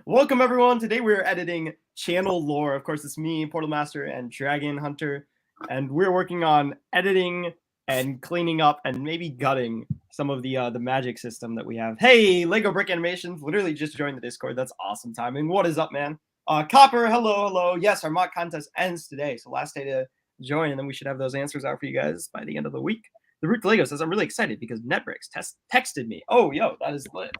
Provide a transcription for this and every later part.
Welcome everyone. Today we're editing channel lore. Of course, it's me, Portal Master, and Dragon Hunter, and we're working on editing and cleaning up and maybe gutting some of the magic system that we have. Hey, Lego Brick Animations, literally just joined the Discord. That's awesome timing. What is up, man? Copper, hello. Yes, our mock contest ends today, so last day to join, and then we should have those answers out for you guys by the end of the week. The Root Lego says, I'm really excited because NetBricks texted me. Oh, yo, that is lit.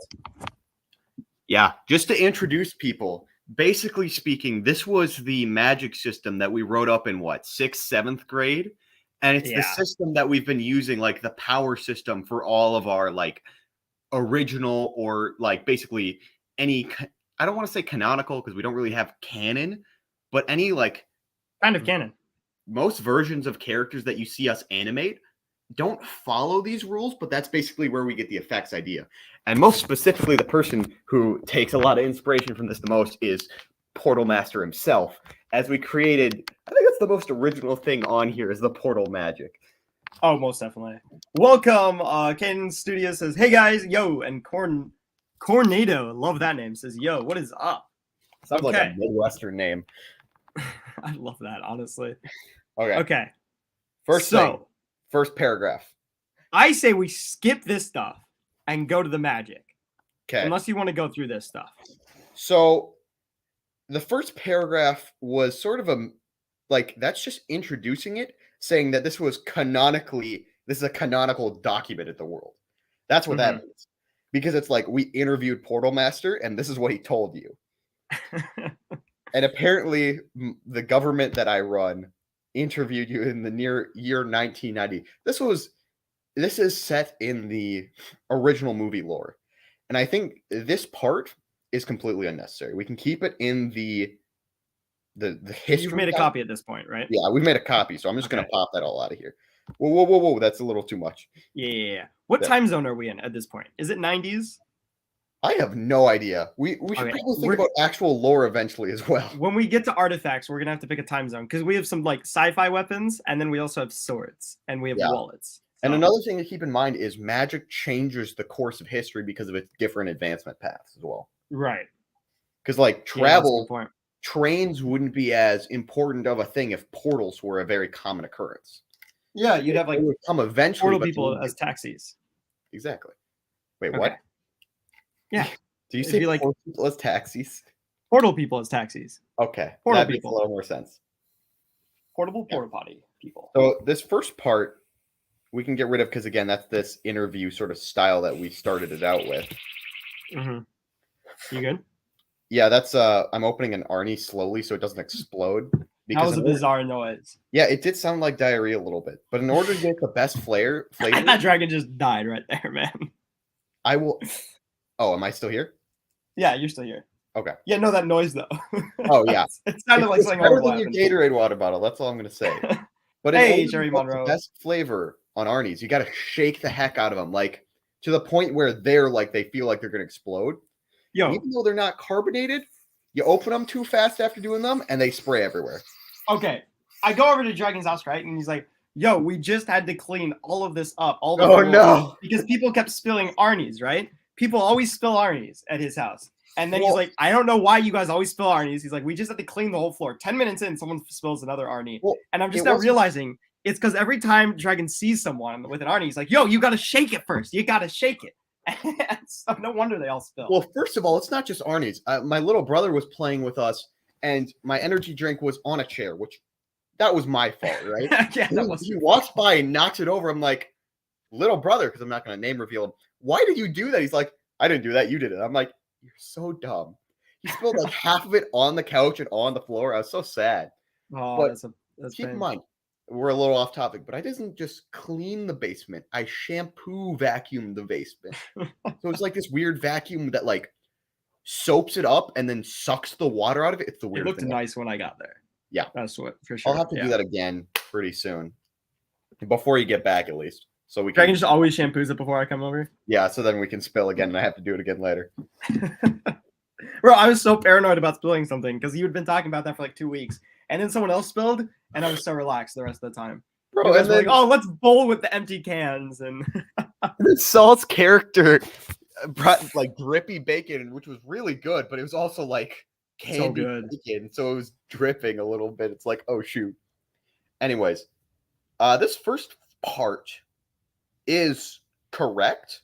Yeah, just to introduce people, basically speaking, this was the magic system that we wrote up in what, 6th, 7th grade? And it's the system that we've been using, like the power system for all of our like original or like basically any, I don't want to say canonical because we don't really have canon, but any like kind of canon. Most versions of characters that you see us animate don't follow these rules, but that's basically where we get the effects idea. And most specifically, the person who takes a lot of inspiration from this the most is Portal Master himself. As we created, I think that's the most original thing on here is the portal magic. Oh, most definitely. Welcome. Canon Studio says, hey guys, yo, and Cornado, love that name, says, yo, what is up? Sounds like a Midwestern name. I love that, honestly. Okay. First paragraph. I say we skip this stuff and go to the magic. Okay. Unless you want to go through this stuff. So the first paragraph was sort of that's just introducing it, saying that this is a canonical document in the world. That's what that means. Because it's like we interviewed Portal Master and this is what he told you. And apparently the government that I run interviewed you in the near year 1990. This is set in the original movie lore. And I think this part is completely unnecessary. We can keep it in the history. You've made a copy at this point, right? Yeah, we've made a copy, so I'm just gonna pop that all out of here. Whoa, that's a little too much. Yeah. What time zone are we in at this point? Is it 90s? I have no idea. We should probably think about actual lore eventually as well. When we get to artifacts, we're gonna have to pick a time zone because we have some like sci-fi weapons, and then we also have swords and we have wallets. And another thing to keep in mind is magic changes the course of history because of its different advancement paths as well. Right. Because like travel, trains wouldn't be as important of a thing if portals were a very common occurrence. Yeah, you'd have like come eventually portal people as taxis. Exactly. Wait, what? Yeah. Do you say like people as taxis? Portal people as taxis. Okay. Portal that makes a little more sense. Portable porta potty people. So this first part we can get rid of because again, that's this interview sort of style that we started it out with. You good? Yeah, that's I'm opening an Arnie slowly so it doesn't explode. That was a bizarre noise. Yeah, it did sound like diarrhea a little bit. But in order to get the best flavor, that dragon just died right there, man. I will. Oh, am I still here? Yeah, you're still here. Okay. Yeah, no, that noise though. Oh yeah, it sounded like something better than your Gatorade water bottle. That's all I'm gonna say. But hey, Jerry Monroe, the best flavor on Arnie's, you got to shake the heck out of them, like to the point where they're like they feel like they're gonna explode. Yo, and even though they're not carbonated, you open them too fast after doing them, and they spray everywhere. Okay, I go over to Dragon's house, right, and he's like, "Yo, we just had to clean all of this up, no, because people kept spilling Arnie's, right? People always spill Arnie's at his house." And then he's like, I don't know why you guys always spill Arnie's. He's like, we just had to clean the whole floor. 10 minutes in, someone spills another Arnie. And I'm just now realizing it's because every time Dragon sees someone with an Arnie, he's like, yo, you got to shake it first. You got to shake it. So no wonder they all spill. Well, first of all, it's not just Arnie's. My little brother was playing with us, and my energy drink was on a chair, which that was my fault, right? He walks by and knocks it over. I'm like, little brother, because I'm not going to name reveal him. Why did you do that? He's like, I didn't do that. You did it. I'm like, you're so dumb. He spilled like half of it on the couch and on the floor. I was so sad. Oh, but that's keep in mind, we're a little off topic, but I didn't just clean the basement. I shampoo vacuum the basement. So it's like this weird vacuum that like soaps it up and then sucks the water out of it. It's the weird. It looked nice when I got there. Yeah, that's what for sure. I'll have to do that again pretty soon, before you get back at least. So we can just always shampoos it before I come over. Yeah, so then we can spill again, and I have to do it again later. Bro, I was so paranoid about spilling something because you had been talking about that for like 2 weeks, and then someone else spilled, and I was so relaxed the rest of the time. Bro, and then, like, oh, let's bowl with the empty cans, and then Salt's character like drippy bacon, which was really good, but it was also like candy good. bacon, so it was dripping a little bit. It's like, oh shoot. Anyways, this first part is correct.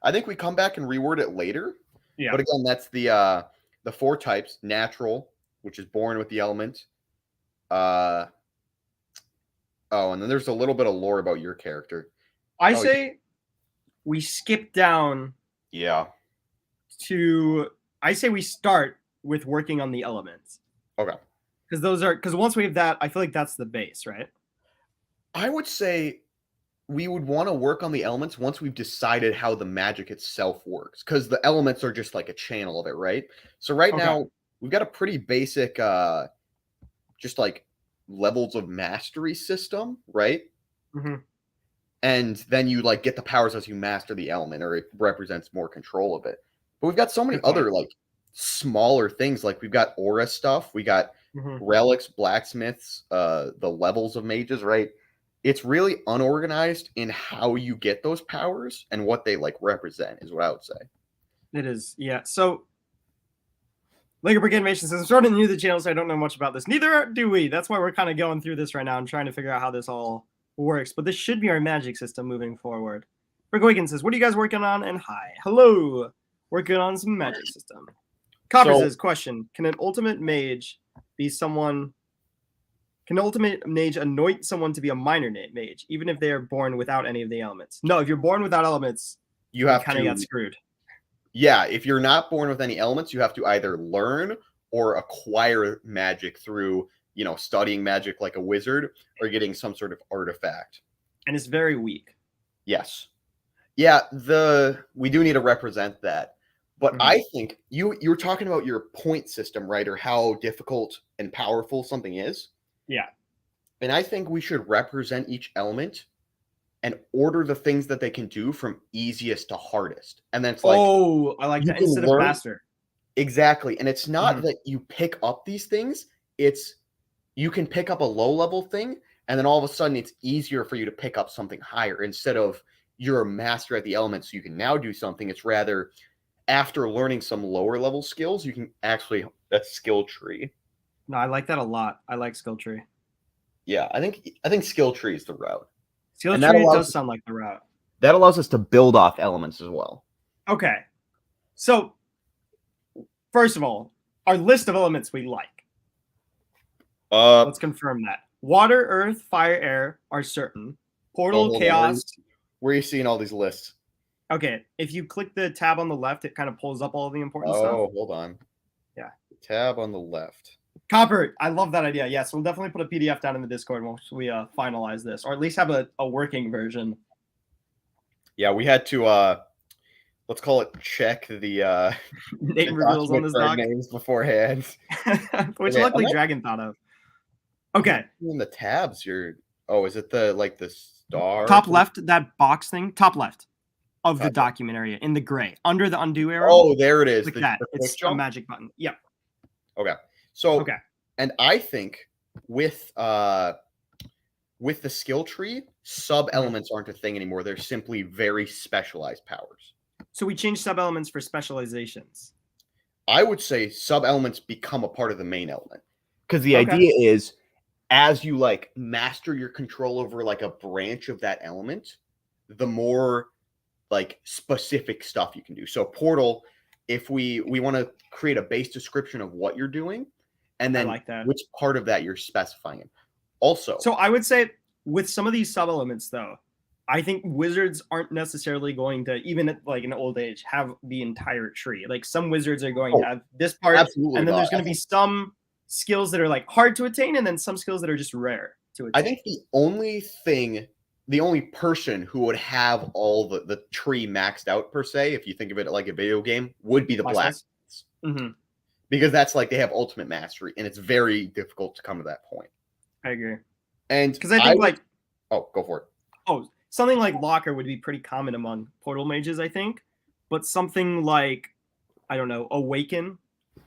I think we come back and reword it later. Yeah. But again, that's the 4 types: natural, which is born with the element. Oh, and then there's a little bit of lore about your character. I say we skip down Yeah. I say we start with working on the elements. Okay. Because once we have that, I feel like that's the base, right? I would say we would want to work on the elements once we've decided how the magic itself works, because the elements are just like a channel of it, right? So right now we've got a pretty basic just like levels of mastery system, right? Mm-hmm. And then you like get the powers as you master the element, or it represents more control of it. But we've got so many other like smaller things. Like we've got aura stuff, we got relics, blacksmiths, the levels of mages, right? It's really unorganized in how you get those powers and what they like represent, is what I would say. It is, yeah. So Lego Brick Animation says, I'm starting new to the channel, so I don't know much about this. Neither do we. That's why we're kind of going through this right now and trying to figure out how this all works. But this should be our magic system moving forward. Rick Wiggins says, what are you guys working on? And hi. Hello. Working on some magic system. Copper says, question. Can an ultimate mage be someone... Can an ultimate mage anoint someone to be a minor mage, even if they are born without any of the elements? No, if you're born without elements, you have kind of get screwed. Yeah, if you're not born with any elements, you have to either learn or acquire magic through, you know, studying magic like a wizard or getting some sort of artifact. And it's very weak. Yes. Yeah, we do need to represent that. But I think you were talking about your point system, right? Or how difficult and powerful something is. Yeah. And I think we should represent each element and order the things that they can do from easiest to hardest. And then it's like, oh, I like that, instead of master. Exactly. And it's not that you pick up these things, it's you can pick up a low level thing, and then all of a sudden it's easier for you to pick up something higher instead of you're a master at the elements, so you can now do something. It's rather after learning some lower level skills, you can actually, that's skill tree. No, I like that a lot. I like skill tree. Yeah, I think skill tree is the route. Skill tree does sound like the route. That allows us to build off elements as well. Okay. So, first of all, our list of elements we like. Let's confirm that. Water, earth, fire, air are certain. Portal, chaos. Where are you seeing all these lists? Okay, if you click the tab on the left, it kind of pulls up all of the important stuff. Oh, hold on. Yeah. Tab on the left. Copper, I love that idea. Yes, we'll definitely put a PDF down in the Discord once we finalize this, or at least have a working version. Yeah, we had to let's call it check the name reveals on this doc names beforehand, which luckily Dragon thought of. Okay. In the tabs, is it the star top left, that box thing, top left of the document area in the gray under the undo arrow? Oh, there it is. Click that. It's a magic button. Yep. Okay. So, and I think with the skill tree, sub elements aren't a thing anymore. They're simply very specialized powers. So we change sub elements for specializations. I would say sub elements become a part of the main element, because the idea is, as you like master your control over like a branch of that element, the more like specific stuff you can do. So portal, if we want to create a base description of what you're doing, and then which part of that you're specifying it. Also, so I would say with some of these sub elements, though, I think wizards aren't necessarily going to, even at like an old age, have the entire tree. Like some wizards are going to have this part, and then there's going to be some skills that are like hard to attain, and then some skills that are just rare to attain. I think the only person who would have all the tree maxed out per se, if you think of it like a video game, would be the blacksmiths. Because that's like they have ultimate mastery, and it's very difficult to come to that point. I agree. And because I think go for it. Oh, something like Locker would be pretty common among portal mages, I think. But something like, I don't know, Awaken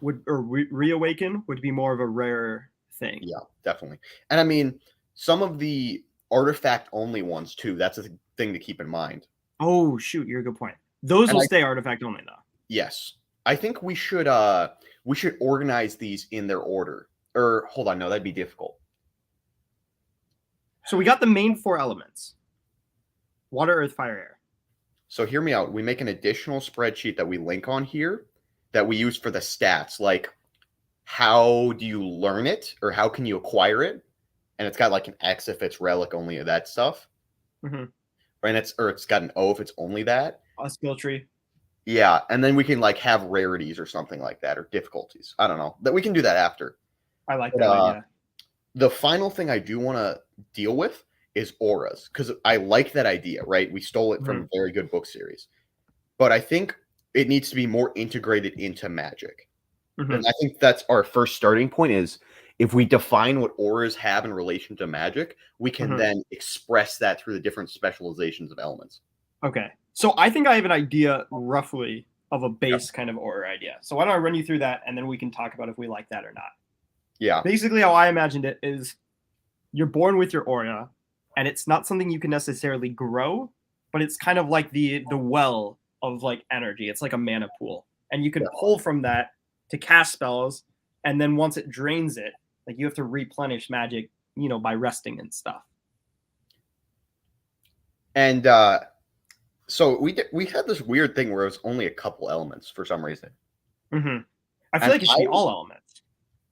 Reawaken would be more of a rare thing. Yeah, definitely. And I mean, some of the artifact only ones too. That's a thing to keep in mind. Oh shoot, you're a good point. Those And will I, stay artifact only though. yes, I think we should organize these in their order. Or hold on, no, that'd be difficult. So we got the main 4 elements: water, earth, fire, air. So hear me out. We make an additional spreadsheet that we link on here that we use for the stats, like how do you learn it or how can you acquire it? And it's got like an X if it's relic only of that stuff. Mm-hmm. And it's got an O if it's only that. A skill tree. Yeah, and then we can like have rarities or something like that or difficulties. I don't know. That we can do that after. I like But, that idea. The final thing I do want to deal with is auras because I like that idea, right? We stole it from a very good book series. But I think it needs to be more integrated into Magic. And I think that's our first starting point is if we define what auras have in relation to Magic, we can then express that through the different specializations of elements. Okay. So I think I have an idea roughly of a base kind of aura idea. So why don't I run you through that and then we can talk about if we like that or not. Yeah. Basically how I imagined it is you're born with your aura and it's not something you can necessarily grow, but it's kind of like the well of like energy. It's like a mana pool. And you can pull from that to cast spells, and then once it drains it, like you have to replenish magic, you know, by resting and stuff. And so we had this weird thing where it was only a couple elements for some reason. I feel like it should be all elements.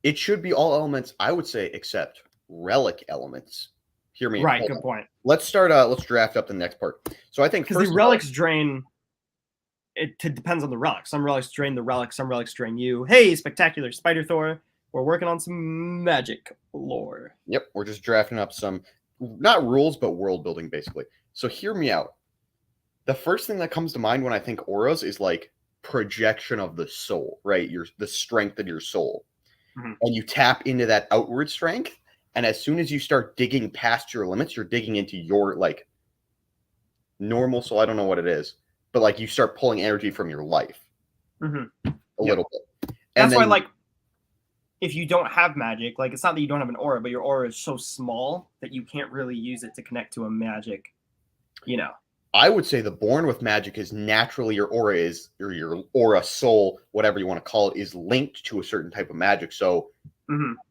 It should be all elements, I would say, except relic elements. Hear me. Right, good point. Let's start. Let's draft up the next part. So I think because the relics drain. It depends on the relic. Some relics drain the relic. Some relics drain you. Hey, spectacular Spider Thor. We're working on some magic lore. Yep, we're just drafting up some, not rules, but world building, basically. So hear me out. The first thing that comes to mind when I think auras is like projection of the soul, right? The strength of your soul. And you tap into that outward strength. And as soon as you start digging past your limits, you're digging into your like normal soul. I don't know what it is, but like you start pulling energy from your life a little bit. That's why, like, if you don't have magic, like it's not that you don't have an aura, but your aura is so small that you can't really use it to connect to a magic, you know. I would say the born with magic is naturally your aura is, or your aura soul, whatever you want to call it, is linked to a certain type of magic. So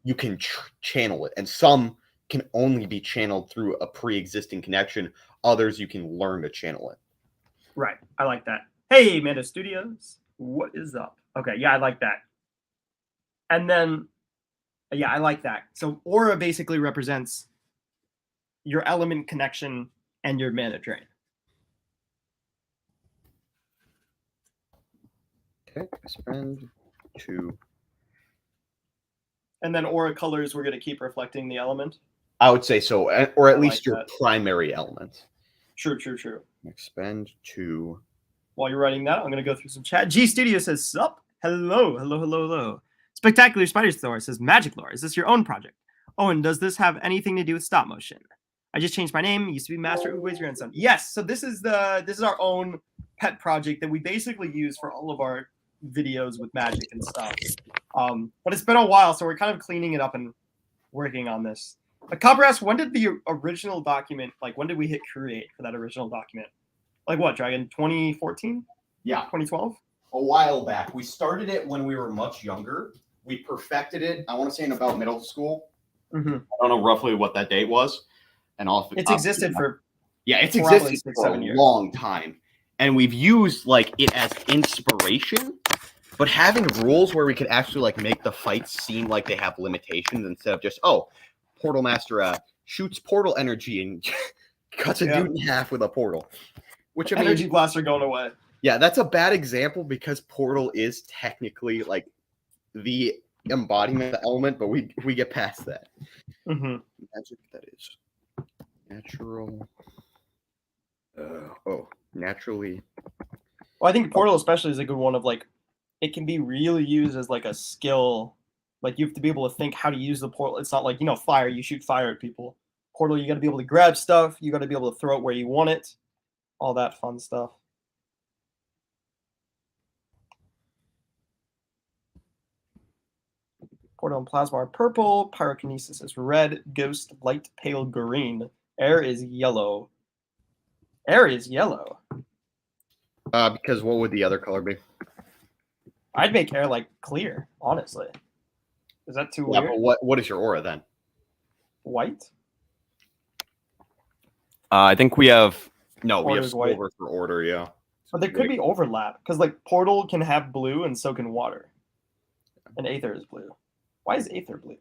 you can channel it. And some can only be channeled through a pre-existing connection. Others you can learn to channel it. Right. I like that. Hey, Manda Studios. What is up? Okay. Yeah, I like that. And then, yeah, I like that. So aura basically represents your element connection and your mana drain. Okay, spend 2. And then aura colors, we're going to keep reflecting the element. I would say so, or at least your that. primary element. True. Expend 2. While you're writing that, I'm going to go through some chat. G Studio says, sup? Hello. Spectacular Spider Thor says, magic lore. Is this your own project? Oh, and does this have anything to do with stop motion? I just changed my name. It used to be Master Uwe's grandson. Yes. So this is our own pet project that we basically use for all of our videos with magic and stuff. But it's been a while, so we're kind of cleaning it up and working on this. Copper asks, when did the original document, like when did we hit create for that original document? Like what, Dragon? 2014? Yeah. 2012? A while back. We started it when we were much younger. We perfected it, I want to say in about middle school. I don't know roughly what that date was. And it's existed for it's existed for a long time. And we've used like it as inspiration, but having rules where we could actually like make the fights seem like they have limitations instead of just, Portal Master shoots portal energy and cuts a dude in half with a portal. Which energy blasts are going away. Yeah, that's a bad example because portal is technically like the embodiment of the element, but we get past that. Magic, that is natural. Naturally. Well, I think portal especially is a good one of like, it can be really used as like a skill. Like you have to be able to think how to use the portal. It's not like, fire, you shoot fire at people. Portal, you got to be able to grab stuff. You got to be able to throw it where you want it. All that fun stuff. Portal and plasma are purple. Pyrokinesis is red. Ghost, light pale green. Air is yellow. Because what would the other color be? I'd make air like clear, honestly. Is that too Yeah, weird? but what is your aura then? White? I think we have we have Order's white. silver for order, yeah. But there could be overlap because like portal can have blue and so can water. And aether is blue. Why is aether blue?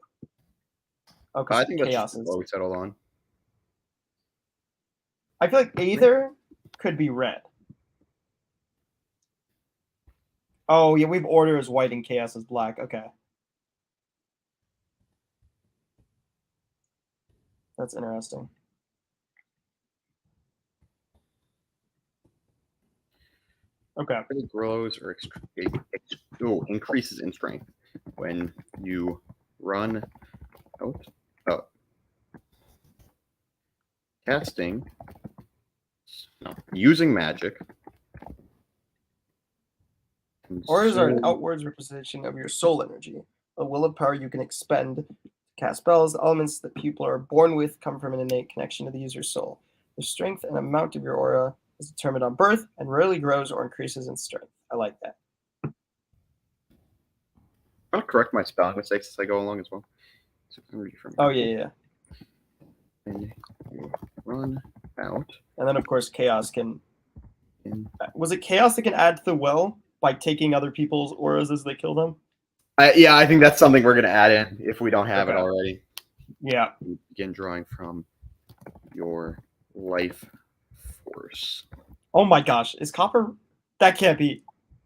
Oh, because I think that's chaos just is. what we settled on. I feel like aether could be red. Oh yeah, we have order as white and chaos as black. Okay. That's interesting. Okay. It grows or increases in strength when you run out. Oh. Casting. No. Using magic. Auras are an outwards representation of your soul energy, a will of power you can expend to cast spells. Elements that people are born with come from an innate connection to the user's soul. The strength and amount of your aura is determined on birth and rarely grows or increases in strength. I like that. I'll correct my spelling mistakes as I go along as well. Oh yeah. And you run out. And then of course chaos can. Was it chaos that can add to the well by taking other people's auras as they kill them? Yeah, I think that's something we're gonna add in if we don't have it already. Yeah. You begin drawing from your life force. Oh my gosh, is Copper? That can't be.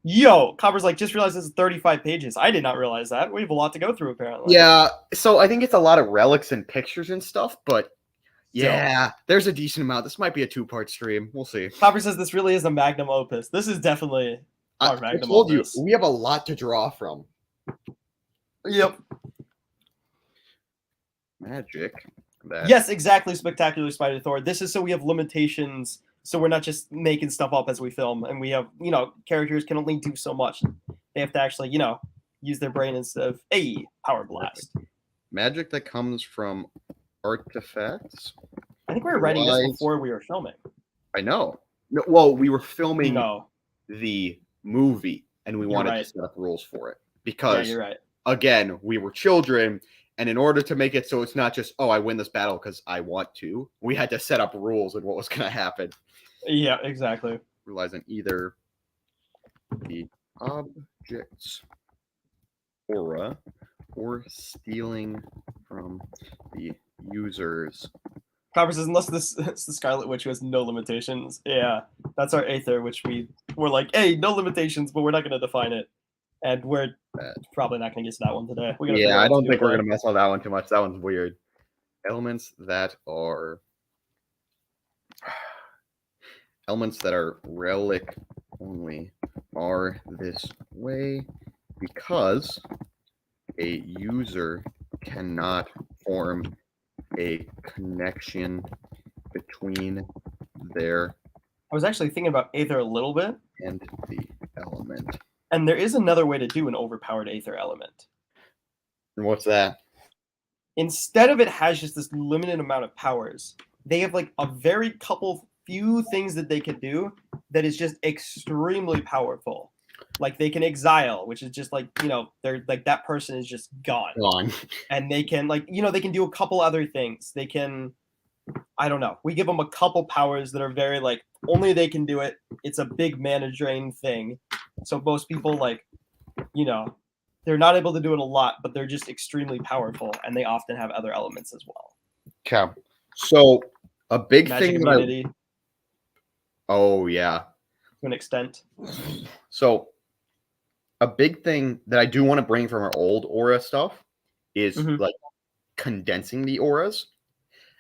Yo, Copper's like, just realized this is 35 pages. I did not realize that. We have a lot to go through, apparently. Yeah, so I think it's a lot of relics and pictures and stuff, but yeah, there's a decent amount. This might be a 2-part stream. We'll see. Copper says this really is a magnum opus. This is definitely our magnum told opus. You, we have a lot to draw from. Yep. Magic. Yes, exactly, Spectacular Spider Thor. This is so we have limitations, so we're not just making stuff up as we film, and we have, characters can only do so much. They have to actually, use their brain instead of power blast. Magic that comes from artifacts. I think we were writing this before we were filming. I know. No, well, we were filming the movie, and we wanted to set up rules for it because, you're right. Again, we were children. And in order to make it so it's not just, I win this battle because I want to, we had to set up rules and what was going to happen. Yeah, exactly. Relies on either the object's aura or stealing from the user's. Copper says, unless it's the Scarlet Witch who has no limitations. Yeah, that's our Aether, which we were like, hey, no limitations, but we're not going to define it. And we're probably not going to get to that one today. I don't think we're going to mess with that one too much. That one's weird. Elements that are relic only are this way because a user cannot form a connection between their. I was actually thinking about Aether a little bit. And the element. And there is another way to do an overpowered Aether element. And what's that? Instead of it has just this limited amount of powers, they have like a very few things that they can do that is just extremely powerful. Like they can exile, which is just like, they're like that person is just gone. And they can they can do a couple other things. They can, I don't know. We give them a couple powers that are very only they can do it. It's a big mana drain thing. So most people they're not able to do it a lot, but they're just extremely powerful, and they often have other elements as well. Okay. So a big Magic thing immunity. Oh yeah. To an extent. So a big thing that I do want to bring from our old aura stuff is condensing the auras.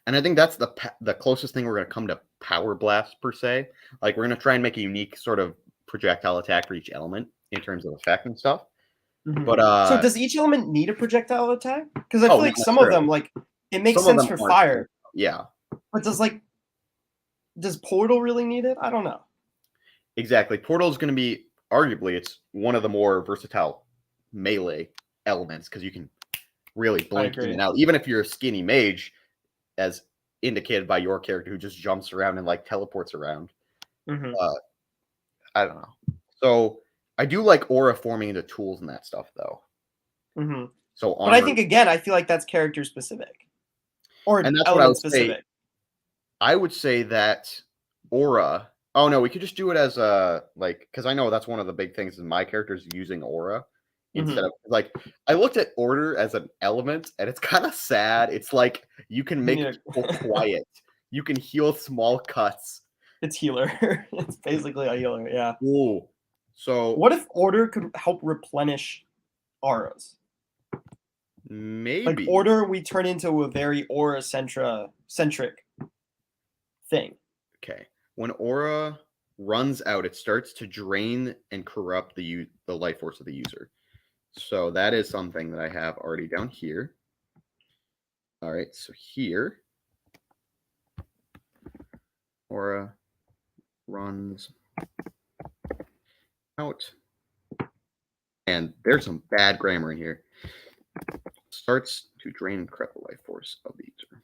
And I think that's the closest thing we're going to come to power blast per se. We're going to try and make a unique sort of projectile attack for each element in terms of effect and stuff. Mm-hmm. But so does each element need a projectile attack? Because I feel like some of them it makes sense for fire. Yeah. But does portal really need it? I don't know. Exactly. Portal is going to be arguably it's one of the more versatile melee elements because you can really blink in and out. Even if you're a skinny mage, as indicated by your character who just jumps around and teleports around. Mm-hmm. I don't know. So I do like aura forming into tools and that stuff, though. Mm-hmm. So But I armor, think again, I feel like that's character specific or and that's what I element would say. specific. I would say that aura. Oh no, we could just do it as a like because I know that's one of the big things in my characters using aura instead of like I looked at order as an element and it's kind of sad. It's like you can make Yeah. people quiet. You can heal small cuts. It's healer. It's basically a healer. Yeah. Ooh. So What if order could help replenish auras? Like maybe order, we turn into a very aura centric thing. okay. When aura runs out, it starts to drain and corrupt the life force of the user. So that is something that I have already down here. All right, so here, aura runs out. And there's some bad grammar in here. Starts to drain and corrupt the life force of the user.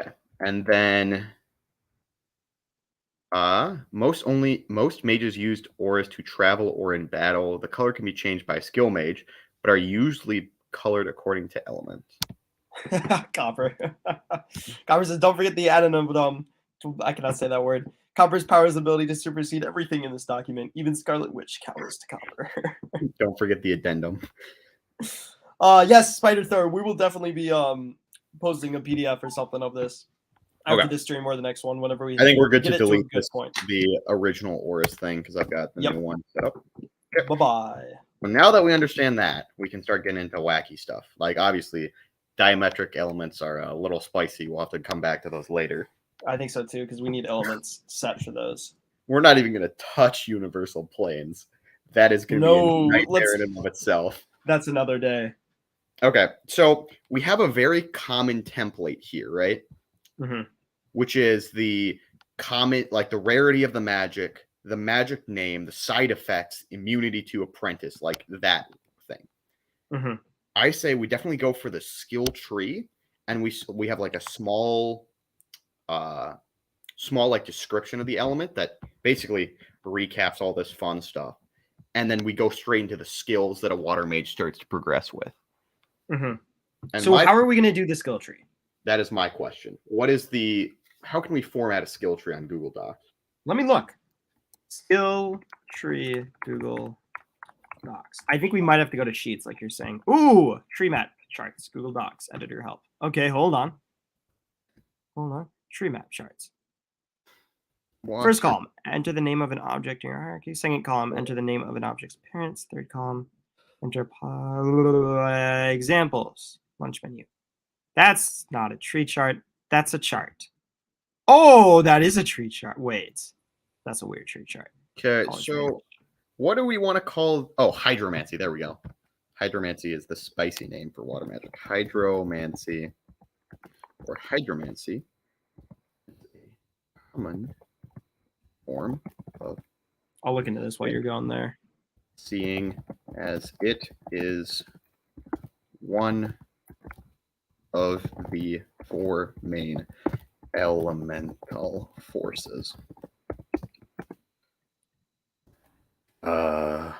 Okay. And then most mages used auras to travel or in battle. The color can be changed by a skill mage, but are usually colored according to elements. Copper. Copper says, don't forget the addendum, but I cannot say that word. Copper's power's ability to supersede everything in this document. Even Scarlet Witch cowers to Copper. Don't forget the addendum. Yes, Spider Third. We will definitely be posting a PDF or something of this after this stream or the next one, whenever we. I think we're good get to it to a delete good this, point. the original auras thing because I've got the new one set up. Okay. Bye-bye. Well, now that we understand that, we can start getting into wacky stuff. Like, obviously, diametric elements are a little spicy. We'll have to come back to those later. I think so, too, because we need elements set for those. We're not even going to touch universal planes. That is going to be a nightmare in and of itself. That's another day. Okay, so we have a very common template here, right? Mm-hmm. Which is the common, like the rarity of the magic name, the side effects, immunity to apprentice, like that thing. Mm-hmm. I say we definitely go for the skill tree, and we have like a small like description of the element that basically recaps all this fun stuff, and then we go straight into the skills that a water mage starts to progress with. Mm-hmm. And so how are we going to do the skill tree? That is my question. How can we format a skill tree on Google Docs? Let me look. Skill tree, Google Docs. I think we might have to go to Sheets, like you're saying. Ooh, tree map charts, Google Docs, editor help. Okay, hold on. Tree map charts. First column, enter the name of an object in your hierarchy. Second column, enter the name of an object's parents. Third column, enter examples. Lunch menu. That's not a tree chart. That's a chart. Oh, that is a tree chart. Wait, that's a weird tree chart. Okay, so what do we want to call? Oh, hydromancy. There we go. Hydromancy is the spicy name for water magic. Hydromancy or hydromancy is a common form of. I'll look into this while you're going there. Seeing as it is one of the four main elemental forces. Hold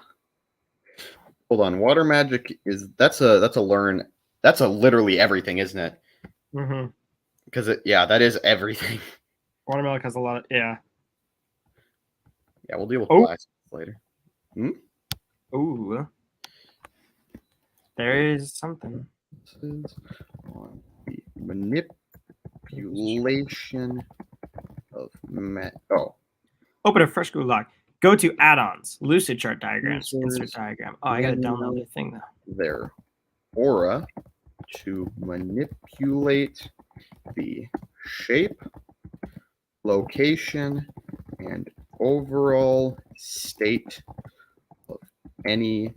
on. Water magic that's a literally everything, isn't it? Mm-hmm. Because that is everything. Water magic has a lot of Yeah, we'll deal with blast later. Ooh. There is something. This is on the manipulation of Open a fresh Google Doc. Go to add-ons, lucid chart diagrams, insert diagram. Oh, I gotta download the thing though. Their aura to manipulate the shape, location, and overall state of any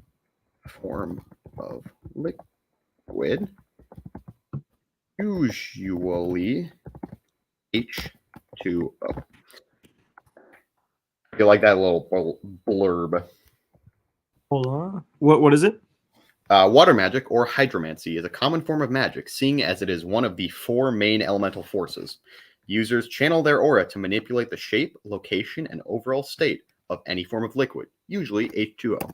form of liquid, usually H2O. You like that little blurb? Hold on. What is it? Water magic or hydromancy is a common form of magic, seeing as it is one of the four main elemental forces. Users channel their aura to manipulate the shape, location, and overall state of any form of liquid, usually H2O.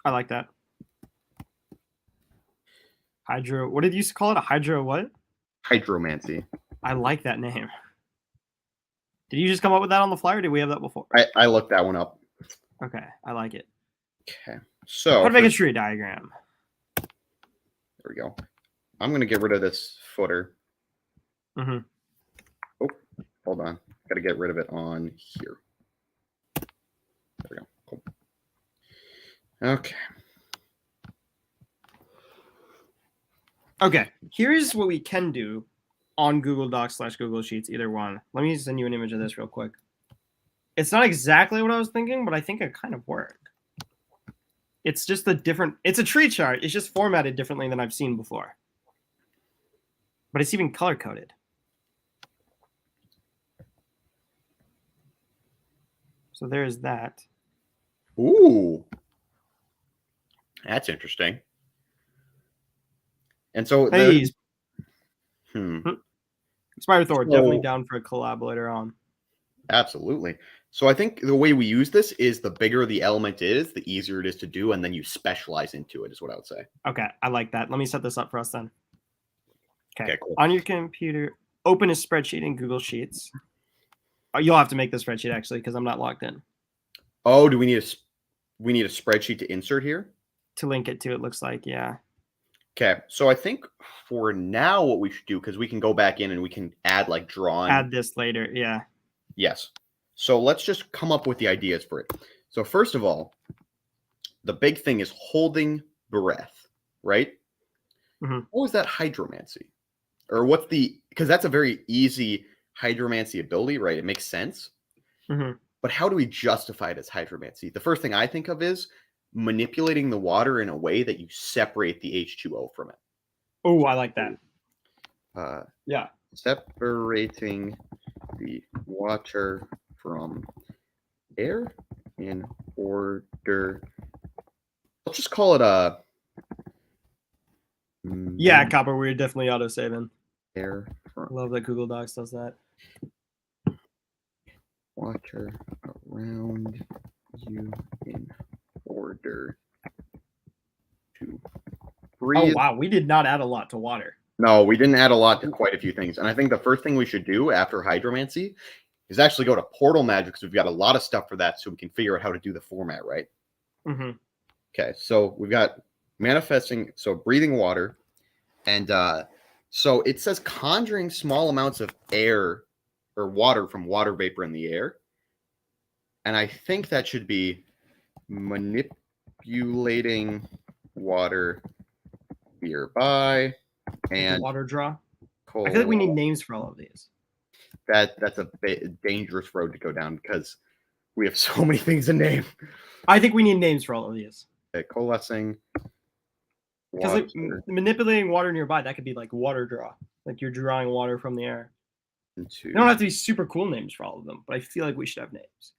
I like that. Hydro. What did you used to call it? A hydro what? Hydromancy. I like that name. Did you just come up with that on the fly, or did we have that before? I looked that one up. Okay, I like it. Okay, so how to make a tree diagram. There we go. I'm going to get rid of this footer. Mm-hmm. Oh, hold on. Got to get rid of it on here. There we go. Cool. Okay. Okay, here's what we can do on Google Docs / Google Sheets, either one. Let me send you an image of this real quick. It's not exactly what I was thinking, but I think it kind of worked. It's just it's a tree chart. It's just formatted differently than I've seen before. But it's even color-coded. So there's that. Ooh. That's interesting. And so hey, Inspired Thor, definitely down for a collab later on. Absolutely. So I think the way we use this is the bigger the element is, the easier it is to do, and then you specialize into it, is what I would say. Okay, I like that. Let me set this up for us then. Okay, cool. On your computer, open a spreadsheet in Google Sheets. You'll have to make the spreadsheet, actually, because I'm not logged in. Oh, do we need a spreadsheet to insert here? To link it to, it looks like, yeah. Okay, so I think for now what we should do, because we can go back in and we can add like drawing. Add this later, yeah. Yes. So let's just come up with the ideas for it. So first of all, the big thing is holding breath, right? Mm-hmm. What was that hydromancy? Or because that's a very easy hydromancy ability, right? It makes sense. Mm-hmm. But how do we justify it as hydromancy? The first thing I think of is manipulating the water in a way that you separate the H2O from it. Oh, I like that. Yeah. Separating the water from air in order. Let's just call it a. Yeah, Copper, we're definitely auto-saving. Air from. Love that Google Docs does that. Water around you in order to breathe. Oh, wow. We did not add a lot to water. No, we didn't add a lot to quite a few things. And I think the first thing we should do after hydromancy is actually go to portal magic, because we've got a lot of stuff for that, so we can figure out how to do the format, right? Mm-hmm. Okay, so we've got manifesting, so breathing water. And so it says conjuring small amounts of air or water from water vapor in the air. And I think that should be manipulating water nearby and water draw. Cold. I feel like we need names for all of these. That's a dangerous road to go down, because we have so many things to name. I think we need names for all of these. Okay, coalescing. Because like, manipulating water nearby, that could be like water draw. Like you're drawing water from the air. They don't have to be super cool names for all of them, but I feel like we should have names.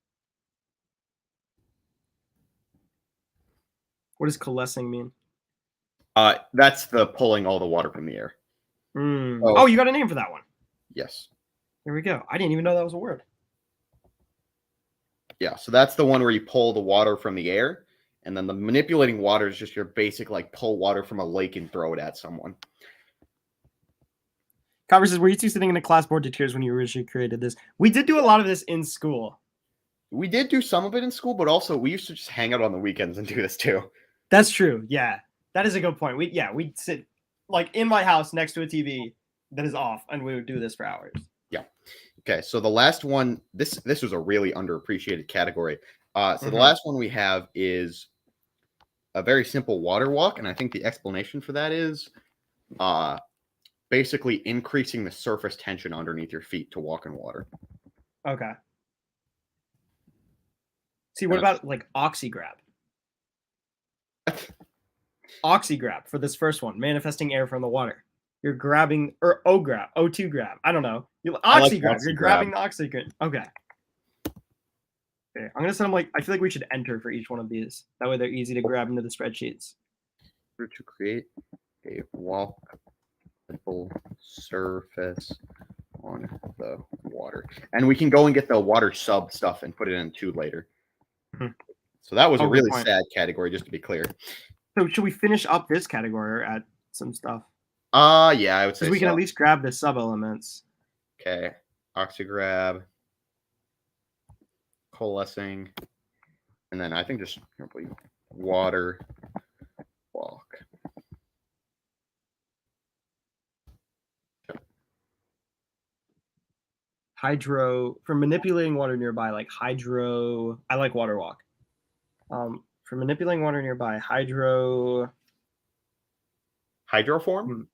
What does coalescing mean? That's the pulling all the water from the air. Oh, you got a name for that one? Yes. There we go. I didn't even know that was a word. Yeah, so that's the one where you pull the water from the air, and then the manipulating water is just your basic, like, pull water from a lake and throw it at someone. Copper says, were you two sitting in a class board to tears when you originally created this? We did do a lot of this in school. We did do some of it in school, but also we used to just hang out on the weekends and do this too. That's true. Yeah, that is a good point. We'd sit like in my house next to a TV that is off, and we would do this for hours. Yeah. Okay. So the last one, this was a really underappreciated category. The last one we have is a very simple water walk, and I think the explanation for that is basically increasing the surface tension underneath your feet to walk in water. Okay. See, what about like oxygrab? Oxygrab for this first one, manifesting air from the water. You're grabbing, or O2 grab. I don't know. Oxygrab. You're grabbing the oxygen. Okay. I'm gonna send them like. I feel like we should enter for each one of these. That way they're easy to grab into the spreadsheets. To create a walkable surface on the water. And we can go and get the water sub stuff and put it in 2 later. So that was a really sad category, just to be clear. So should we finish up this category or add some stuff? Yeah, I would say we can at least grab the sub-elements. Okay. Oxygrab. Coalescing. And then I think just water walk. Hydro, for manipulating water nearby, like hydro. I like water walk. For manipulating water nearby, hydroform. Hydroform?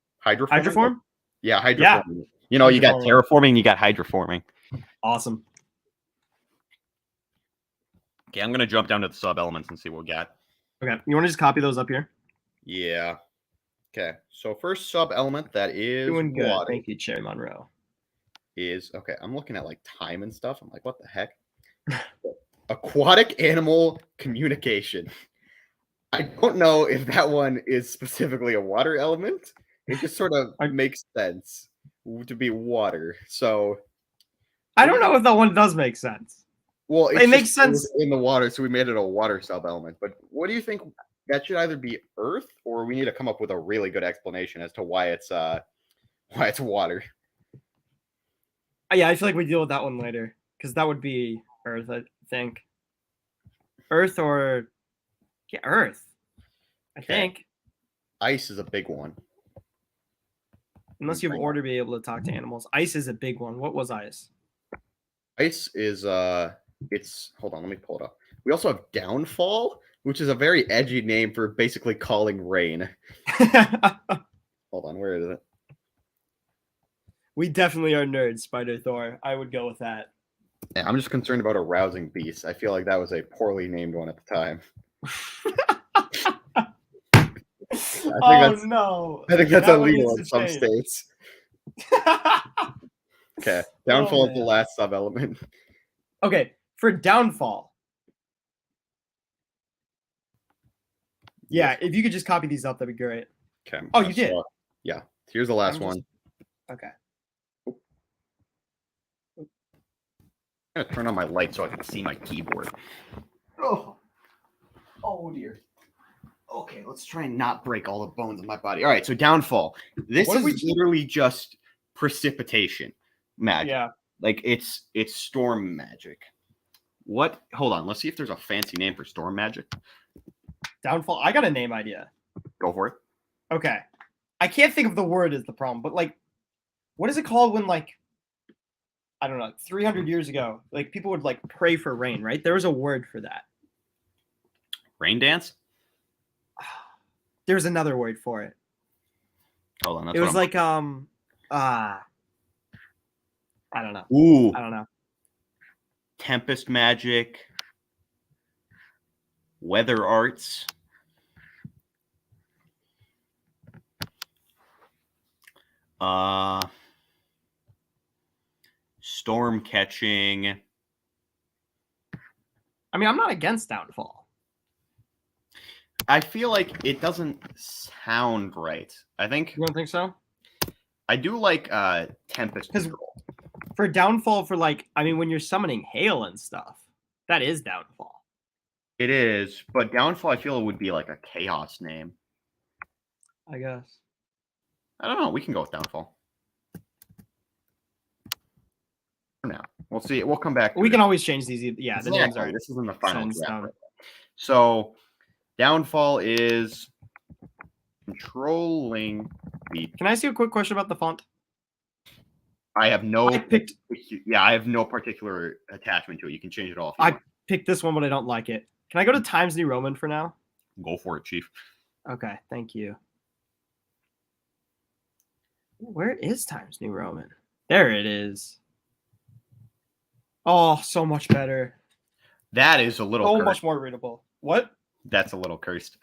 Yeah, hydroform. Yeah. You know, you got terraforming, you got hydroforming. Awesome. Okay, I'm gonna jump down to the sub elements and see what we got. Okay, you want to just copy those up here? Yeah. Okay, so first sub element that is doing good. water. Thank you, Cherry Monroe. Is okay. I'm looking at like time and stuff. I'm like, what the heck? Aquatic animal communication. I don't know if that one is specifically a water element. It just sort of makes sense to be water. So I don't know if that one does make sense. Well, it makes sense in the water, so we made it a water sub element. But what do you think? That should either be Earth, or we need to come up with a really good explanation as to why it's water. Yeah, I feel like we deal with that one later because that would be Earth, I think. Earth or Earth. I think. Ice is a big one. Unless you have order to be able to talk to animals. Ice is a big one. What was ice? Ice is it's hold on, let me pull it up. We also have downfall, which is a very edgy name for basically calling rain. Hold on, where is it? We definitely are nerds, Spider Thor. I would go with that. Yeah, I'm just concerned about arousing beasts. I feel like that was a poorly named one at the time. No. I think that's illegal in some states. Okay. Downfall is the last sub element. Okay. For downfall. Yeah, if you could just copy these up, that'd be great. Okay. Oh, you did? Yeah. Here's the last one. Okay. I'm gonna turn on my light so I can see my keyboard. Oh dear. Okay, let's try and not break all the bones in my body. All right, so downfall. This is literally just precipitation magic. Yeah. Like it's storm magic. What? Hold on. Let's see if there's a fancy name for storm magic. Downfall. I got a name idea. Go for it. Okay. I can't think of the word is the problem, but like, what is it called when like, I don't know, 300 years ago, like people would like pray for rain, right? There was a word for that. Rain dance? There's another word for it. Hold on. It was like I don't know. Ooh. I don't know. Tempest magic. Weather arts. Storm catching. I mean, I'm not against downfall. I feel like it doesn't sound right. I think You don't think so? I do like tempest control. For downfall, for like, I mean, when you're summoning hail and stuff, that is downfall. It is, but downfall I feel it would be like a chaos name. I guess. I don't know. We can go with downfall. For now. We'll see. We'll come back. We can always change these. Yeah, the names are. This isn't the final hands down. draft. So, downfall is controlling the. Can I ask you a quick question about the font? I have no. I picked. Yeah, I have no particular attachment to it. You can change it all. I picked this one, but I don't like it. Can I go to Times New Roman for now? Go for it, Chief. Okay, thank you. Where is Times New Roman? There it is. Oh, so much better. That is a little so cursed. much more readable. What? That's a little cursed.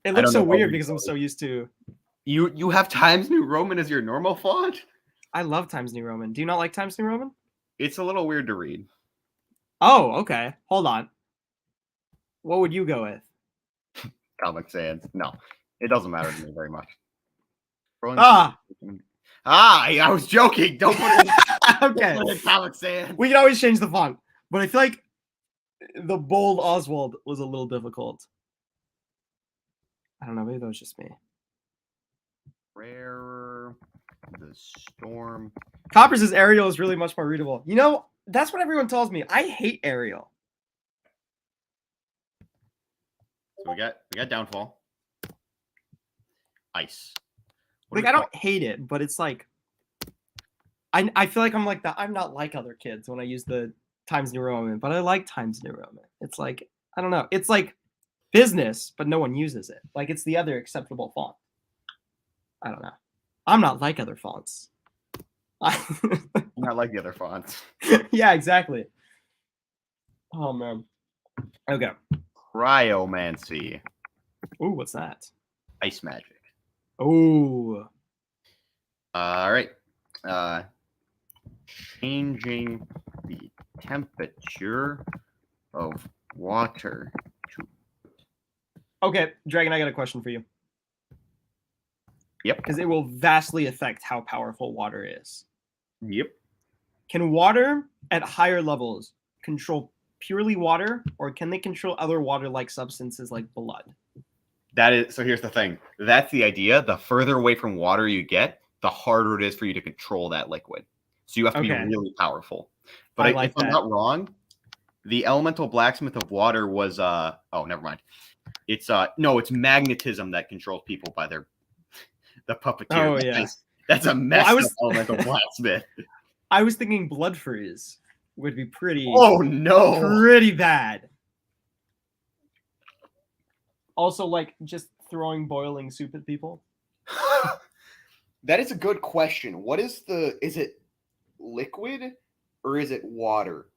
It looks so weird because I'm so used to. You have Times New Roman as your normal font? I love Times New Roman. Do you not like Times New Roman? It's a little weird to read. Oh, okay. Hold on. What would you go with? Comic Sans. No, it doesn't matter to me very much. I was joking. Don't put it in, Okay. don't put it in Comic Sans. We can always change the font, but I feel like the bold Oswald was a little difficult. I don't know. Maybe that was just me. Rarer, the storm. Copper says Arial is really much more readable. You know, that's what everyone tells me. I hate Arial. So we got downfall. Ice. What Like do we I call- don't hate it, but it's like I feel like I'm like that. I'm not like other kids when I use the Times New Roman, but I like Times New Roman. It's like I don't know. It's like business, but no one uses it. Like it's the other acceptable font. I don't know. I'm not like other fonts. not like the other fonts. Yeah, exactly. Oh man. Okay. Cryomancy. Ooh, what's that? Ice magic. Ooh. All right. Changing the temperature of water to. Okay, Dragon, I got a question for you. Yep. Because it will vastly affect how powerful water is. Yep. Can water at higher levels control purely water, or can they control other water-like substances like blood? That is so. Here's the thing. That's the idea. The further away from water you get, the harder it is for you to control that liquid. So you have to be Okay. really powerful. But I like if I'm that. not wrong, the elemental blacksmith of water was oh, never mind. It's no, it's magnetism that controls people by their the puppeteer. Oh, yeah. That's a messed I was- up elemental blacksmith. I was thinking blood freeze would be pretty Oh no. pretty bad. Also, like just throwing boiling soup at people. That is a good question. What is is it liquid or is it water?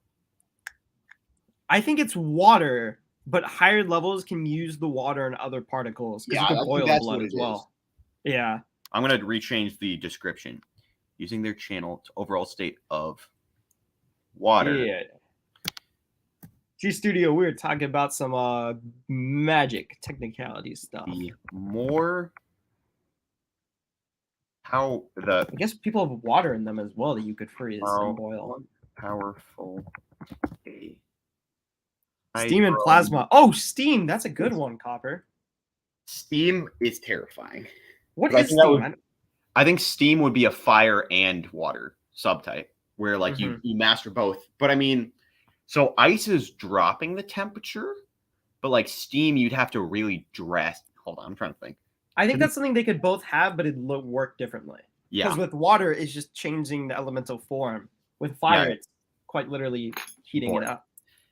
I think it's water, but higher levels can use the water and other particles because Yeah, you I can think boil that's blood what as it well. Yeah. I'm gonna rechange the description. Using their channel to overall state of water. Yeah. G Studio, we were talking about some magic technicality stuff. The more how the I guess people have water in them as well that you could freeze and boil. powerful a Steam and hydro- plasma. Oh, steam. That's a good one, Copper. Steam is terrifying. What But I is think that steam? would- I think steam would be a fire and water subtype where like you master both. But I mean, so ice is dropping the temperature, but like steam, you'd have to really dress. Hold on, I'm trying to think. I think that's something they could both have, but it'd work differently. Because Yeah, with water, it's just changing the elemental form. With fire, Yeah. it's quite literally heating More. it up.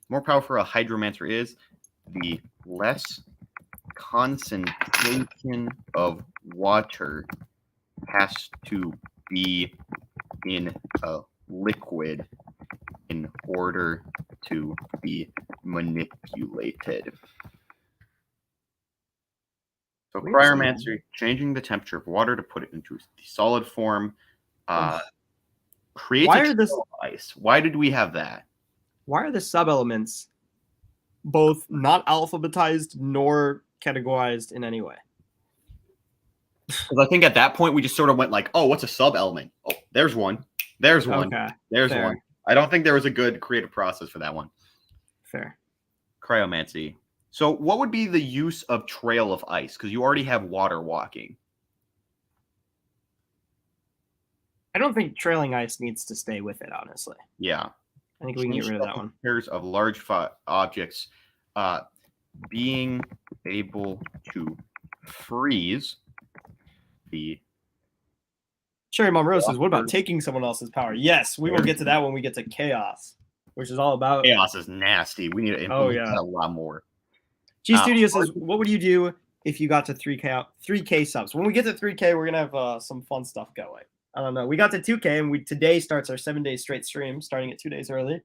more powerful a hydromancer is, the less concentration of water has to be in a liquid in order to be manipulated. So Weird cryomancy, changing the temperature of water to put it into the solid form, creates Why a are this- trail of ice. Why did we have that? Why are the sub-elements both not alphabetized nor categorized in any way? Because I think at that point we just sort of went like, oh, what's a sub element? Oh, there's one. There's one. Okay, There's fair. one. I don't think there was a good creative process for that one. fair. Cryomancy. So what would be the use of trail of ice? Because you already have water walking. I don't think trailing ice needs to stay with it, honestly. Yeah. I think we can get rid of that one. Pairs of large objects being able to freeze the Cherry Mom Rose says, what about taking someone else's power? Yes, we will get to that when we get to chaos, which is all about... chaos is nasty. We need to implement that a lot more. G Studio says, what would you do if you got to 3K subs? When we get to 3K, we're going to have some fun stuff going. I don't know. We got to 2K, and today starts our 7-day straight stream, starting at 2 days early.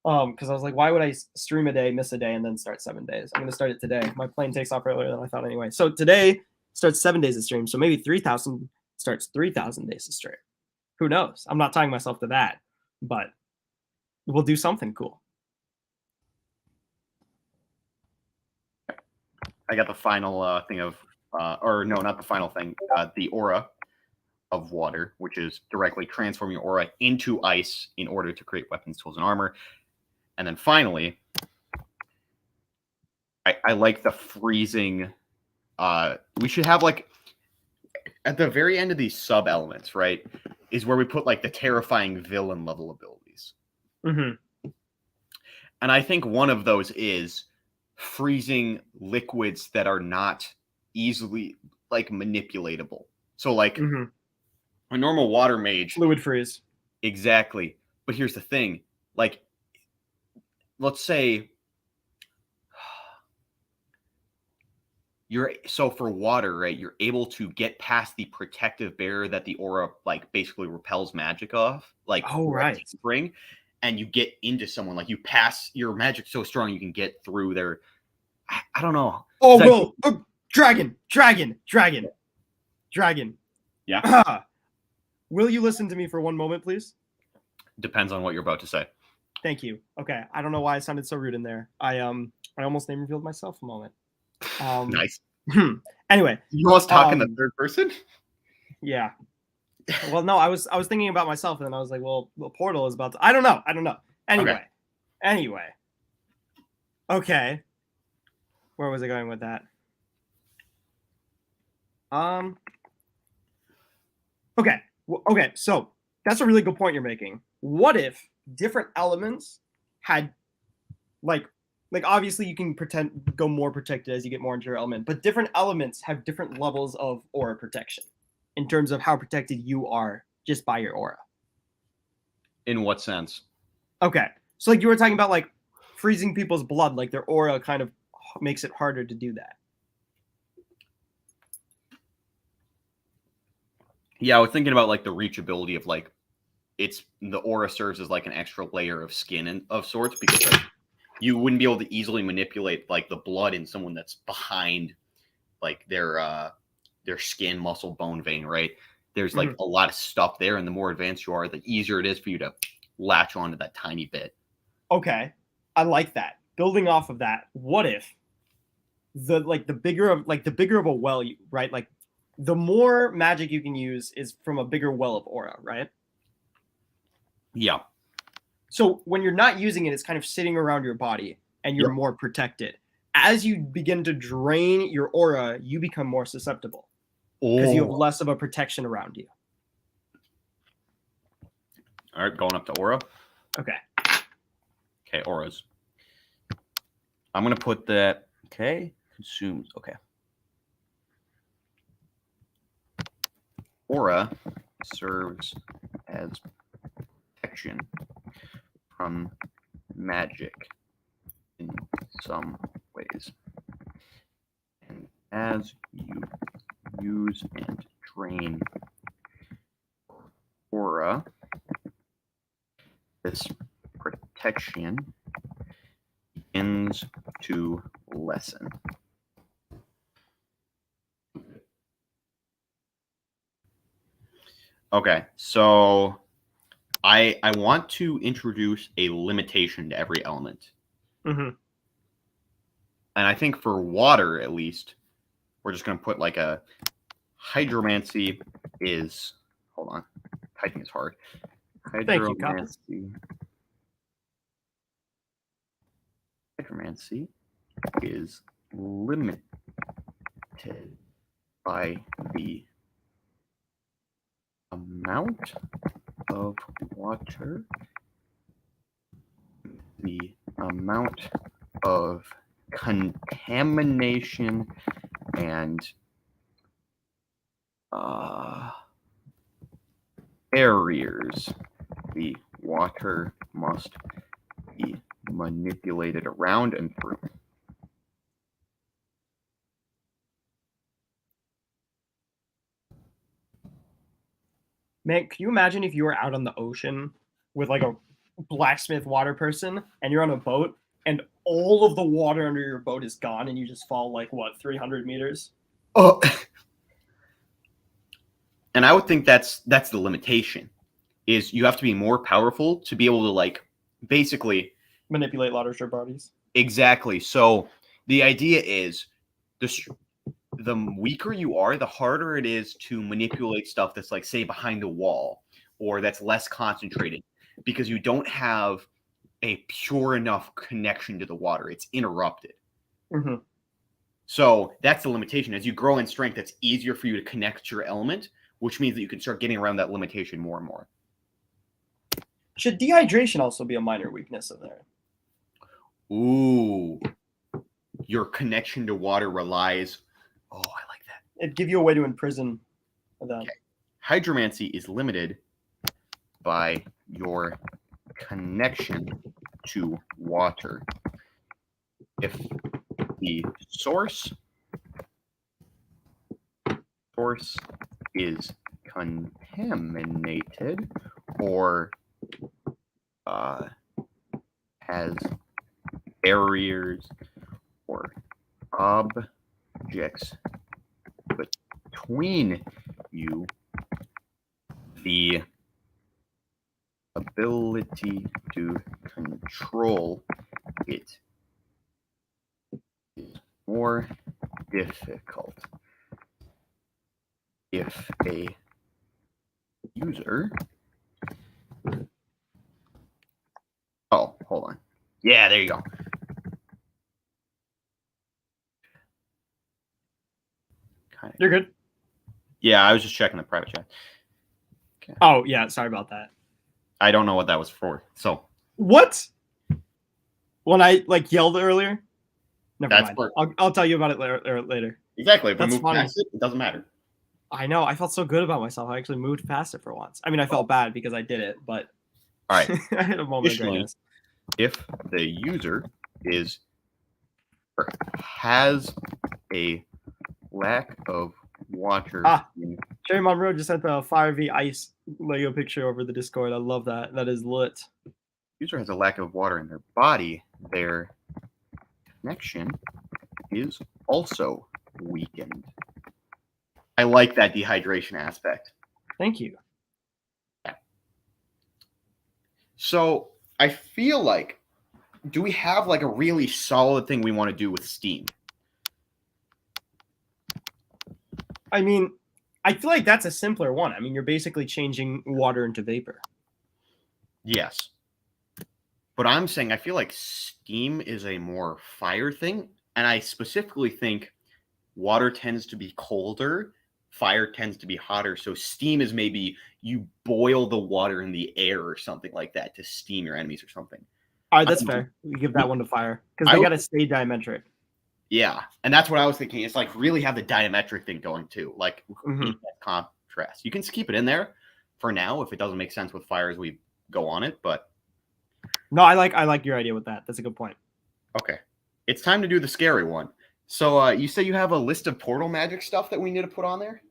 Because I was like, why would I stream a day, miss a day, and then start 7 days? I'm going to start it today. My plane takes off earlier than I thought anyway. So today starts 7 days of stream. So maybe 3,000 starts 3,000 days of stream. Who knows? I'm not tying myself to that, but we'll do something cool. I got the final thing of, or no, not the final thing, the aura. of water, which is directly transform your aura into ice in order to create weapons, tools, and armor. And then finally, I like the freezing. We should have like at the very end of these sub elements, right, is where we put like the terrifying villain level abilities. Mm-hmm. And I think one of those is freezing liquids that are not easily like manipulatable. So like a normal water mage, Fluid freeze. exactly. But here's the thing, like let's say so for water, right, you're able to get past the protective barrier that the aura like basically repels magic off, like spring, and you get into someone, like you pass your magic so strong you can get through their I don't know. Oh, well, dragon. Yeah. Will you listen to me for one moment, please? Depends on what you're about to say. Thank you. Okay. I don't know why I sounded so rude in there. I almost name revealed myself a moment. Nice. Anyway, you almost talk in the third person. Yeah. Well, no, I was thinking about myself, and then I was like, well, the portal is about to. I don't know. Anyway. Okay. Where was I going with that? Okay. So that's a really good point you're making. What if different elements had like obviously you can go more protected as you get more into your element, but different elements have different levels of aura protection in terms of how protected you are just by your aura. In what sense? Okay. So like you were talking about like freezing people's blood, like their aura kind of makes it harder to do that. Yeah, I was thinking about like the reachability of like the aura serves as like an extra layer of skin of sorts, because like you wouldn't be able to easily manipulate like the blood in someone that's behind like their skin, muscle, bone, vein, right? There's like a lot of stuff there, and the more advanced you are, the easier it is for you to latch onto that tiny bit. Okay. I like that. Building off of that, what if the bigger of a well, right? Like the more magic you can use is from a bigger well of aura, right? Yeah. So when you're not using it, it's kind of sitting around your body and you're more protected. As you begin to drain your aura, you become more susceptible because you have less of a protection around you. All right, going up to aura. Okay. Okay, auras. I'm going to put that, okay, consumes, okay. Aura serves as protection from magic in some ways. And as you use and drain aura, this protection begins to lessen. Okay, so I want to introduce a limitation to every element. Mm-hmm. And I think for water, at least, we're just going to put like a hydromancy is, hold on, typing is hard. Hydromancy is limited by the amount of water, the amount of contamination, and barriers the water must be manipulated around and through. Man, can you imagine if you were out on the ocean with like a blacksmith water person and you're on a boat and all of the water under your boat is gone and you just fall like, what, 300 meters? Oh, and I would think that's the limitation, is you have to be more powerful to be able to like basically manipulate larger bodies. Exactly. So the idea is the weaker you are, the harder it is to manipulate stuff that's like, say, behind the wall or that's less concentrated because you don't have a pure enough connection to the water. It's interrupted. Mm-hmm. So that's the limitation. As you grow in strength, it's easier for you to connect your element, which means that you can start getting around that limitation more and more. Should dehydration also be a minor weakness in there? Ooh. Your connection to water relies. Oh, I like that. It'd give you a way to imprison them. Okay. Hydromancy is limited by your connection to water. If the source is contaminated or has barriers or objects between you, the ability to control it is more difficult. If a user... Oh, hold on. Yeah, there you go. You're good. Yeah, I was just checking the private chat. Okay. Oh, yeah. Sorry about that. I don't know what that was for. So what? When I yelled earlier? Never That's mind. I'll tell you about it later. Exactly. If we That's move funny. past it, it doesn't matter. I know. I felt so good about myself. I actually moved past it for once. I mean, I felt bad because I did it, but All right. I had a moment of greatness. If the user is or has a lack of water. Jerry Monroe just sent the Fire v Ice Lego picture over the Discord. I love that. That is lit. User has a lack of water in their body. Their connection is also weakened. I like that dehydration aspect. Thank you. Yeah. So I feel like, do we have like a really solid thing we want to do with steam? I mean, I feel like that's a simpler one. I mean, you're basically changing water into vapor. Yes. But I'm saying I feel like steam is a more fire thing. And I specifically think water tends to be colder, fire tends to be hotter. So steam is maybe you boil the water in the air or something like that to steam your enemies or something. All right, that's fair. We give that one to fire because they got to stay diametric. Yeah, and that's what I was thinking. It's like really have the diametric thing going too, like contrast. You can just keep it in there for now if it doesn't make sense with fire as we go on it. But no, I like your idea with that. That's a good point. Okay, it's time to do the scary one. So you say you have a list of portal magic stuff that we need to put on there?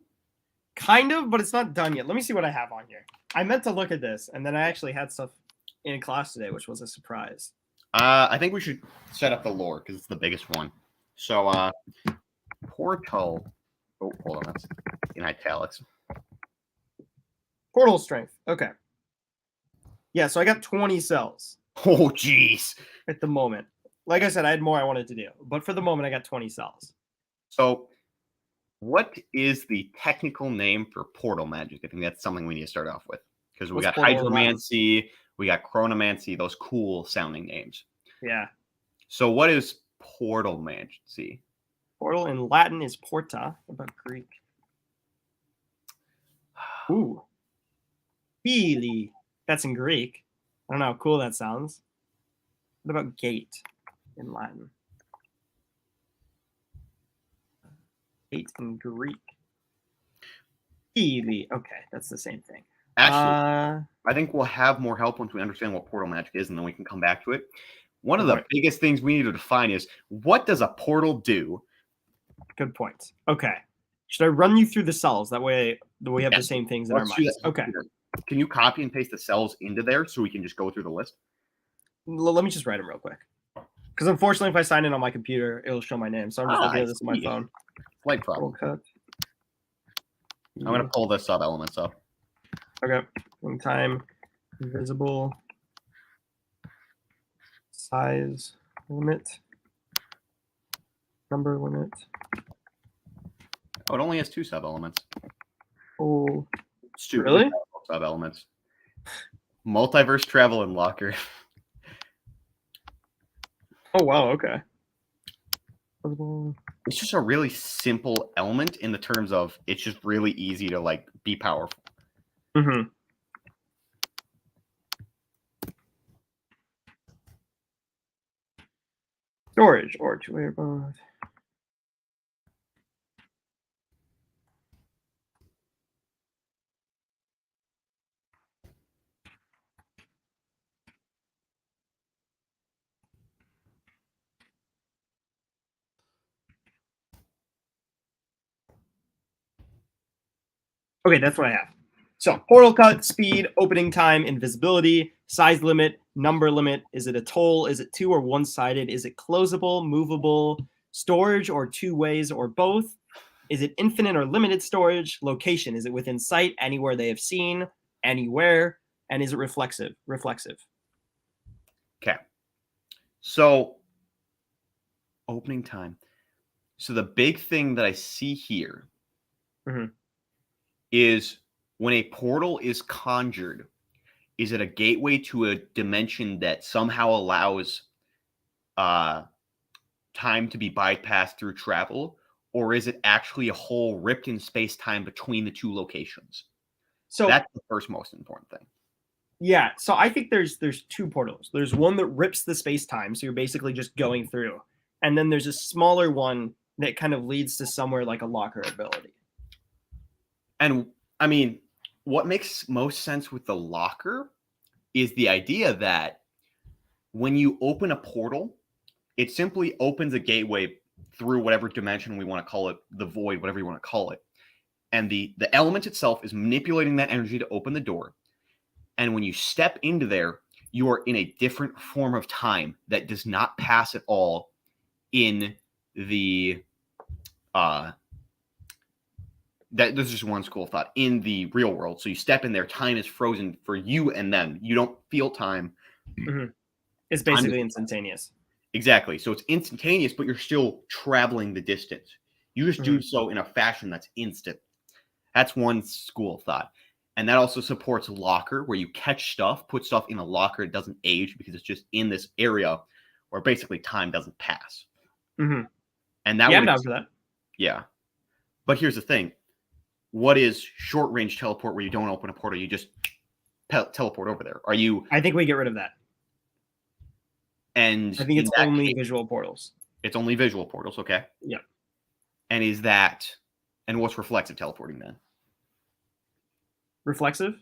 Kind of, but it's not done yet. Let me see what I have on here. I meant to look at this, and then I actually had stuff in class today, which was a surprise. I think we should set up the lore because it's the biggest one. So, portal. Oh, hold on. That's in italics. Portal strength. Okay. Yeah, so I got 20 cells. Oh, jeez. At the moment. Like I said, I had more I wanted to do. But for the moment, I got 20 cells. So, what is the technical name for portal magic? I think that's something we need to start off with. Because we got Hydromancy, we got Chronomancy, those cool sounding names. Yeah. So what is portal magic? Portal in Latin is porta. What about Greek? Ooh. Pili. That's in Greek. I don't know how cool that sounds. What about gate in Latin? Gate in Greek. Pili. Okay, that's the same thing. Actually, I think we'll have more help once we understand what portal magic is, and then we can come back to it. One of the biggest things we need to define is, what does a portal do? Good point. Okay. Should I run you through the cells? That way we have the same things in our minds. Okay. Can you copy and paste the cells into there so we can just go through the list? Let me just write them real quick. Because unfortunately, if I sign in on my computer, it'll show my name. So I'm just looking at this on my phone. Slight problem. I'm going to pull this sub elements up. Okay. Time, invisible, size limit, number limit, Oh, it only has 2 sub-elements. Oh, It's 2 really? sub-elements. Multiverse travel and locker. Oh wow. Okay. It's just a really simple element in the terms of it's just really easy to like be powerful. Mm-hmm. Storage or two-way or both. Okay, that's what I have. So portal cut, speed, opening time, invisibility, size limit, number limit. Is it a toll? Is it 2 or 1-sided? Is it closable, movable, storage or 2 ways or both? Is it infinite or limited storage? Location, is it within sight, anywhere they have seen, anywhere? And is it reflexive? Reflexive. Okay. So opening time. So the big thing that I see here is when a portal is conjured, is it a gateway to a dimension that somehow allows time to be bypassed through travel, or is it actually a hole ripped in space-time between the 2 locations? So that's the first most important thing. Yeah, so I think there's 2 portals. There's one that rips the space-time, so you're basically just going through. And then there's a smaller one that kind of leads to somewhere like a locker ability. And I mean, what makes most sense with the locker is the idea that when you open a portal, it simply opens a gateway through whatever dimension we want to call it, the void, whatever you want to call it. And the element itself is manipulating that energy to open the door. And when you step into there, you are in a different form of time that does not pass at all in the this is just one school of thought in the real world. So you step in there, time is frozen for you and them. You don't feel time. It's basically instantaneous. Exactly. So it's instantaneous, but you're still traveling the distance. You just do so in a fashion that's instant. That's one school of thought. And that also supports locker, where you catch stuff, put stuff in a locker. It doesn't age because it's just in this area where basically time doesn't pass. And that I'm down for that. Yeah. But here's the thing. What is short range teleport where you don't open a portal? You just teleport over there. I think we get rid of that. And I think it's only visual portals. It's only visual portals. Okay. Yeah. And what's reflexive teleporting then? Reflexive?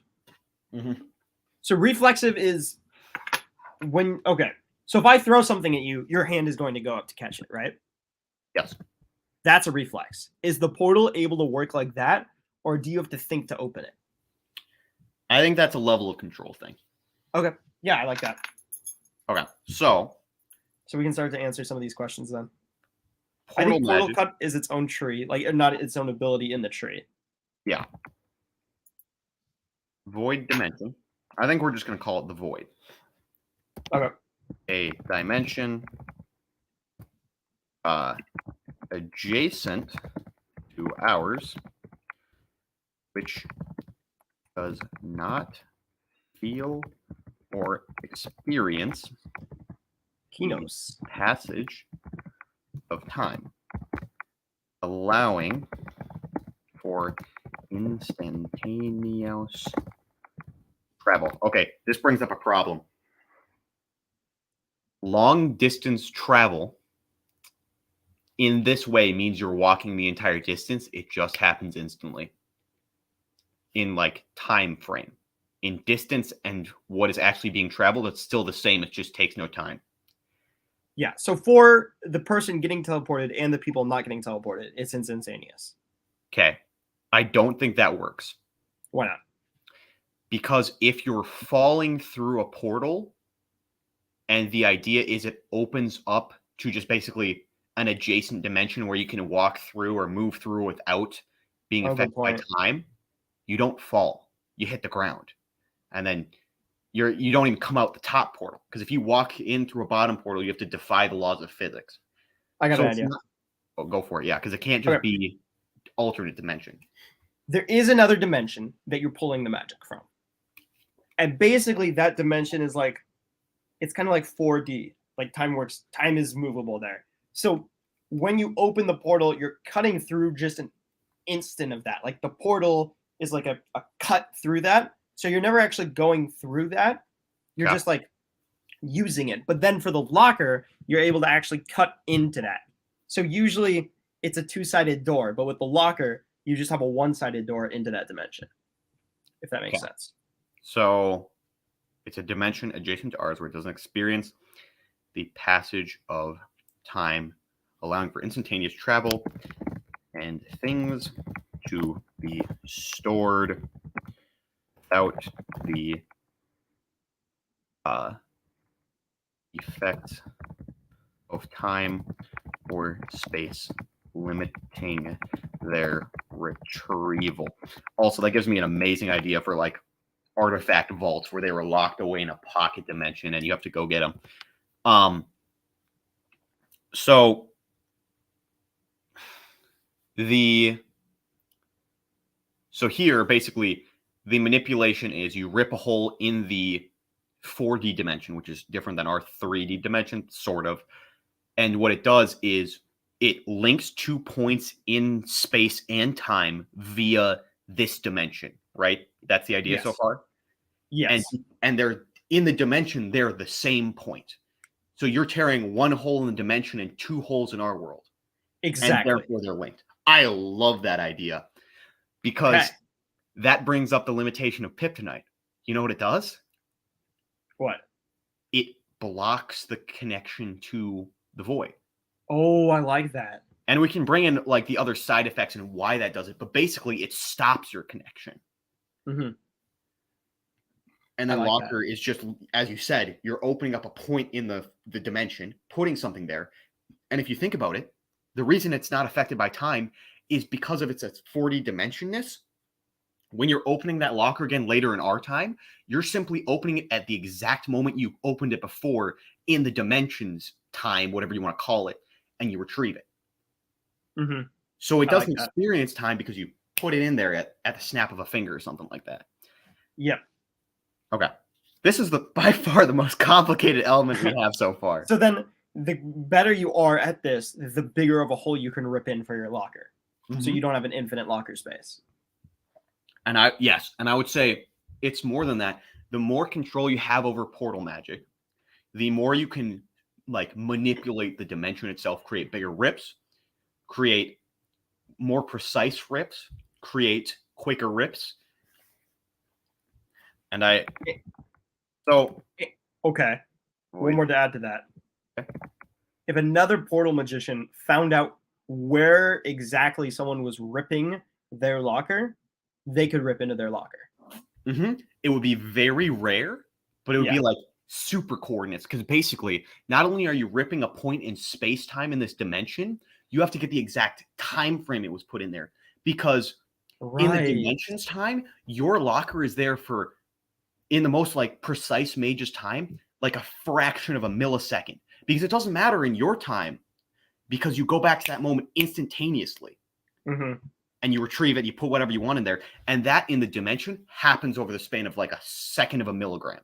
So reflexive is when, so if I throw something at you, your hand is going to go up to catch it, right? Yes. That's a reflex. Is the portal able to work like that, or do you have to think to open it? I think that's a level of control thing. Okay. Yeah, I like that. Okay. So we can start to answer some of these questions then. Portal I think portal magic. cut is its own tree, like not its own ability in the tree. Yeah. Void dimension. I think we're just going to call it the void. Okay. A dimension adjacent to ours, which does not feel or experience Kinos. passage of time, allowing for instantaneous travel. Okay, this brings up a problem. Long distance travel in this way means you're walking the entire distance. It just happens instantly in like time frame. In distance and what is actually being traveled, it's still the same. It just takes no time. Yeah, so for the person getting teleported and the people not getting teleported, it's instantaneous. Okay. I don't think that works. Why not? Because if you're falling through a portal and the idea is it opens up to just basically an adjacent dimension where you can walk through or move through without being affected by time, you don't fall. You hit the ground. And then you don't even come out the top portal. Because if you walk in through a bottom portal, you have to defy the laws of physics. I got an idea. Go for it. Yeah, because it can't just be alternate dimension. There is another dimension that you're pulling the magic from. And basically that dimension is like, it's kind of like 4D. Like time is movable there. So when you open the portal, you're cutting through just an instant of that. Like the portal is like a cut through that. So you're never actually going through that. You're just like using it. But then for the locker, you're able to actually cut into that. So usually it's a two-sided door, but with the locker, you just have a one-sided door into that dimension, if that makes sense. So it's a dimension adjacent to ours where it doesn't experience the passage of time, allowing for instantaneous travel and things to be stored without the effect of time or space limiting their retrieval. Also, that gives me an amazing idea for like artifact vaults where they were locked away in a pocket dimension and you have to go get them. So here basically the manipulation is you rip a hole in the 4D dimension, which is different than our 3D dimension, sort of. And what it does is it links 2 points in space and time via this dimension, right? That's the idea so far? Yes. And they're in the dimension, they're the same point. So you're tearing one hole in the dimension and 2 holes in our world. Exactly. And therefore they're linked. I love that idea because that brings up the limitation of Kryptonite. You know what it does? What? It blocks the connection to the void. Oh, I like that. And we can bring in like the other side effects and why that does it. But basically, it stops your connection. Mm-hmm. And then locker is just, as you said, you're opening up a point in the dimension, putting something there. And if you think about it, the reason it's not affected by time is because of its 4D dimensionness. When you're opening that locker again later in our time, you're simply opening it at the exact moment you opened it before in the dimensions time, whatever you want to call it, and you retrieve it. Mm-hmm. So it doesn't experience time because you put it in there at the snap of a finger or something like that. Yep. Okay. This is by far the most complicated element we have so far. So then the better you are at this, the bigger of a hole you can rip in for your locker. Mm-hmm. So you don't have an infinite locker space. And I would say it's more than that. The more control you have over portal magic, the more you can like manipulate the dimension itself, create bigger rips, create more precise rips, create quicker rips. And okay. One more to add to that. Okay. If another portal magician found out where exactly someone was ripping their locker, they could rip into their locker. Mm-hmm. It would be very rare, but it would be like super coordinates. Because basically, not only are you ripping a point in space-time in this dimension, you have to get the exact time frame it was put in there. Because in the dimensions time, your locker is there for, in the most like precise mage's time, like a fraction of a millisecond. Because it doesn't matter in your time, because you go back to that moment instantaneously. Mm-hmm. And you retrieve it, you put whatever you want in there. And that in the dimension happens over the span of like a second of a milligram.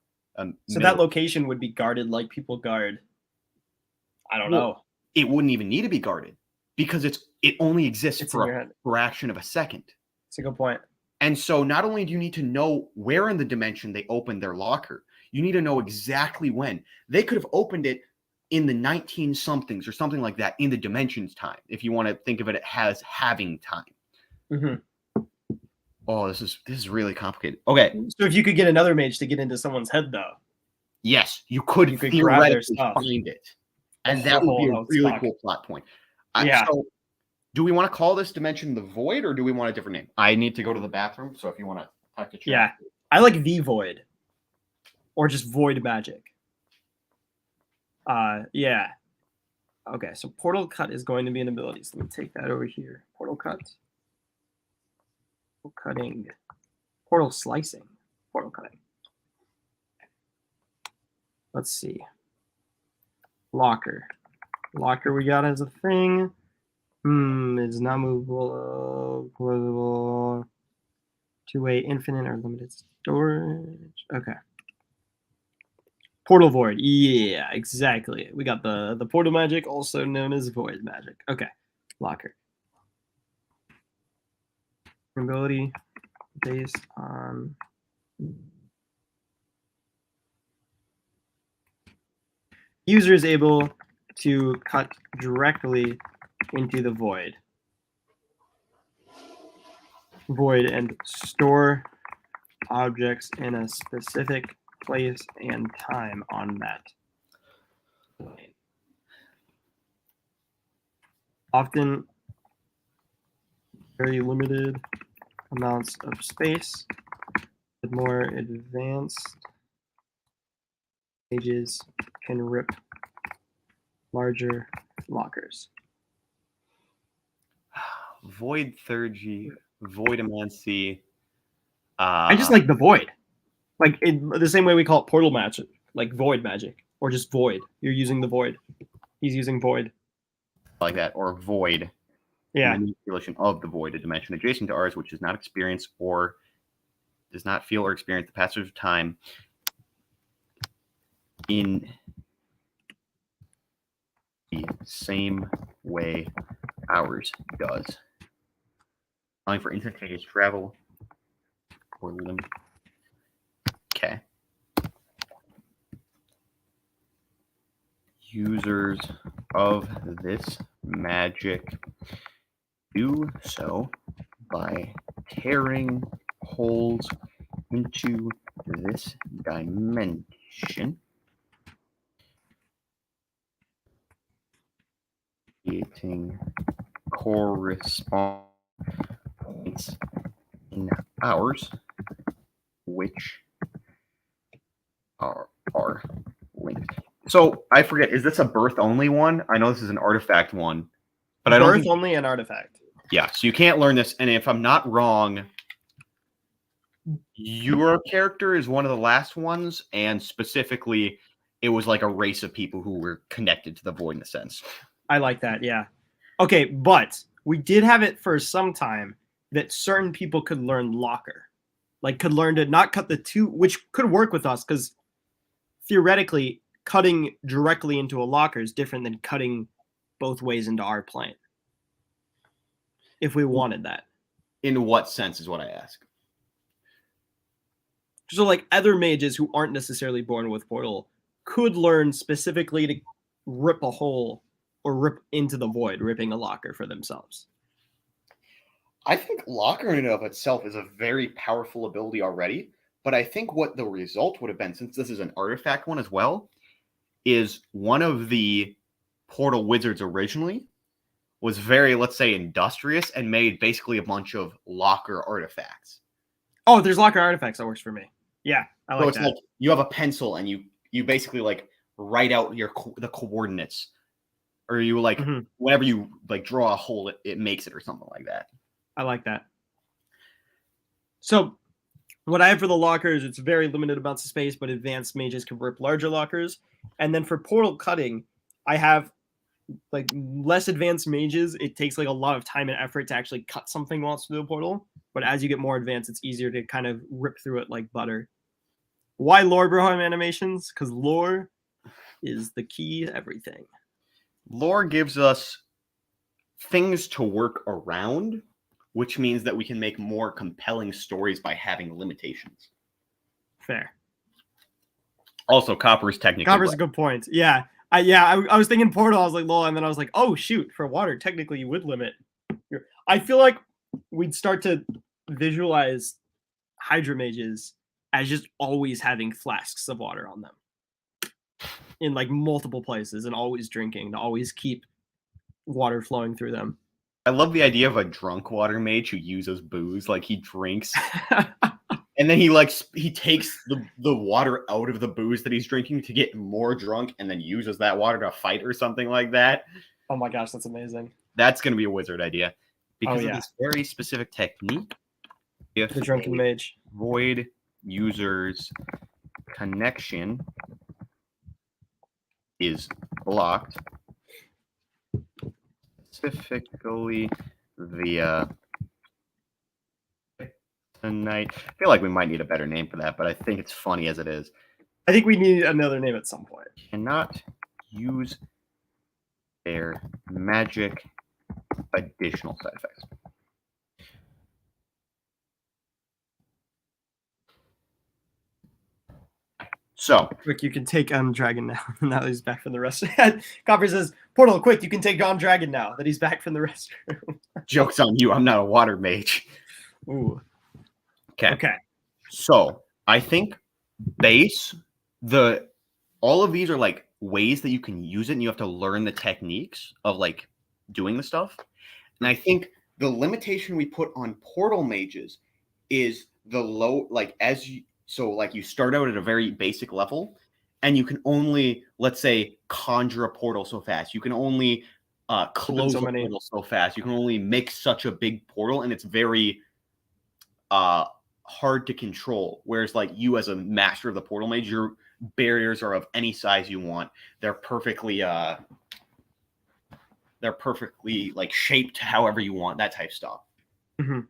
So that location would be guarded like people guard, I don't know. It wouldn't even need to be guarded because it only exists for a fraction of a second. That's a good point. And so not only do you need to know where in the dimension they opened their locker, you need to know exactly when. They could have opened it in the 19-somethings or something like that in the dimensions time, if you want to think of it as having time. Mm-hmm. Oh, this is really complicated. Okay. So if you could get another mage to get into someone's head, though. Yes, you could theoretically find it. And that would be a really cool plot point. So do we want to call this dimension the void or do we want a different name? I need to go to the bathroom, so if you want to talk to chat. Yeah, I like the void. Or just void magic. Yeah. Okay, so portal cut is going to be an ability. So let me take that over here. Portal cut. Portal cutting. Portal slicing. Portal cutting. Let's see. Locker. Locker we got as a thing. It's not movable. Two-way, infinite, or limited storage. Okay. Portal void. Yeah, exactly. We got the portal magic, also known as void magic. Okay. Locker. Ability based on user is able to cut directly into the void. Void and store objects in a specific place and time on that plane. Often very limited amounts of space. With more advanced mages can rip larger lockers. Void Thurgy, Voidomancy. I just like the void. Like the same way we call it portal magic, like void magic, or just void. You're using the void. He's using void. Like that, or void. Yeah. Manipulation of the void, a dimension adjacent to ours, which does not experience or does not feel or experience the passage of time in the same way ours does. Allowing for instantaneous travel or limit. Okay. Users of this magic do so by tearing holes into this dimension, creating corresponding points in ours, which are linked. So I forget, is this a birth only one? I know this is an artifact one, but I don't Birth think... only an artifact. Yeah, so you can't learn this, and if I'm not wrong, your character is one of the last ones, and specifically, it was like a race of people who were connected to the void in a sense. I like that, yeah. Okay, but we did have it for some time that certain people could learn locker. Like, could learn to not cut the two, which could work with us, because theoretically, cutting directly into a locker is different than cutting both ways into our plane. If we wanted that. In what sense is what I ask? So, like, other mages who aren't necessarily born with portal could learn specifically to rip a hole or rip into the void, ripping a locker for themselves. I think locker in and of itself is a very powerful ability already, but I think what the result would have been, since this is an artifact one as well, is one of the portal wizards originally was very, let's say, industrious and made basically a bunch of locker artifacts. Oh, there's locker artifacts. That works for me. Yeah, I like So it's that. like you have a pencil and you basically like write out the coordinates, or you like whenever you like draw a hole, it makes it or something like that. I like that. So what I have for the lockers, it's very limited amounts of space, but advanced mages can rip larger lockers. And then for portal cutting, I have like less advanced mages. It takes like a lot of time and effort to actually cut something while it's through the portal. But as you get more advanced, it's easier to kind of rip through it like butter. Why lore Broheim animations? Because lore is the key to everything. Lore gives us things to work around, which means that we can make more compelling stories by having limitations. Fair. Also, copper is technically Copper's a good point. Yeah. I was thinking portal. I was like, lol. And then I was like, oh, shoot. For water, technically, you would limit. I feel like we'd start to visualize Hydra mages as just always having flasks of water on them in like multiple places and always drinking to always keep water flowing through them. I love the idea of a drunk water mage who uses booze. Like he drinks and then he takes the water out of the booze that he's drinking to get more drunk and then uses that water to fight or something like that. Oh my gosh, that's amazing. That's going to be a wizard idea because of this very specific technique. If the drunken mage void user's connection is blocked specifically via Tonight. I feel like we might need a better name for that, but I think it's funny as it is. I think we need another name at some point. Cannot use their magic additional side effects. So, Quick, you can take Dragon now. Now that he's back from the restroom. Copper says, Portal, quick, you can take on Dragon now that he's back from the restroom. joke's on you. I'm not a water mage. Ooh. Okay. Okay. So, I think all of these are like ways that you can use it, and you have to learn the techniques of like doing the stuff. And I think the limitation we put on portal mages is the low, like you start out at a very basic level, and you can only, let's say, conjure a portal so fast. You can only close a portal so fast. You can only make such a big portal, and it's very hard to control. Whereas like you as a master of the portal mage, your barriers are of any size you want. They're perfectly like shaped however you want, that type of stuff. Mm-hmm.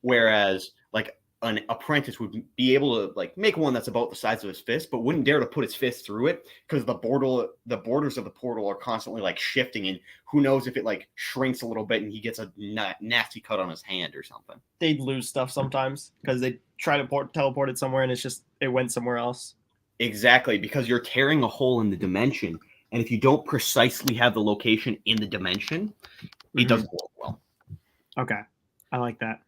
Whereas like an apprentice would be able to like make one that's about the size of his fist, but wouldn't dare to put his fist through it because the borders of the portal are constantly like shifting, and who knows if it like shrinks a little bit and he gets a nasty cut on his hand or something. They'd lose stuff sometimes because they try to teleport it somewhere and it went somewhere else. Exactly, because you're tearing a hole in the dimension, and if you don't precisely have the location in the dimension, it doesn't work well. Okay, I like that.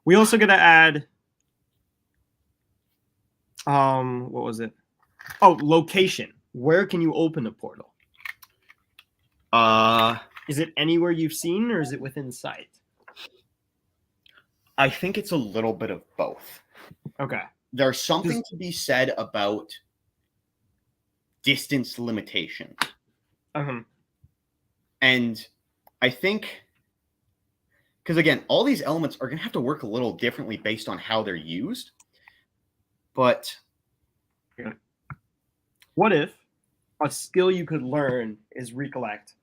We also got to add, what was it? Oh, location. Where can you open a portal? Is it anywhere you've seen, or is it within sight? I think it's a little bit of both. Okay. There's something to be said about distance limitations. And I think, because again, all these elements are going to have to work a little differently based on how they're used. But what if a skill you could learn is recollect,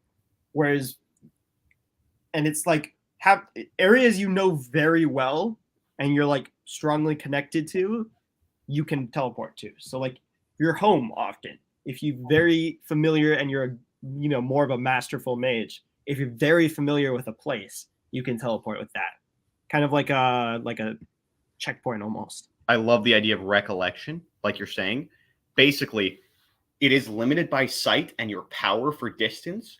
and it's like have areas you know very well and you're like strongly connected to, you can teleport to. So like your home often, if you're very familiar and you're more of a masterful mage, if you're very familiar with a place, you can teleport with that. Kind of like a checkpoint almost. I love the idea of recollection, like you're saying. Basically, it is limited by sight and your power for distance.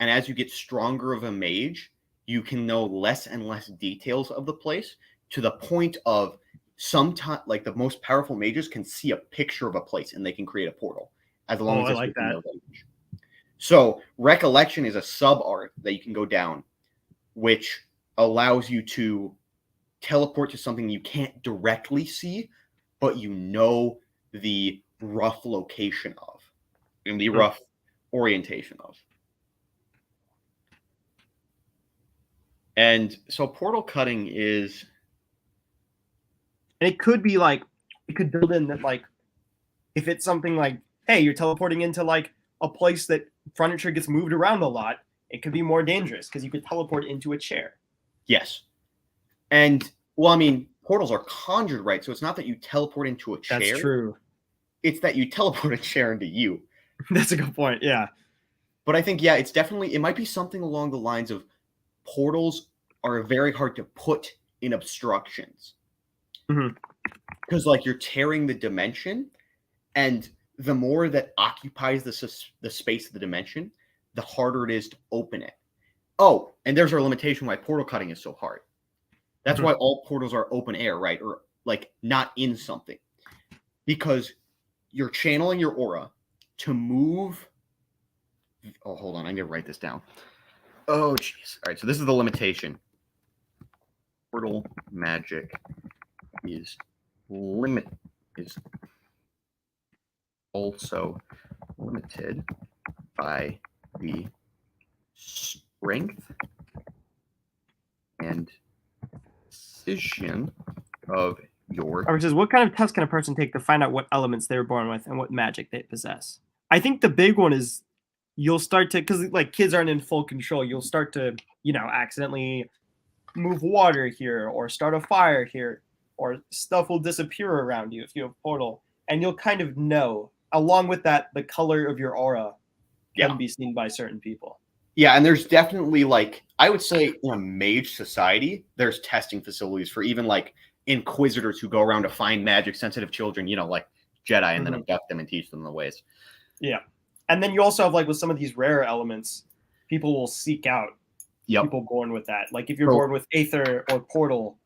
And as you get stronger of a mage, you can know less and less details of the place, to the point of sometimes, like the most powerful mages can see a picture of a place and they can create a portal as long as it's like within that. their range. So recollection is a sub art that you can go down, which allows you to teleport to something you can't directly see, but you know the rough location of, and the rough orientation of. And so portal cutting is... And it could be like, you could build in that, like, if it's something like, hey, you're teleporting into like a place that furniture gets moved around a lot, it could be more dangerous because you could teleport into a chair. Yes. And, well, I mean, portals are conjured, right? So it's not that you teleport into a chair. That's true. It's that you teleport a chair into you. That's a good point, yeah. But I think, yeah, it's definitely, it might be something along the lines of portals are very hard to put in obstructions. Because, like, you're tearing the dimension, and the more that occupies the space of the dimension, the harder it is to open it. Oh, and there's our limitation why portal cutting is so hard. That's why all portals are open air, right? Or, like, not in something. Because you're channeling your aura to move... Oh, hold on. I need to write this down. Oh, jeez. All right, so this is the limitation. Portal magic is also limited by the strength and precision of your... Which is, what kind of test can a person take to find out what elements they were born with and what magic they possess? I think the big one is you'll start to, because like kids aren't in full control, you'll start to, accidentally move water here or start a fire here. or stuff will disappear around you if you have a portal, and you'll kind of know. Along with that, the color of your aura can be seen by certain people. Yeah, and there's definitely like, I would say in a mage society, there's testing facilities for even like inquisitors who go around to find magic sensitive children, you know, like Jedi, and then abduct them and teach them the ways. Yeah. And then you also have like with some of these rare elements, people will seek out people born with that. Like if you're born with Aether or Portal,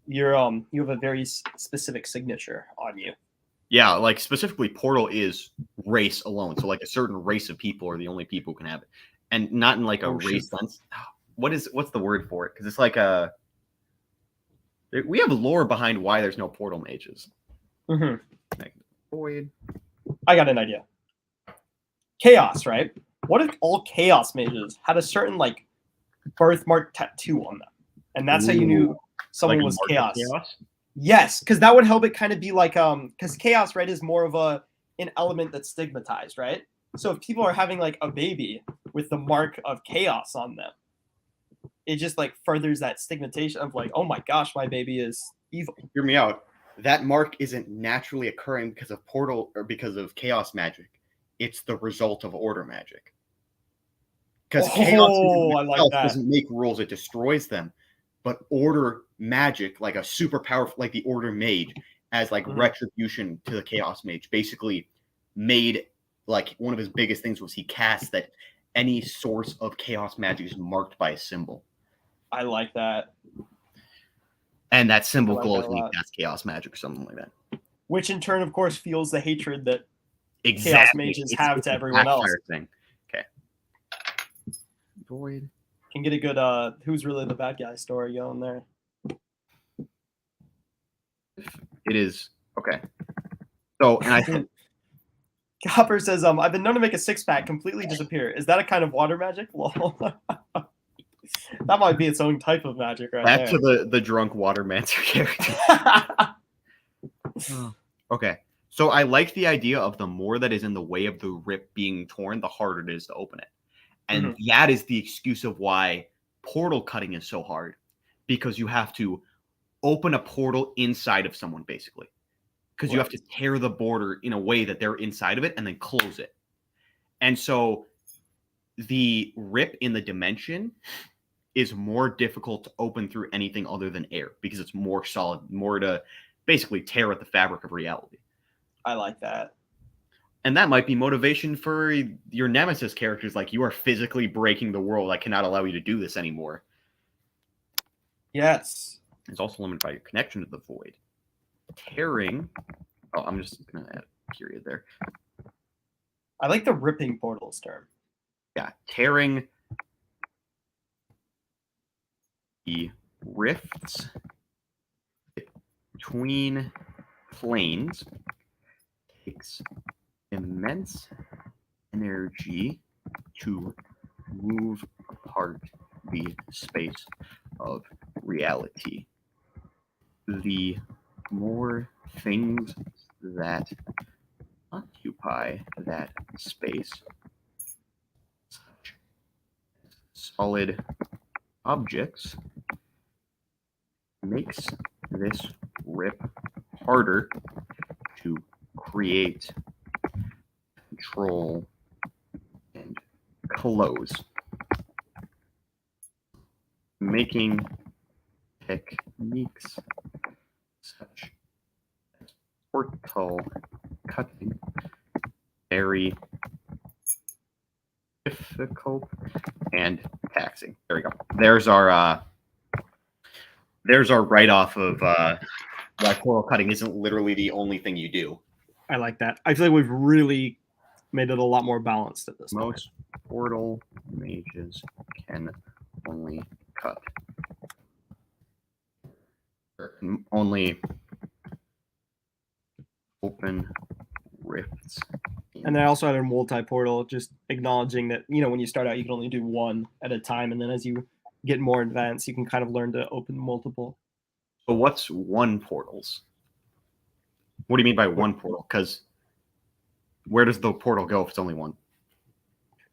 you're you have a very specific signature on you. Yeah, like specifically Portal is race alone. So like a certain race of people are the only people who can have it. And not in like a race sense. What's the word for it? Because it's like we have lore behind why there's no portal mages. Like, void. I got an idea. Chaos, right? What if all chaos mages had a certain like birthmark tattoo on them, and that's how you knew someone like was chaos? Yes, because that would help it kind of be like because chaos, right, is more of an element that's stigmatized, right? So if people are having like a baby with the mark of chaos on them, it just like furthers that stigmatization of like, oh my gosh, my baby is evil. Hear me out. That mark isn't naturally occurring because of portal or because of chaos magic. It's the result of order magic. Because chaos doesn't make rules, it destroys them. But order magic, like a super powerful, like the order mage, as like retribution to the chaos mage, basically made like one of his biggest things was he cast that any source of chaos magic is marked by a symbol. I like that. And that symbol glows when you cast chaos magic or something like that. Which in turn, of course, fuels the hatred that chaos mages have to everyone else. Thing. Okay. Void. Can get a good who's really the bad guy story going there. It is okay. So, and I think Copper says, I've been known to make a six-pack completely disappear. Is that a kind of water magic? Lol. That might be its own type of magic right back there. to the drunk watermancer character. Okay. So I like the idea of the more that is in the way of the rip being torn, the harder it is to open it. And that is the excuse of why portal cutting is so hard. Because you have to open a portal inside of someone, basically. Because you have to tear the border in a way that they're inside of it and then close it. And so the rip in the dimension is more difficult to open through anything other than air because it's more solid, more to basically tear at the fabric of reality. I like that. And that might be motivation for your nemesis characters. Like, you are physically breaking the world. I cannot allow you to do this anymore. Yes. It's also limited by your connection to the void. Tearing. Oh, I'm just going to add a period there. I like the ripping portals term. Yeah. Tearing the rifts between planes takes immense energy to move apart the space of reality. The more things that occupy that space, such as solid objects, makes this rip harder to create, control, and close. Making techniques such as portal cutting very difficult and taxing. There we go. There's our write-off of why portal cutting isn't literally the only thing you do. I like that. I feel like we've really made it a lot more balanced at this point. Most portal mages can only cut. Or can only open rifts. And then I also added multi-portal, just acknowledging that, you know, when you start out, you can only do one at a time. And then as you get more advanced, you can kind of learn to open multiple. So what's one portals? What do you mean by one portal? Because where does the portal go if it's only one?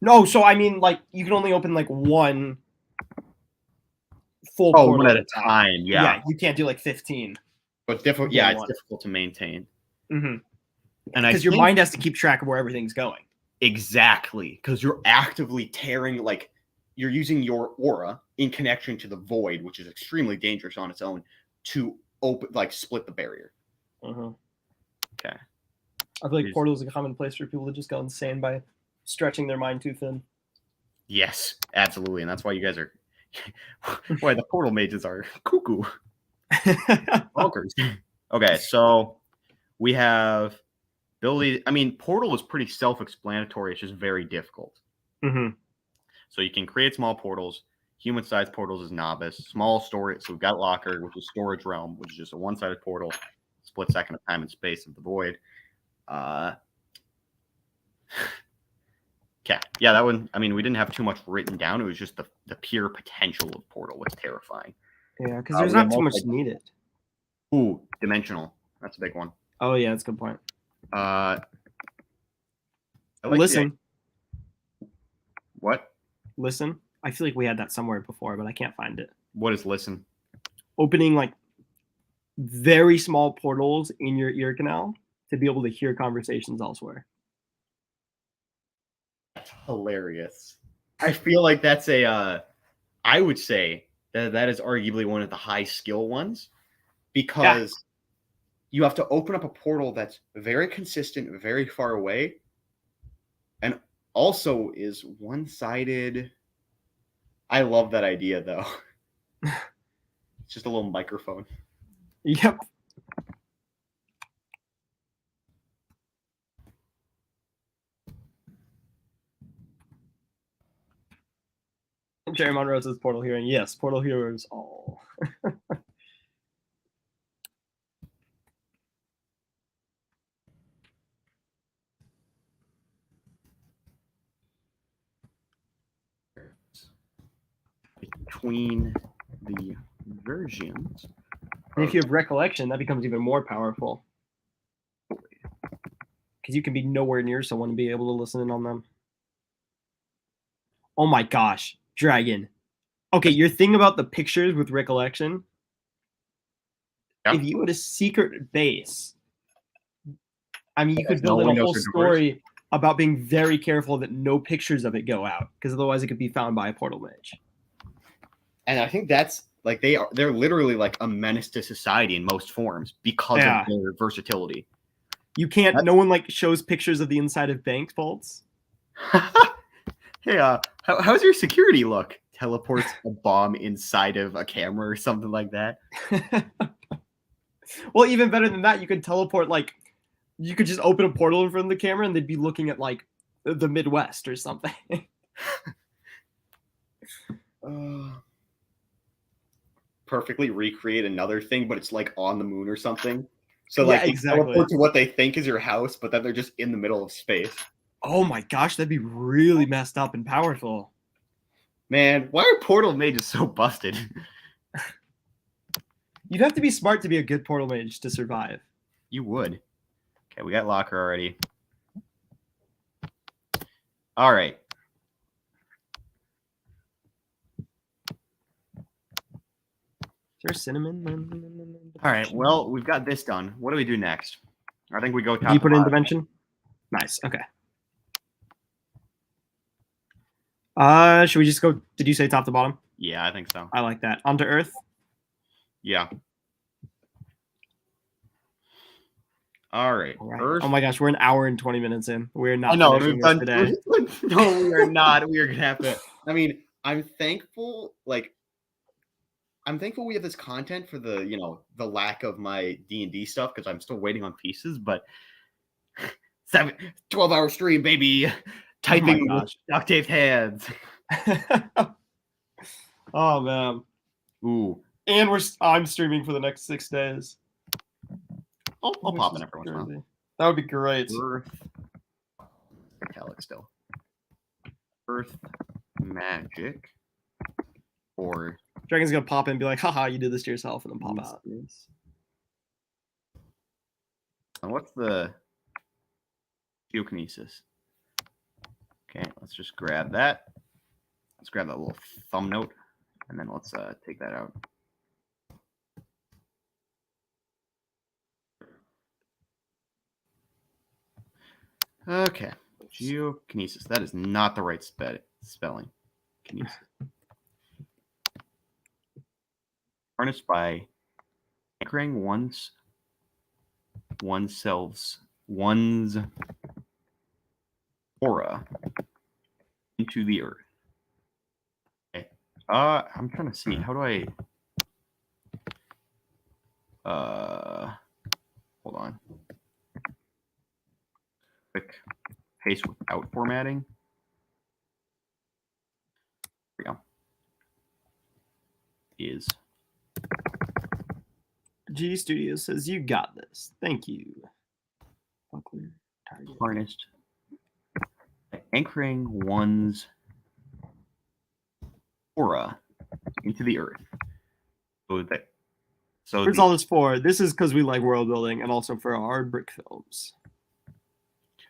No, so I mean, like, you can only open like one full portal one at a time. Yeah. You can't do like 15. But difficult. Yeah, it's difficult to maintain. Mm-hmm. And because your mind has to keep track of where everything's going. Exactly, because you're actively tearing, like you're using your aura in connection to the void, which is extremely dangerous on its own, to open, like split the barrier. Mm-hmm. Okay. I feel like portals are a common place for people to just go insane by stretching their mind too thin. Yes, absolutely, and that's why you guys are. Why the portal mages are cuckoo. Bonkers. Okay, so we have ability. I mean, portal is pretty self-explanatory. It's just very difficult. Mm-hmm. So you can create small portals. Human-sized portals is novice. Small storage. So we've got locker, which is storage realm, which is just a one-sided portal, split second of time and space of the void. Okay, yeah, that one. I mean, we didn't have too much written down. It was just the pure potential of portal was terrifying. Yeah, because there's not too much needed. Ooh, dimensional. That's a big one. Oh yeah, that's a good point. Listen. What? Listen. I feel like we had that somewhere before, but I can't find it. What is listen? Opening like very small portals in your ear canal to be able to hear conversations elsewhere. That's hilarious. I feel like that's a. I would say that is arguably one of the high skill ones, because you have to open up a portal that's very consistent, very far away, and also is one-sided. I love that idea, though. It's just a little microphone. Yep. Jerry Monroe says portal hearing. Yes, portal hearers all. Between the versions. And if you have recollection, that becomes even more powerful. Because you can be nowhere near someone and be able to listen in on them. Oh my gosh, Dragon. Okay, your thing about the pictures with recollection. Yep. If you had a secret base, I mean, you could build in a whole story about being very careful that no pictures of it go out, because otherwise it could be found by a portal mage. And I think that's like they're literally like a menace to society in most forms because of their versatility. You can't. No one like shows pictures of the inside of bank vaults. Hey, how's your security look? Teleports a bomb inside of a camera or something like that. Well, even better than that, you could teleport, like, you could just open a portal in front of the camera and they'd be looking at, like, the Midwest or something. Perfectly recreate another thing, but it's, like, on the moon or something. So, like, you teleport to what they think is your house, but then they're just in the middle of space. Oh my gosh, that'd be really messed up and powerful. Man, why are portal mages so busted? You'd have to be smart to be a good portal mage to survive. You would. Okay, we got locker already. All right. Is there cinnamon? All right, well, we've got this done. What do we do next? I think we go top. Do you put in dimension? Nice, okay. Should we just go, did you say top to bottom? Yeah, I think so. I like that. Onto Earth? Yeah. All right. Earth. Oh my gosh, we're an hour and 20 minutes in. We're not finishing this today. No, we are not. We are gonna have to. I mean, I'm thankful we have this content for the the lack of my D&D stuff, because I'm still waiting on pieces, but 12-hour stream, baby. Typing with duct taped hands. Oh man. Ooh. And I'm streaming for the next 6 days. I'll pop in every once in a while. That would be great. Earth. Metallic still. Earth magic. Or Dragon's gonna pop in and be like, haha, you did this to yourself, and then pop out. And what's the geokinesis? Okay, let's just grab that. Let's grab that little thumb note, and then let's take that out. Okay. Geokinesis. That is not the right spelling. Kinesis. Harnessed by anchoring one's aura into the earth. Okay. I'm trying to see. How do I hold on. Quick paste without formatting. There we go. Is G Studio says you got this. Thank you. Buckler, target. harnessed by anchoring one's aura into the earth. What's all this for? This is because we like world building and also for our brick films.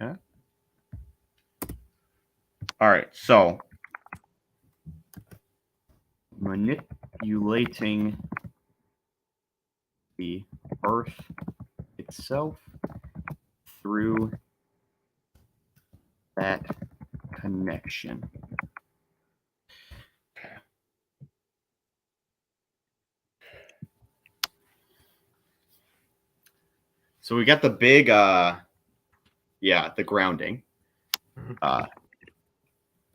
Okay. All right. So manipulating the earth itself through that connection. So we got the big, the grounding.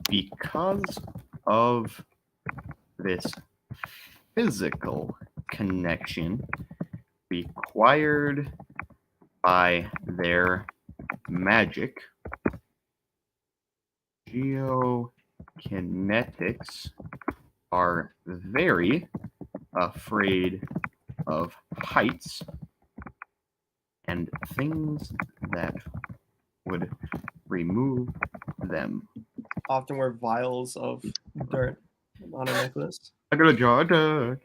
Because of this physical connection required by their magic, geokinetics are very afraid of heights and things that would remove them. Often wear vials of dirt on a necklace. I got a jaw dirt.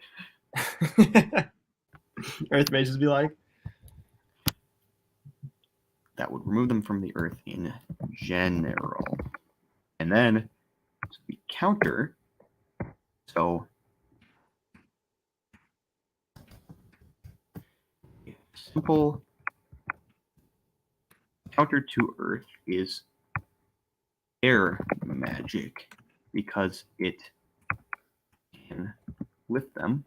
Earth mages be like, That would remove them from the earth in general. And then we counter. So simple counter to earth is air magic because it can lift them.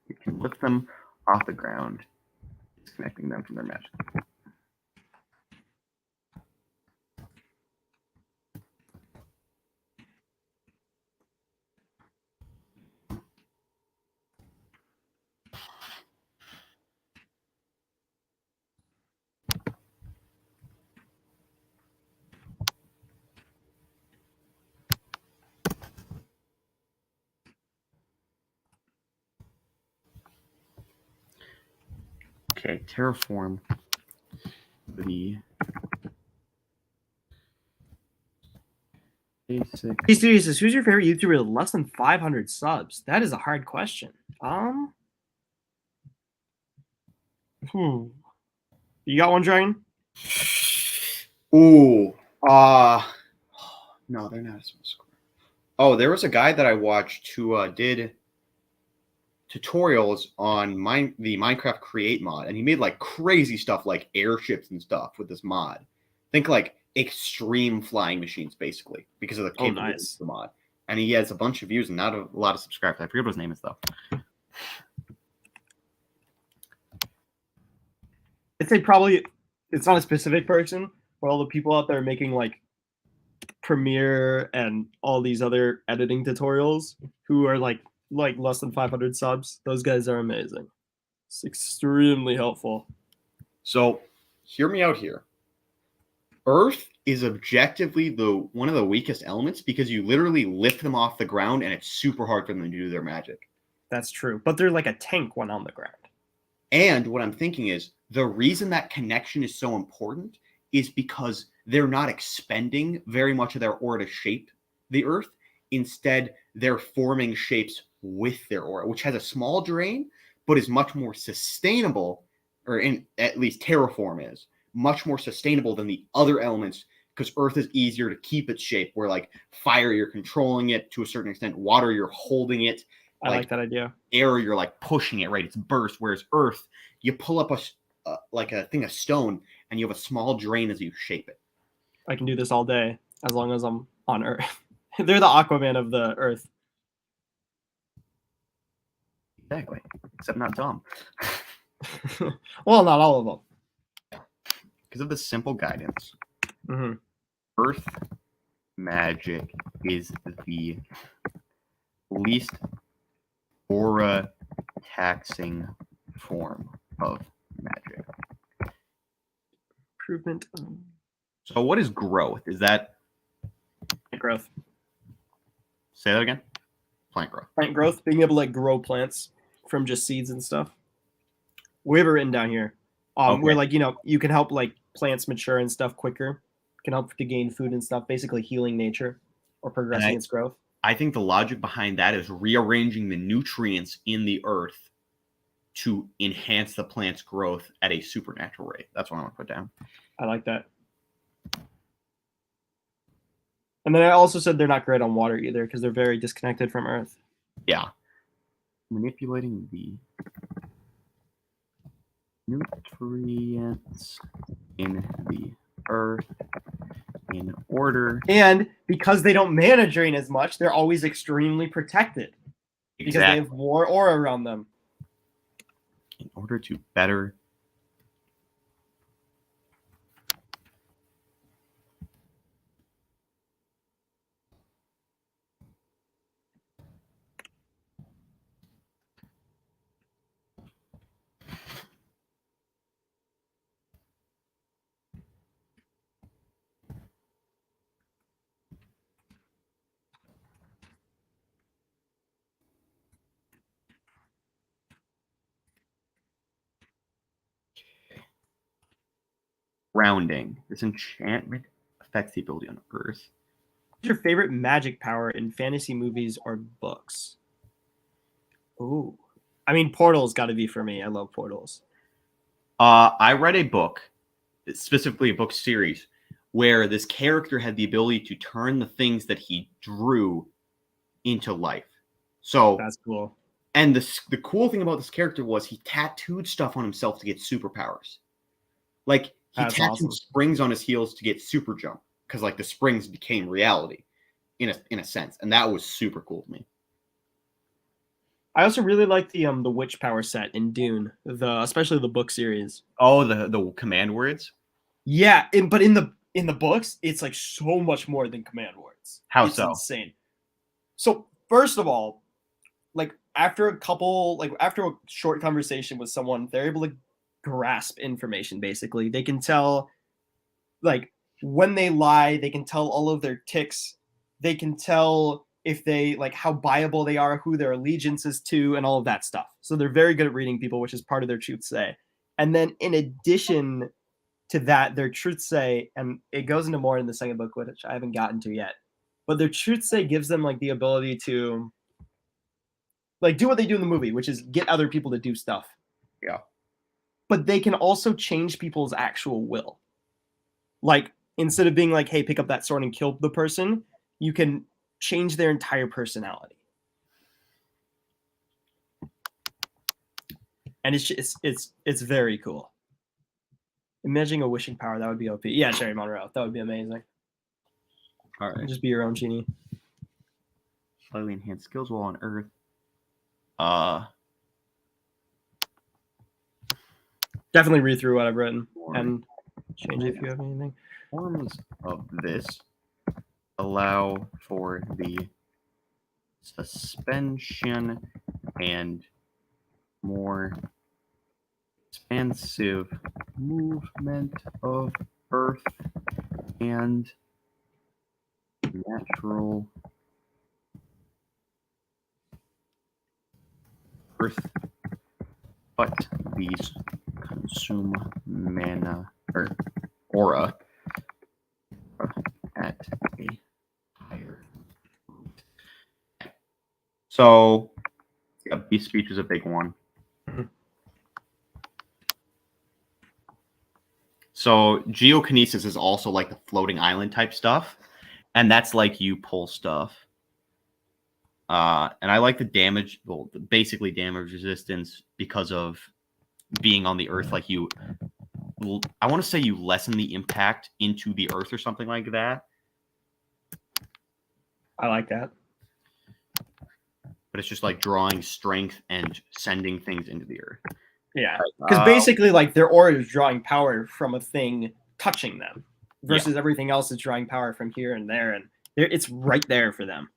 It can lift them off the ground, disconnecting them from their magic. Okay, terraform the basic. G Studio says, who's your favorite YouTuber with less than 500 subs? That is a hard question. You got one, Dragon? Ooh, no, they're not a small square. Oh, there was a guy that I watched who did tutorials on the Minecraft Create mod, and he made like crazy stuff like airships and stuff with this mod. Think like extreme flying machines, basically, because of the capabilities of the mod. And he has a bunch of views and not a lot of subscribers. I forget what his name is though. I'd say probably it's not a specific person, but all the people out there making like Premiere and all these other editing tutorials who are like less than 500 subs. Those guys are amazing. It's extremely helpful. So hear me out here. Earth is objectively one of the weakest elements because you literally lift them off the ground and it's super hard for them to do their magic. That's true. But they're like a tank when on the ground. And what I'm thinking is the reason that connection is so important is because they're not expending very much of their aura to shape the earth. Instead, they're forming shapes with their aura, which has a small drain, but is much more sustainable, or at least terraform is much more sustainable than the other elements because earth is easier to keep its shape, where like fire, you're controlling it to a certain extent, water, you're holding it. I like that idea. Air, you're like pushing it, right? It's burst. Whereas Earth, you pull up like a thing of stone, and you have a small drain as you shape it. I can do this all day as long as I'm on Earth. They're the Aquaman of the Earth. Exactly. Except not dumb. Well, not all of them. Because of the simple guidance, Mm-hmm. Earth magic is the least aura taxing form of magic. Improvement. So what is growth? Is that Growth. say that again? Plant growth. Plant growth, being able to like grow plants from just seeds and stuff. We have it written down here. Okay. Where like, you know, you can help like plants mature and stuff quicker. Can help to gain food and stuff, basically healing nature or progressing its growth. I think the logic behind that is rearranging the nutrients in the earth to enhance the plant's growth at a supernatural rate. That's what I'm gonna put down. I like that. And then I also said they're not great on water either because they're very disconnected from Earth. Yeah. Manipulating the nutrients in the earth in order. And because they don't mana drain as much, they're always extremely protected. Because they have more aura around them. In order to better grounding. This enchantment affects the ability on Earth. What's your favorite magic power in fantasy movies or books? Ooh. I mean, portals got to be for me. I love portals. I read a book, specifically a book series, where this character had the ability to turn the things that he drew into life. So that's cool. And the cool thing about this character was he tattooed stuff on himself to get superpowers. Like he tattooed springs on his heels to get super jump because like the springs became reality in a sense, and that was super cool to me. I also really like the witch power set in Dune, especially the book series. Oh, the command words. Yeah, but in the books, it's like so much more than command words. How it's so? Insane. So first of all, like after a short conversation with someone, they're able to grasp information. Basically, they can tell, like when they lie, they can tell all of their tics. They can tell if they like how viable they are, who their allegiance is to, and all of that stuff. So they're very good at reading people, which is part of their truth say. And then in addition to that, their truth say, and it goes into more in the second book, which I haven't gotten to yet, but their truth say gives them like the ability to like do what they do in the movie, which is get other people to do stuff. Yeah. But they can also change people's actual will. Like instead of being like, hey, pick up that sword and kill the person, you can change their entire personality. And it's very cool. Imagining a wishing power, that would be OP. Yeah, Sherry Monroe, that would be amazing. All right. Just be your own genie. Slightly enhanced skills while on Earth. Definitely read through what I've written and change it if you have anything. Forms of this allow for the suspension and more expansive movement of Earth and natural Earth, but these consume mana or aura at a higher. So, yeah, beast speech is a big one. So, geokinesis is also like the floating island type stuff, and that's like you pull stuff And I like the damage, well, basically damage resistance because of being on the earth. Like I want to say you lessen the impact into the earth or something like that. I like that. But it's just like drawing strength and sending things into the earth. Yeah, because basically, like their aura is drawing power from a thing touching them, versus everything else is drawing power from here and there, and it's right there for them.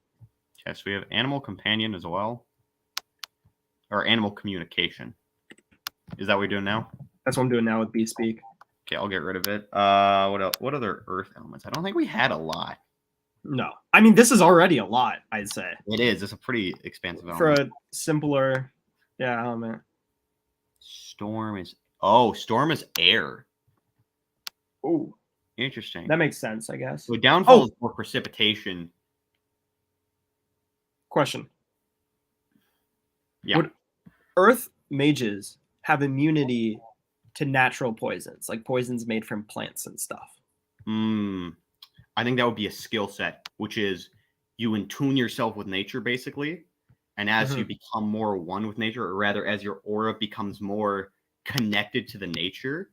Okay, so we have animal companion as well, or animal communication. Is that what we're doing now? That's what I'm doing now with Bee Speak. Okay, I'll get rid of it. What else? What other earth elements? I don't think we had a lot. No, I mean this is already a lot. I'd say It is. It's a pretty expansive element. For a simpler, element. Storm is air. Ooh, Interesting. that makes sense, I guess. So downfall is more precipitation. Question. Yeah. Would earth mages have immunity to natural poisons, like poisons made from plants and stuff? I think that would be a skill set, which is you attune yourself with nature, basically. And as you become more one with nature, or rather as your aura becomes more connected to the nature,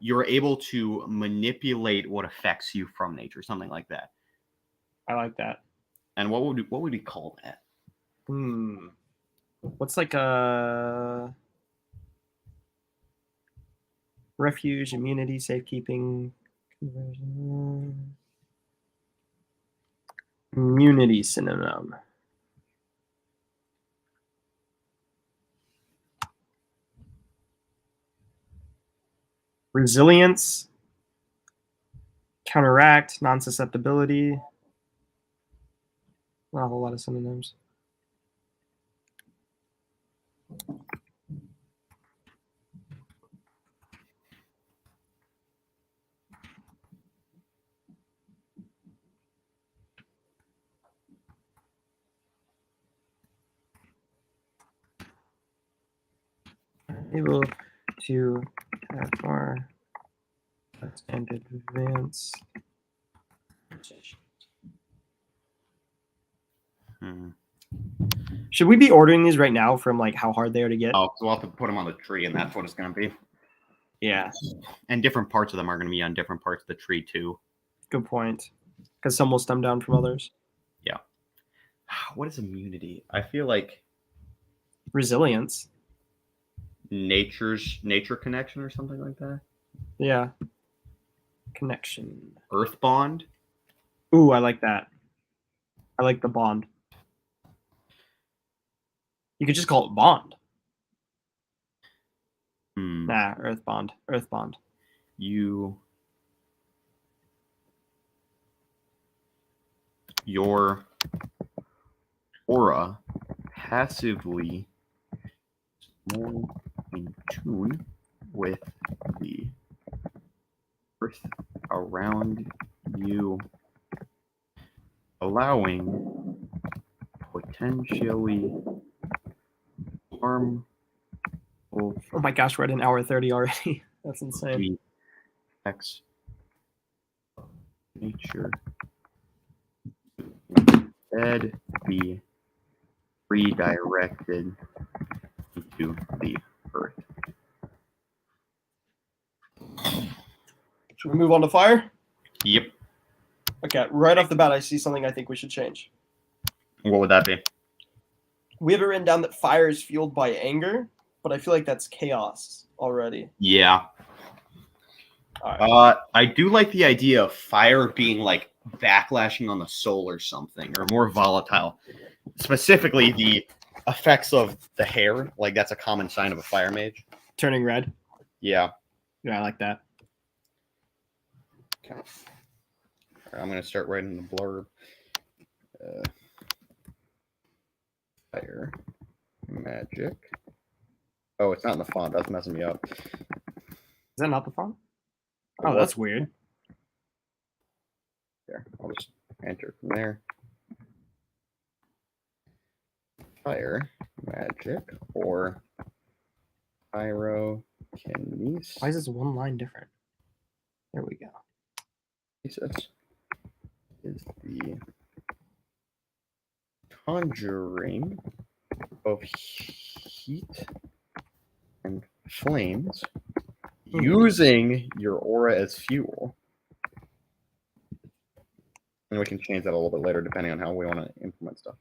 you're able to manipulate what affects you from nature, something like that. I like that. And what would we call that? What's like a refuge, immunity, safekeeping, conversion, immunity synonym? Resilience, counteract, non-susceptibility. Not a whole lot of synonyms. Able to have more and advance. Should we be ordering these right now from like how hard they are to get? Oh, so we'll have to put them on the tree, and that's what it's going to be. Yeah. And different parts of them are going to be on different parts of the tree too. Good point. Because some will stem down from others. Yeah. What is immunity? I feel like resilience. Nature connection or something like that. Yeah. Connection. Earth bond. Ooh, I like that. I like the bond. You could just call it bond. Nah, earth bond. Earth bond. Your aura passively more in tune with the earth around you, allowing potentially harmful. Oh my gosh, we're at an hour 30 already. That's insane. Effects nature instead be redirected into the earth. Should we move on to fire? Yep. Okay, right off the bat, I see something I think we should change. What would that be? We have it written down that fire is fueled by anger, but I feel like that's chaos already. Yeah. Right. I do like the idea of fire being like backlashing on the soul or something, or more volatile. Specifically, the effects of the hair, like that's a common sign of a fire mage. Turning red. Yeah. Yeah, I like that. Okay. I'm going to start writing the blurb. Fire magic. Oh, it's not in the font. That's messing me up. Is that not the font? Oh, that's weird. There, I'll just enter from there. Fire magic or pyrokinesis. Why is this one line different? There we go. Jesus is the conjuring of heat and flames using your aura as fuel. And we can change that a little bit later depending on how we want to implement stuff.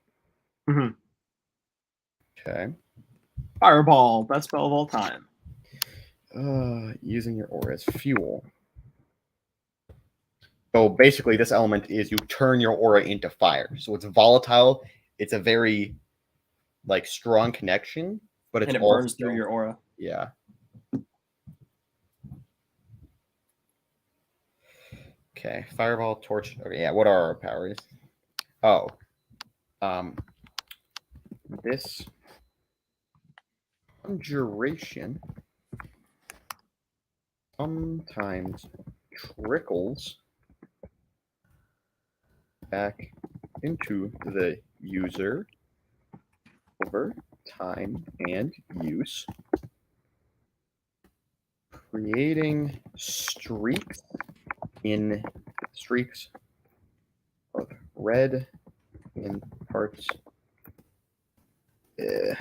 Mm-hmm. Okay. Fireball, best spell of all time. Using your aura as fuel. So basically, this element is you turn your aura into fire. So it's volatile. It's a very strong connection, but it's And it also, burns through your aura. Yeah. Okay. Fireball, torch. Okay. Yeah. What are our powers? Oh. This conjuration sometimes trickles back into the user over time and use, creating streaks of red in parts the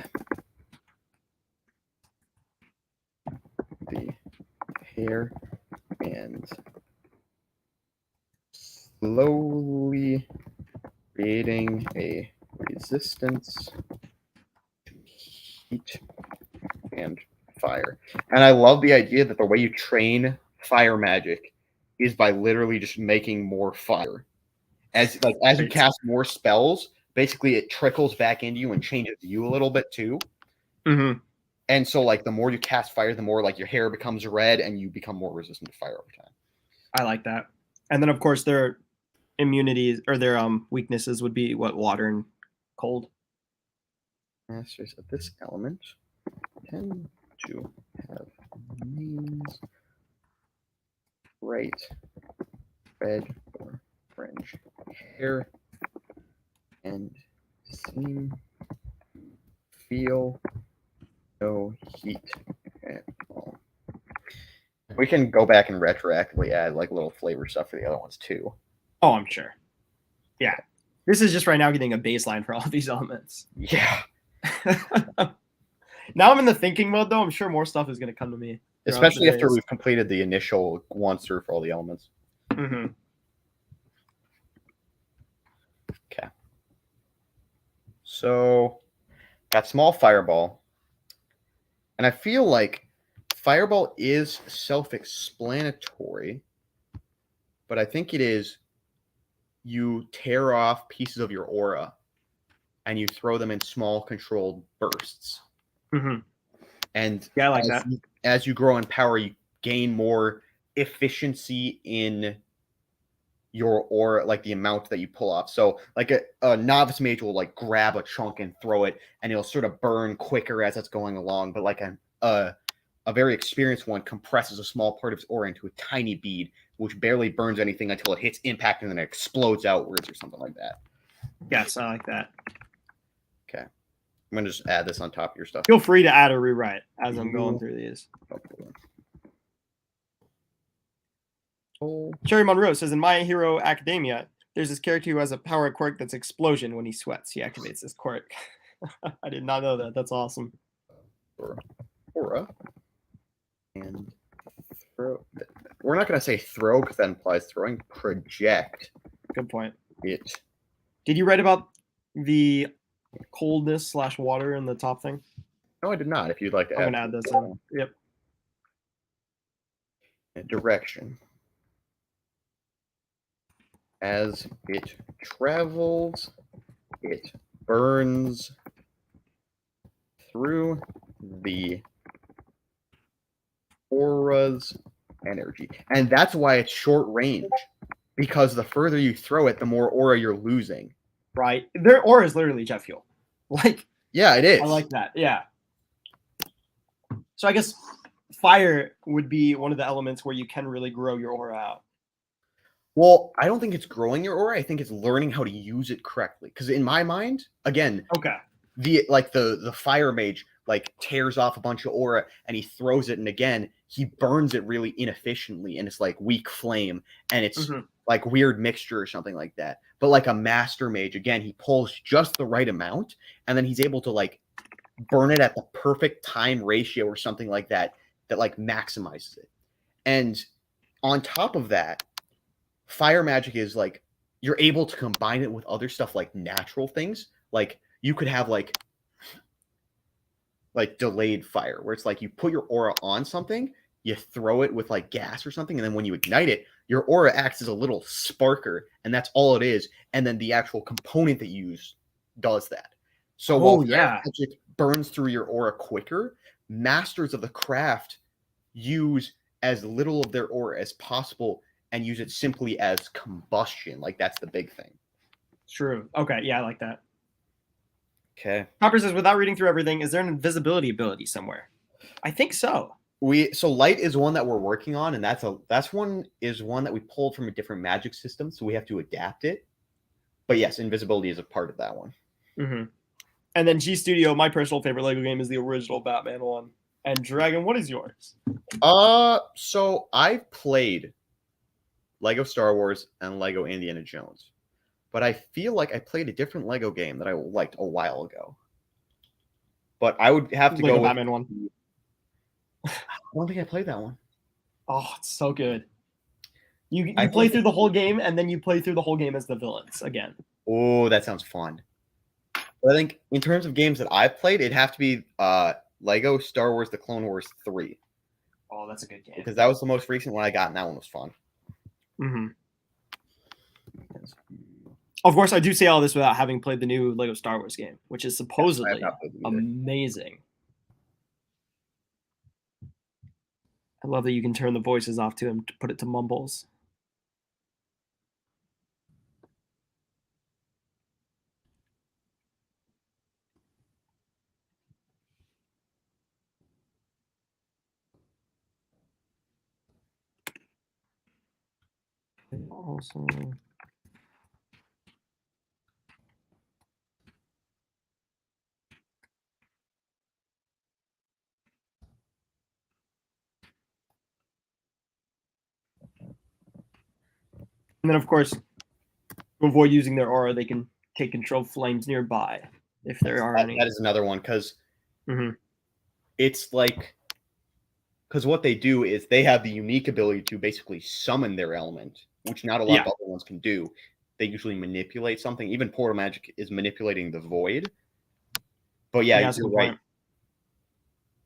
hair and slowly creating a resistance to heat and fire. And I love the idea that the way you train fire magic is by literally just making more fire. As you cast more spells, basically it trickles back into you and changes you a little bit too. Mm-hmm. And so the more you cast fire, the more your hair becomes red and you become more resistant to fire over time. I like that. And then of course their immunities or their weaknesses would be water and cold. Masters of this element tend to have names bright red or orange hair and feel no heat at all. We can go back and retroactively add little flavor stuff for the other ones too. Oh, I'm sure. Yeah. This is just right now getting a baseline for all of these elements. Yeah. Now I'm in the thinking mode though. I'm sure more stuff is going to come to me. Especially after we've completed the initial once through for all the elements. Mm-hmm. Okay. So, got small fireball. And I feel like fireball is self-explanatory, but I think it is you tear off pieces of your aura and you throw them in small controlled bursts. Mm-hmm. And yeah, I like that. As you grow in power, you gain more efficiency in your aura, the amount that you pull off. So a novice mage will grab a chunk and throw it, and it'll sort of burn quicker as it's going along. But a very experienced one compresses a small part of his aura into a tiny bead, which barely burns anything until it hits impact and then it explodes outwards or something like that. Yes, I like that. Okay. I'm going to just add this on top of your stuff. Feel free to add or rewrite as I'm going through these. Cherry Monroe says, in My Hero Academia, there's this character who has a power quirk that's explosion. When he sweats, he activates this quirk. I did not know that. That's awesome. Aura. And throw. We're not going to say throw because that implies throwing. Project. Good point. It. Did you write about the coldness / water in the top thing? No, I did not. If you'd like to I'm going to add this in. Yep. Direction. As it travels, it burns through the aura's energy. And that's why it's short range. Because the further you throw it, the more aura you're losing. Right. Their aura is literally jet fuel. Yeah, it is. I like that. Yeah. So I guess fire would be one of the elements where you can really grow your aura out. Well, I don't think it's growing your aura. I think it's learning how to use it correctly. Because in my mind, again, okay, the fire mage tears off a bunch of aura and he throws it, and again he burns it really inefficiently, and it's weak flame, and it's like weird mixture or something like that. But like a master mage, again, he pulls just the right amount, and then he's able to like burn it at the perfect time ratio or something like that like maximizes it. And on top of that, fire magic is like you're able to combine it with other stuff like natural things. Like you could have like delayed fire, where it's like you put your aura on something, you throw it with like gas or something, and then when you ignite it, your aura acts as a little sparker, and that's all it is. And then the actual component that you use does that. So while fire magic burns through your aura quicker, masters of the craft use as little of their aura as possible and use it simply as combustion. Like that's the big thing. True. Okay. Yeah, I like that. Okay. Copper says, without reading through everything, is there an invisibility ability somewhere? I think so. So light is one that we're working on, and that's one that we pulled from a different magic system, so we have to adapt it. But yes, invisibility is a part of that one. Mm-hmm. And then G Studio, my personal favorite Lego game is the original Batman one. And Dragon, what is yours? So I've played Lego Star Wars and Lego Indiana Jones, but I feel like I played a different Lego game that I liked a while ago. But I would have to Lego go with Batman one. I don't think I played that one. Oh, it's so good. You play through the whole game, and then you play through the whole game as the villains again. Oh, that sounds fun. But I think in terms of games that I've played, it'd have to be Lego Star Wars: The Clone Wars 3. Oh, that's a good game. Because that was the most recent one I got, and that one was fun. Mm-hmm. Of course, I do say all this without having played the new Lego Star Wars game, which is supposedly amazing. I love that you can turn the voices off to him to put it to mumbles. Also, and then, of course, to avoid using their aura, they can take control of flames nearby if there are any. That is another one, because it's like, because what they do is they have the unique ability to basically summon their element, which not a lot of other ones can do. They usually manipulate something. Even Portal Magic is manipulating the void. But yeah, you're right.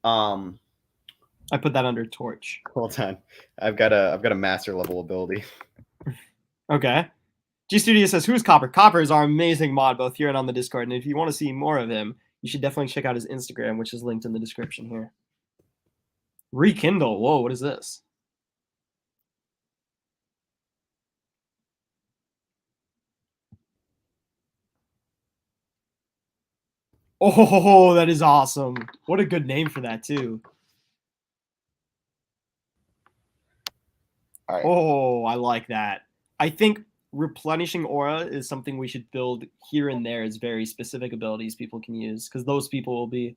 I put that under Torch. Hold on. I've got a master level ability. Okay. G Studio says, who's Copper? Copper is our amazing mod, both here and on the Discord. And if you want to see more of him, you should definitely check out his Instagram, which is linked in the description here. Rekindle. Whoa, what is this? Oh, that is awesome. What a good name for that, too. All right. Oh, I like that. I think replenishing aura is something we should build here and there as very specific abilities people can use, because those people will be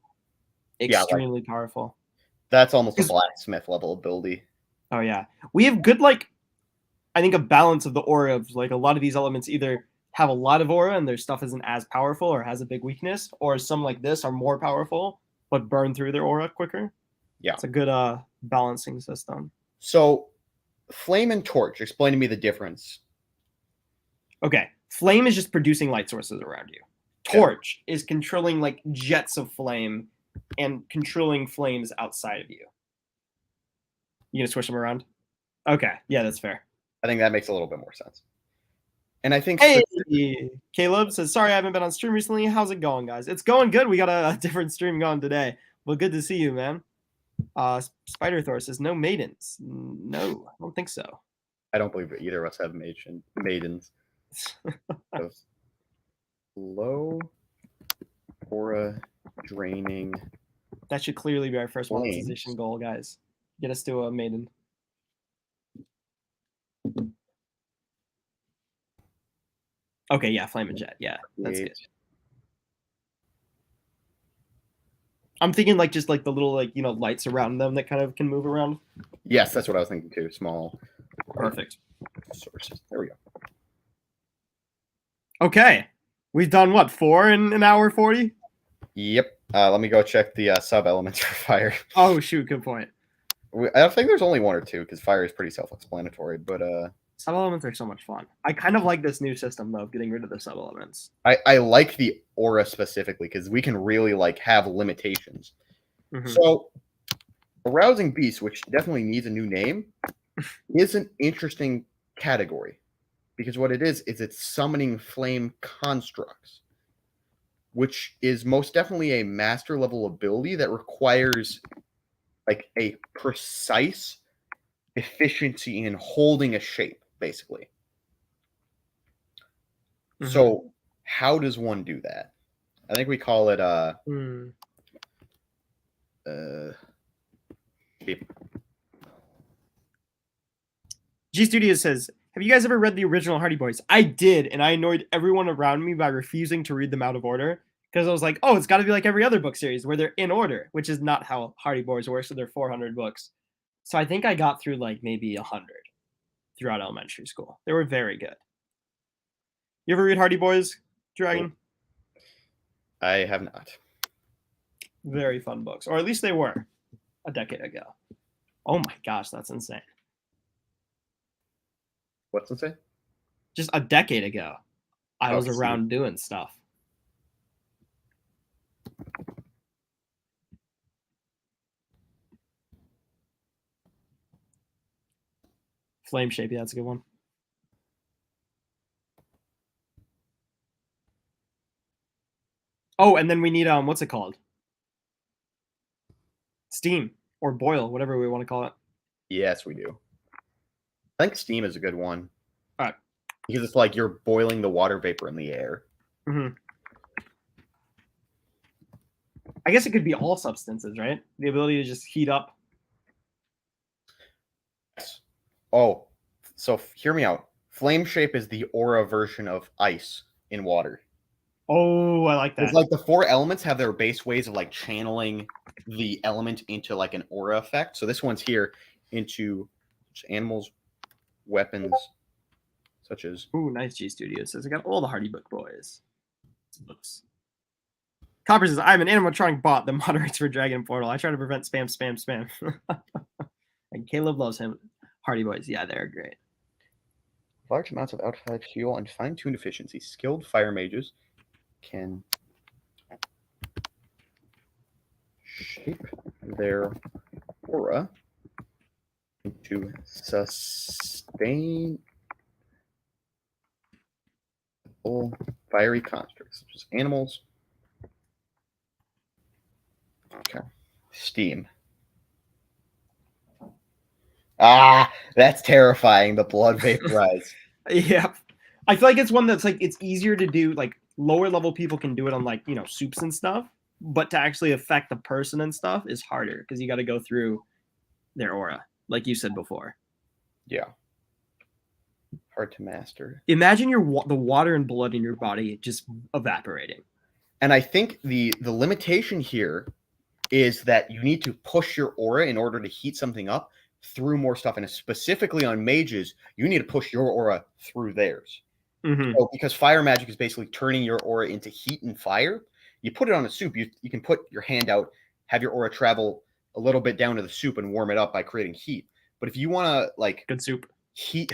extremely powerful. That's almost a blacksmith level ability. Oh, yeah. We have good, I think a balance of the aura of, a lot of these elements either have a lot of aura and their stuff isn't as powerful or has a big weakness, or some like this are more powerful but burn through their aura quicker. Yeah. It's a good balancing system. So, Flame and Torch, explain to me the difference. Okay. Flame is just producing light sources around you. Torch is controlling jets of flame and controlling flames outside of you. You gonna switch them around? Okay. Yeah, that's fair. I think that makes a little bit more sense. And I think Caleb says, sorry, I haven't been on stream recently. How's it going, guys? It's going good. We got a different stream going today. Well, good to see you, man. Spider Thor says, no maidens. No, I don't think so. I don't believe that either of us have maidens. Low aura draining. That should clearly be our first monetization goal, guys. Get us to a maiden. Okay, yeah, Flame and Jet. Yeah, that's good. I'm thinking just the little lights around them that kind of can move around. Yes, that's what I was thinking too. Small. Perfect. sources. There we go. Okay. We've done what, 4 in an hour 40? Yep. Let me go check the sub elements for fire. Oh shoot, good point. I think there's only 1 or 2 because fire is pretty self-explanatory. But Sub elements are so much fun. I kind of like this new system though of getting rid of the sub elements. I like the aura specifically because we can really like have limitations. So, arousing beast, which definitely needs a new name, is an interesting category because what it is it's summoning flame constructs, which is most definitely a master level ability that requires like a precise efficiency in holding a shape, basically. So how does one do that? I think we call it G Studios says, have you guys ever read the original Hardy Boys? I did, and I annoyed everyone around me by refusing to read them out of order because I was like, oh, it's got to be like every other book series where they're in order, which is not how Hardy Boys works. So they're 400 books. So I think I got through like maybe 100 throughout elementary school. They were very good. You ever read Hardy Boys, Dragon? I have not. Very fun books, or at least they were a decade ago. Oh my gosh, that's insane. What's insane? Just a decade ago, I was around doing stuff. Flame shape, yeah, that's a good one. Oh, and then we need what's it called? Steam or boil, whatever we want to call it. Yes, we do. I think steam is a good one. All right. Because it's like you're boiling the water vapor in the air. I guess it could be all substances, right? The ability to just heat up. Oh, so hear me out. Flame shape is the aura version of ice in water. Oh, I like that. It's like the 4 elements have their base ways of like channeling the element into like an aura effect. So this one's here into animals, weapons, such as. Ooh, nice G Studio. It says I got all the Hardy Book boys. Books. Copper says I'm an animatronic bot that moderates for Dragon Portal. I try to prevent spam. And Caleb loves him. Hardy Boys, yeah, they're great. Large amounts of outside fuel and fine-tuned efficiency. Skilled fire mages can shape their aura into sustainable fiery constructs, such as animals. Okay. Steam. Ah, that's terrifying. The blood vaporize. Yeah. I feel like it's one that's like it's easier to do, like lower level people can do it on like, soups and stuff, but to actually affect the person and stuff is harder because you got to go through their aura, like you said before. Yeah. Hard to master. Imagine the water and blood in your body just evaporating. And I think the limitation here is that you need to push your aura in order to heat something up through more stuff. And specifically on mages, you need to push your aura through theirs. So because fire magic is basically turning your aura into heat and fire, you put it on a soup, you can put your hand out, have your aura travel a little bit down to the soup and warm it up by creating heat. But if you want to like good soup heat,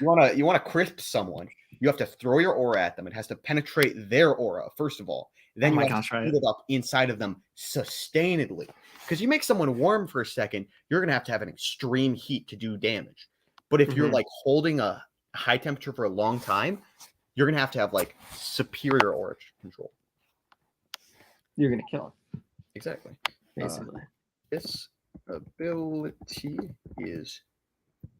you want to crisp someone, you have to throw your aura at them. It has to penetrate their aura first of all. Then you have to heat it up inside of them sustainedly. Because you make someone warm for a second, you're going to have an extreme heat to do damage. But if you're like holding a high temperature for a long time, you're going to have like superior aura control. You're going to kill him. Exactly. Basically. This ability is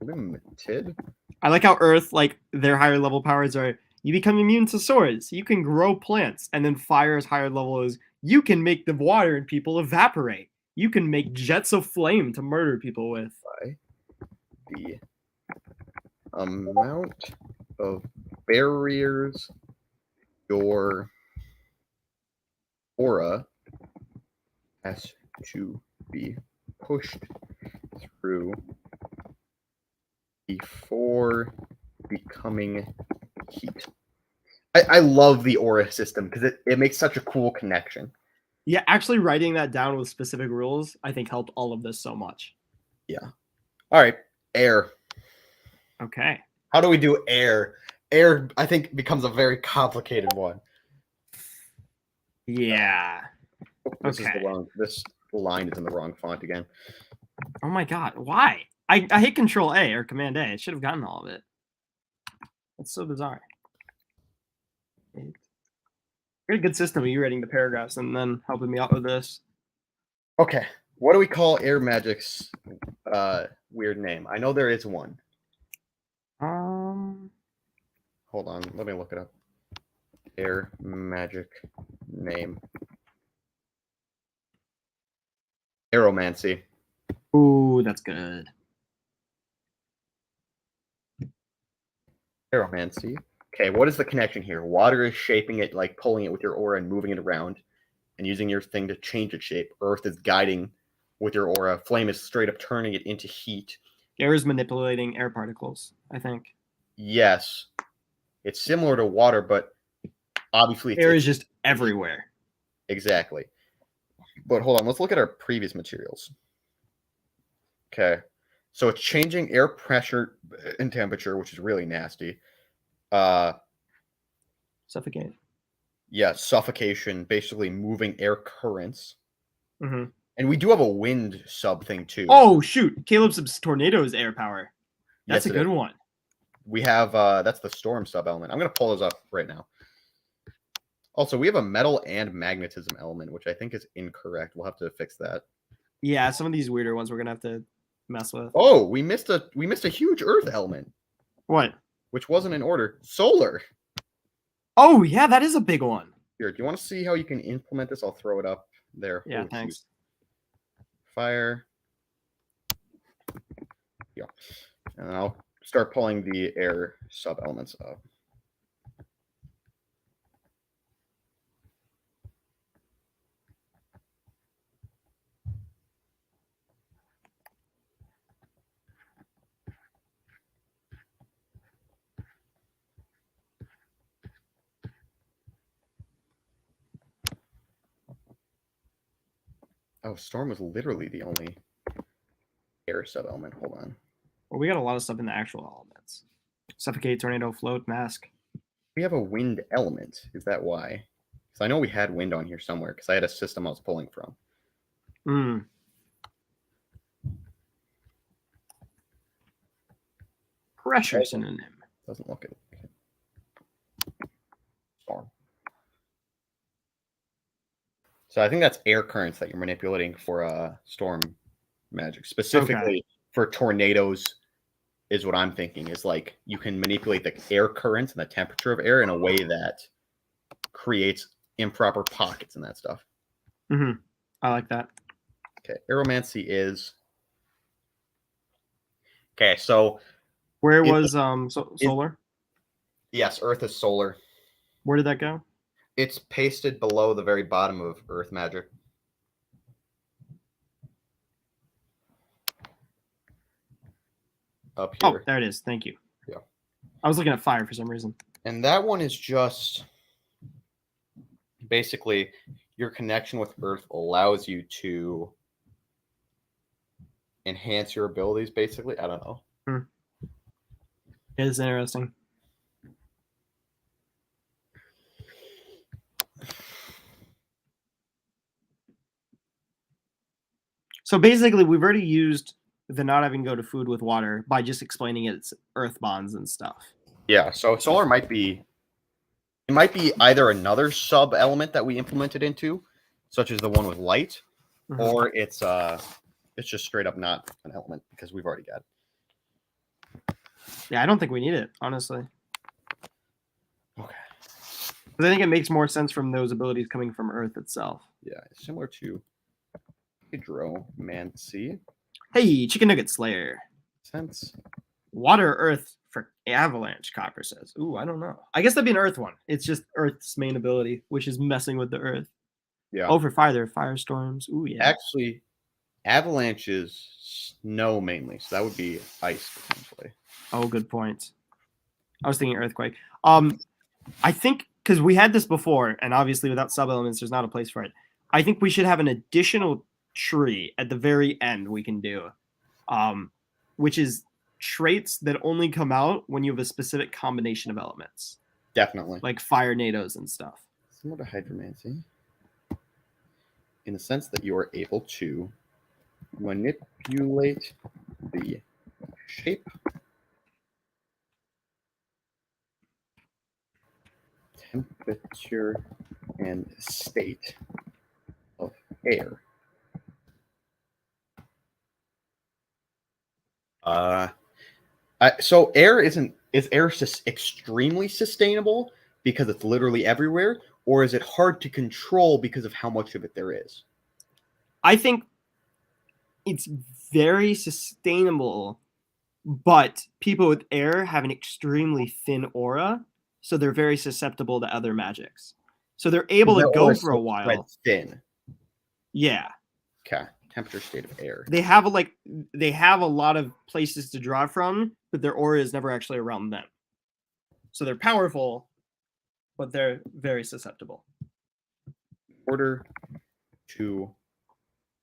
limited. I like how Earth, like their higher level powers are, you become immune to swords, you can grow plants, and then Fire's higher level is you can make the water in people evaporate. You can make jets of flame to murder people with. By the amount of barriers your aura has to be pushed through before becoming heat. I love the aura system because it makes such a cool connection. Yeah, actually writing that down with specific rules, I think helped all of this so much. Yeah. All right. Air. Okay. How do we do air? Air, I think, becomes a very complicated one. Yeah. This is Okay. the wrong. This line is in the wrong font again. Oh my god, why? I hit Control A or Command A. I should have gotten all of it. That's so bizarre. Very good system of you writing the paragraphs and then helping me out with this. Okay. What do we call Air Magic's weird name? I know there is one. Um, Hold on. Let me look it up. Air Magic name. Aeromancy. ooh, that's good. Aeromancy. Okay, what is the connection here? Water is shaping it, like pulling it with your aura and moving it around and using your thing to change its shape. Earth is guiding with your aura. Flame is straight up turning it into heat. Air is manipulating air particles, I think. Yes. It's similar to water, but obviously Air is just everywhere. Exactly. But hold on, let's look at our previous materials. Okay. So it's changing air pressure and temperature, which is really nasty. Suffocate. Yeah, suffocation, basically moving air currents. Mm-hmm. And we do have a wind sub thing too. Oh shoot! Caleb's tornado is air power. That's Yes, a good one. We have that's the storm sub element. I'm gonna pull those up right now. Also, we have a metal and magnetism element, which I think is incorrect. We'll have to fix that. Yeah, some of these weirder ones we're gonna have to mess with. Oh, we missed a huge earth element, What? which wasn't in order. Solar. Oh yeah, that is a big one. Here, do you want to see how you can implement this? I'll throw it up there. Yeah, Oh, thanks. shoot. Fire. Yeah. And then I'll start pulling the air sub elements up. Oh, storm was literally the only air sub element. Hold on. Well, we got a lot of stuff in the actual elements. Suffocate, tornado, float, mask. We have a wind element. Is that why? Because I know we had wind on here somewhere because I had a system I was pulling from. Hmm. Pressure synonym. Doesn't look it. Storm. So I think that's air currents that you're manipulating for storm magic. Specifically for tornadoes is what I'm thinking. Is like you can manipulate the air currents and the temperature of air in a way that creates improper pockets and that stuff. Mm-hmm. I like that. Okay, Aeromancy is... Okay, so... Where was solar? Yes, Earth is solar. Where did that go? It's pasted below the very bottom of Earth Magic. Up here. Oh, there it is. Thank you. Yeah. I was looking at fire for some reason. And that one is just basically your connection with Earth allows you to enhance your abilities, basically. I don't know. It is interesting. So basically, we've already used the not having to go to food with water by just explaining its earth bonds and stuff. Yeah, so solar might be... It might be either another sub-element that we implemented into, such as the one with light, or it's just straight up not an element because we've already got it. Yeah, I don't think we need it, honestly. Okay. Because I think it makes more sense from those abilities coming from Earth itself. Yeah, similar to Hydromancy. Hey, Chicken Nugget Slayer. Sense. Water, Earth for Avalanche, Copper says. Ooh, I don't know. I guess that'd be an Earth one. It's just Earth's main ability, which is messing with the Earth. Yeah. Oh, for fire, there are firestorms. Ooh, yeah. Actually, Avalanches, snow mainly, so that would be ice potentially. Oh, good point. I was thinking earthquake. I think because we had this before, and obviously without sub-elements, there's not a place for it. I think we should have an additional tree at the very end we can do, which is traits that only come out when you have a specific combination of elements, Definitely. like fire nados and stuff. Similar to hydromancy, in the sense that you are able to manipulate the shape, temperature, and state of air. So air is air extremely sustainable because it's literally everywhere, or is it hard to control because of how much of it there is? I think it's very sustainable, but people with air have an extremely thin aura, so they're very susceptible to other magics. So they're able to Their go aura for a still while. spreads thin. Yeah. Okay. Temperature, state of air. They have a lot of places to draw from, but their aura is never actually around them. So they're powerful, but they're very susceptible. In order to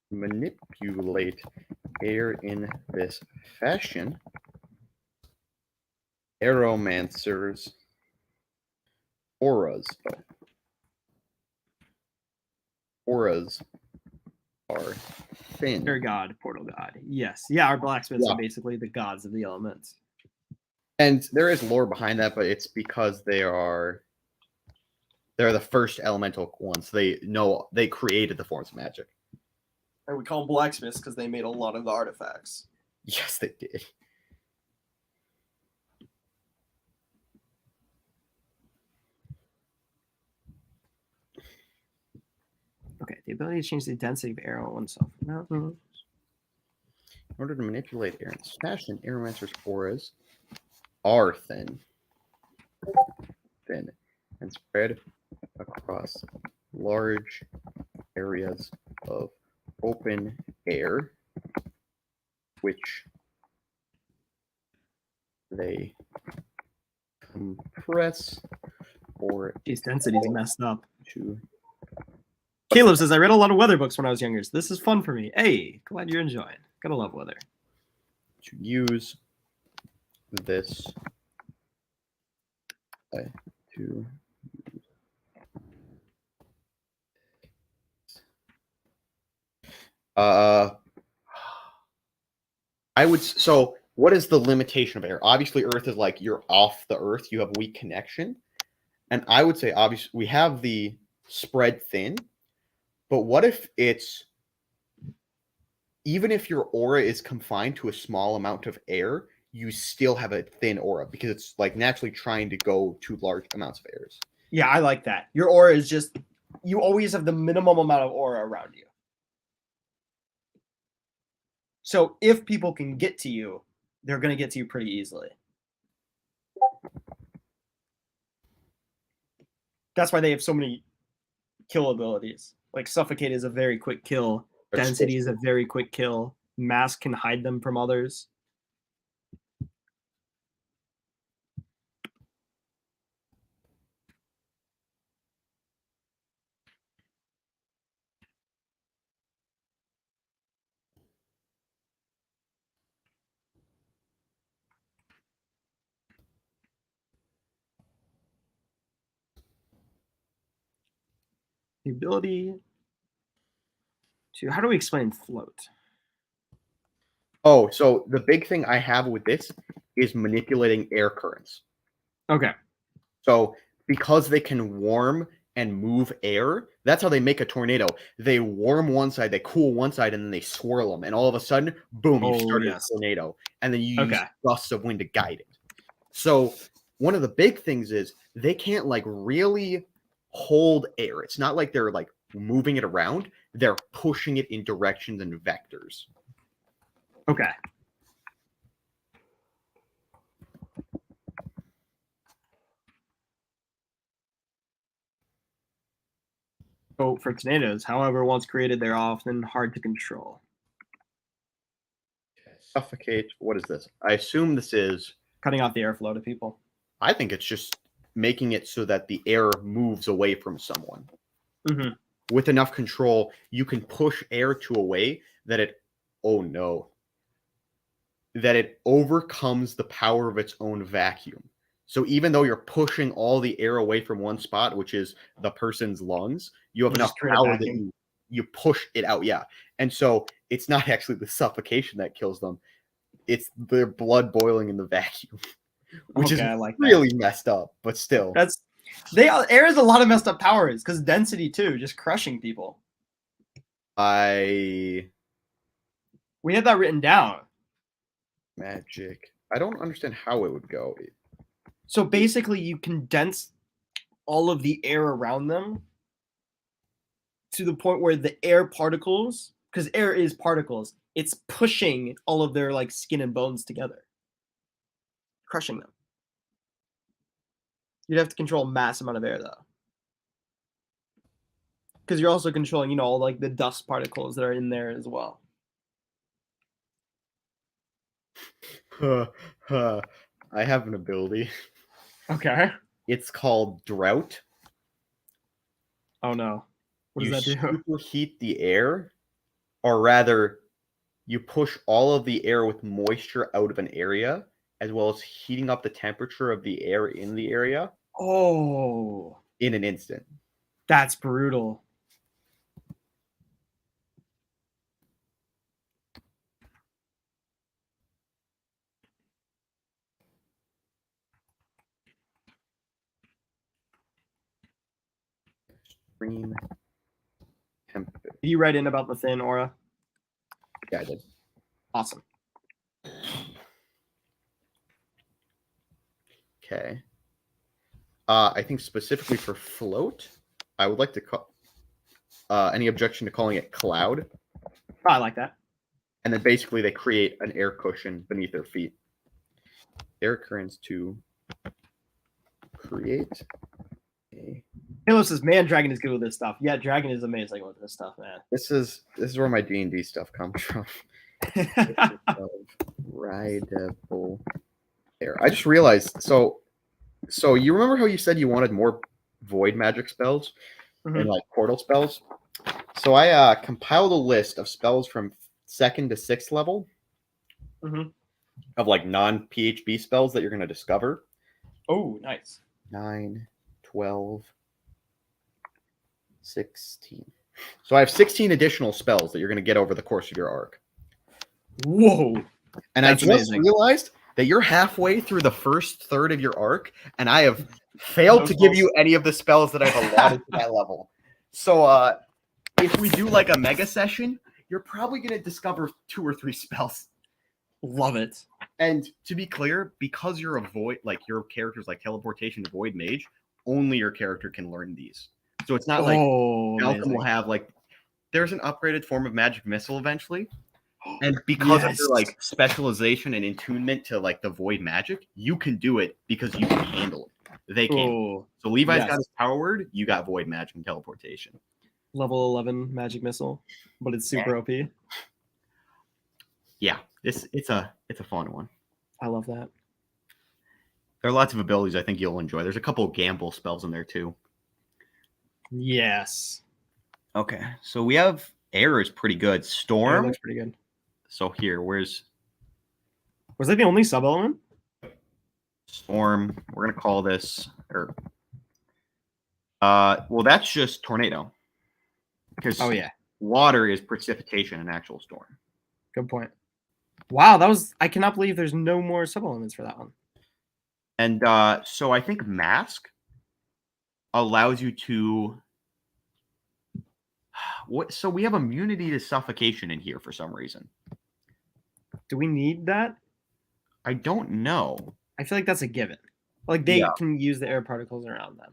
manipulate air in this fashion, Aeromancers' auras are thin. Air god, portal god. Yes. Yeah, our blacksmiths Yeah. are basically the gods of the elements. And there is lore behind that, but it's because they're the first elemental ones. They created the forms of magic. And we call them blacksmiths because they made a lot of the artifacts. Yes, they did. Okay, the ability to change the density of air on oneself. No. In order to manipulate air in this fashion, Aeromancer's auras are thin and spread across large areas of open air, which they compress or Geez, density's messed up. to Caleb says, I read a lot of weather books when I was younger, so this is fun for me. Hey, glad you're enjoying. Gotta love weather. use this to so what is the limitation of air? Obviously Earth is like you're off the Earth, you have weak connection. And I would say obviously we have the spread thin, but what if it's even if your aura is confined to a small amount of air, you still have a thin aura because it's like naturally trying to go to large amounts of airs. Yeah, I like that. Your aura is just, you always have the minimum amount of aura around you. So if people can get to you, they're going to get to you pretty easily. That's why they have so many kill abilities. Like Suffocate is a very quick kill. Density is a very quick kill. Mask can hide them from others. The ability to, how do we explain float? Oh, so the big thing I have with this is manipulating air currents. Okay. So because they can warm and move air, that's how they make a tornado. They warm one side, they cool one side, and then they swirl them. And all of a sudden, boom, you started a tornado. And then you use gusts of wind to guide it. So one of the big things is they can't like really hold air. It's not like they're like moving it around. They're pushing it in directions and vectors. Okay. So for tornadoes, however, once created, they're often hard to control. Suffocate. What is this? I assume this is. Cutting off the airflow to people. I think it's just making it so that the air moves away from someone. Mm-hmm. With enough control, you can push air to a way that it. Oh no. That it overcomes the power of its own vacuum. So even though you're pushing all the air away from one spot, which is the person's lungs, you have enough power that you push it out. Yeah. And so it's not actually the suffocation that kills them. It's their blood boiling in the vacuum, which is like really messed up, but still. Air has a lot of messed up powers because density too, just crushing people. We had that written down. Magic. I don't understand how it would go. So basically, you condense all of the air around them to the point where the air particles, because air is particles, it's pushing all of their like skin and bones together, crushing them. You'd have to control a mass amount of air though, because you're also controlling, all like the dust particles that are in there as well. I have an ability. Okay. It's called Drought. Oh no. What does that do? You superheat the air, or rather, you push all of the air with moisture out of an area, as well as heating up the temperature of the air in the area. Oh. In an instant. That's brutal. Extreme temp. Did you write in about the thin aura? Yeah, I did. Awesome. Okay. I think specifically for float, I would like to call any objection to calling it cloud. I like that. And then basically they create an air cushion beneath their feet. Air currents to create a. Halo says, "Man, Dragon is good with this stuff." Yeah, Dragon is amazing with this stuff, man. This is where my D&D stuff comes from. Rideable air. I just realized. So you remember how you said you wanted more void magic spells and like portal spells? So I compiled a list of spells from 2nd to 6th level of like non-PHB spells that you're going to discover. Oh, nice. 9, 12, 16. So I have 16 additional spells that you're going to get over the course of your arc. Whoa. And I just realized that you're halfway through the first third of your arc, and I have failed to give you any of the spells that I've allotted to that level. So if we do like a mega session, you're probably going to discover 2 or 3 spells. Love it. And to be clear, because you're a void, like your character's like teleportation void mage, only your character can learn these. So it's not like Malcolm will have like, there's an upgraded form of magic missile eventually. And because of your like specialization and attunement to like the void magic, you can do it because you can handle it. They can. So Levi's got his power word, you got void magic and teleportation. Level 11 magic missile, but it's super OP. Yeah, it's a fun one. I love that. There are lots of abilities I think you'll enjoy. There's a couple of gamble spells in there too. Yes. Okay, so we have air is pretty good. Storm looks pretty good. So here, was that the only sub element? Storm. We're gonna call this well, that's just tornado. Because water is precipitation in actual storm. Good point. Wow, I cannot believe there's no more sub elements for that one. And so I think mask allows you to so we have immunity to suffocation in here for some reason. Do we need that? I don't know. I feel like that's a given. Like they can use the air particles around them.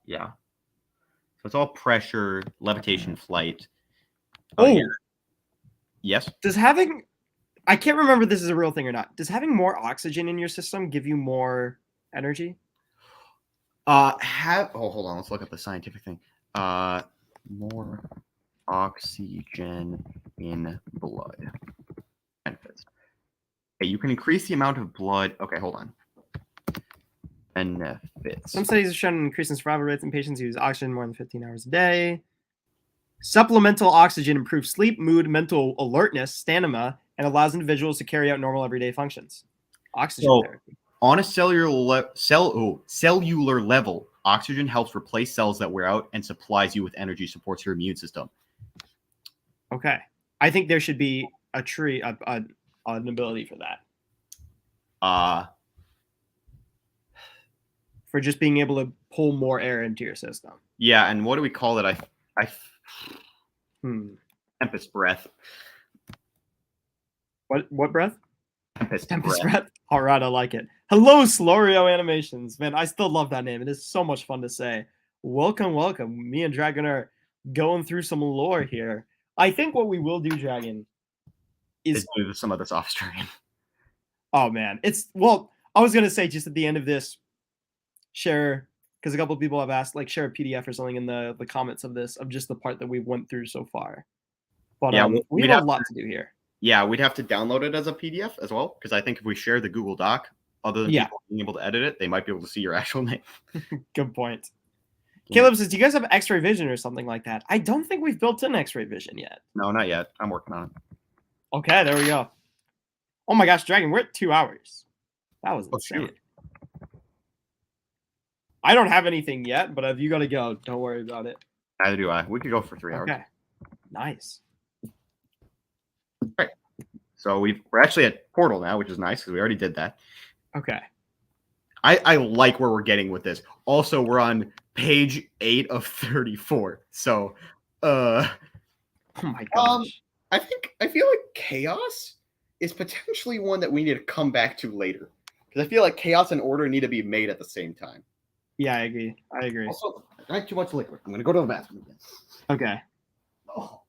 Yeah. So it's all pressure, levitation, flight. Yes. I can't remember if this is a real thing or not. Does having more oxygen in your system give you more energy? Hold on. Let's look at the scientific thing. More oxygen in blood benefits. Okay, you can increase the amount of blood. Okay, hold on. Benefits. Some studies have shown an increase in survival rates in patients who use oxygen more than 15 hours a day. Supplemental oxygen improves sleep, mood, mental alertness, stamina, and allows individuals to carry out normal everyday functions. Oxygen So, therapy. on a cellular level, oxygen helps replace cells that wear out and supplies you with energy, supports your immune system. Okay. I think there should be a tree, an ability for that. For just being able to pull more air into your system. Yeah, and what do we call it? Tempest breath. What breath? Tempest breath. All right, I like it. Hello, Slorio Animations. Man, I still love that name. It is so much fun to say. Welcome, welcome. Me and Dragon are going through some lore here. I think what we will do, Dragon, is do some of this off stream. Oh man, I was gonna say just at the end of this, share, because a couple of people have asked, like, share a PDF or something in the comments of this, of just the part that we went through so far. But yeah, we have a lot to do here. Yeah, we'd have to download it as a PDF as well, because I think if we share the Google Doc, other than people being able to edit it, they might be able to see your actual name. Good point. Caleb says, do you guys have X-ray vision or something like that? I don't think we've built in X-ray vision yet. No, not yet. I'm working on it. Okay, there we go. Oh my gosh, Dragon, we're at 2 hours. That was insane. Shoot. I don't have anything yet, but if you got to go, don't worry about it. Neither do I. We could go for 3 hours. Okay, nice. All right. So we're actually at Portal now, which is nice because we already did that. Okay. I like where we're getting with this. Also, we're on page 8 of 34. So, oh my gosh. I feel like chaos is potentially one that we need to come back to later, because I feel like chaos and order need to be made at the same time. Yeah, I agree. Also, I drank too much liquid. I'm gonna go to the bathroom again. Okay. Oh.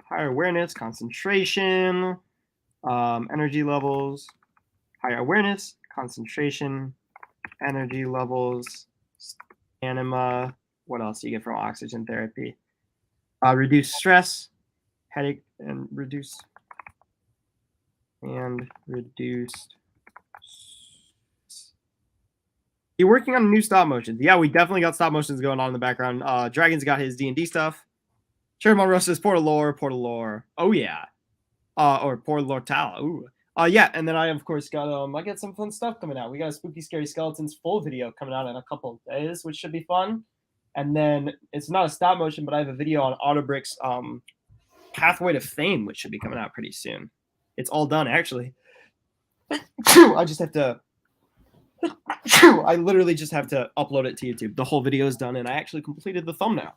Higher awareness, concentration, energy levels. Higher awareness, concentration, energy levels, stamina. What else do you get from oxygen therapy? Reduce stress, headache, and reduced. You're working on new stop motions. Yeah, we definitely got stop motions going on in the background. Dragon's got his D&D stuff. Sherry Monroe says Portal Lore. Oh yeah. Or Projectile. Ooh. Yeah, and then I of course got I got some fun stuff coming out. We got a Spooky Scary Skeletons full video coming out in a couple of days, which should be fun. And then it's not a stop motion, but I have a video on Autobrick's Pathway to Fame, which should be coming out pretty soon. It's all done actually. I just have to I literally just have to upload it to YouTube. The whole video is done, and I actually completed the thumbnail.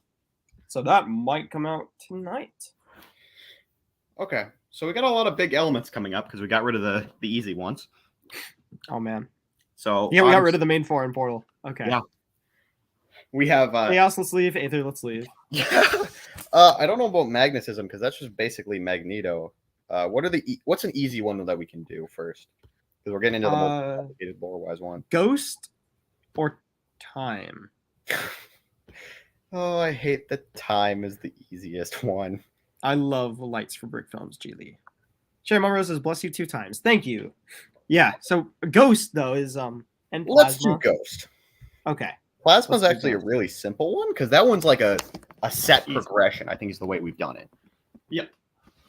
So that might come out tonight. Okay. So we got a lot of big elements coming up because we got rid of the easy ones. Oh, man. So yeah, we got rid of the main four in Portal. Okay. Yeah. We have... Chaos, let's leave. Aether, let's leave. I don't know about magnetism because that's just basically Magneto. What's an easy one that we can do first? Because we're getting into the more complicated lore-wise one. Ghost or time? Oh, I hate that time is the easiest one. I love lights for brick films, G. Lee. Sherry Monroe says, bless you 2 times. Thank you. Yeah, so Ghost, though, is and Plasma. Let's do Ghost. Okay. Plasma's actually a really simple one, because that one's like a set progression, I think is the way we've done it. Yep.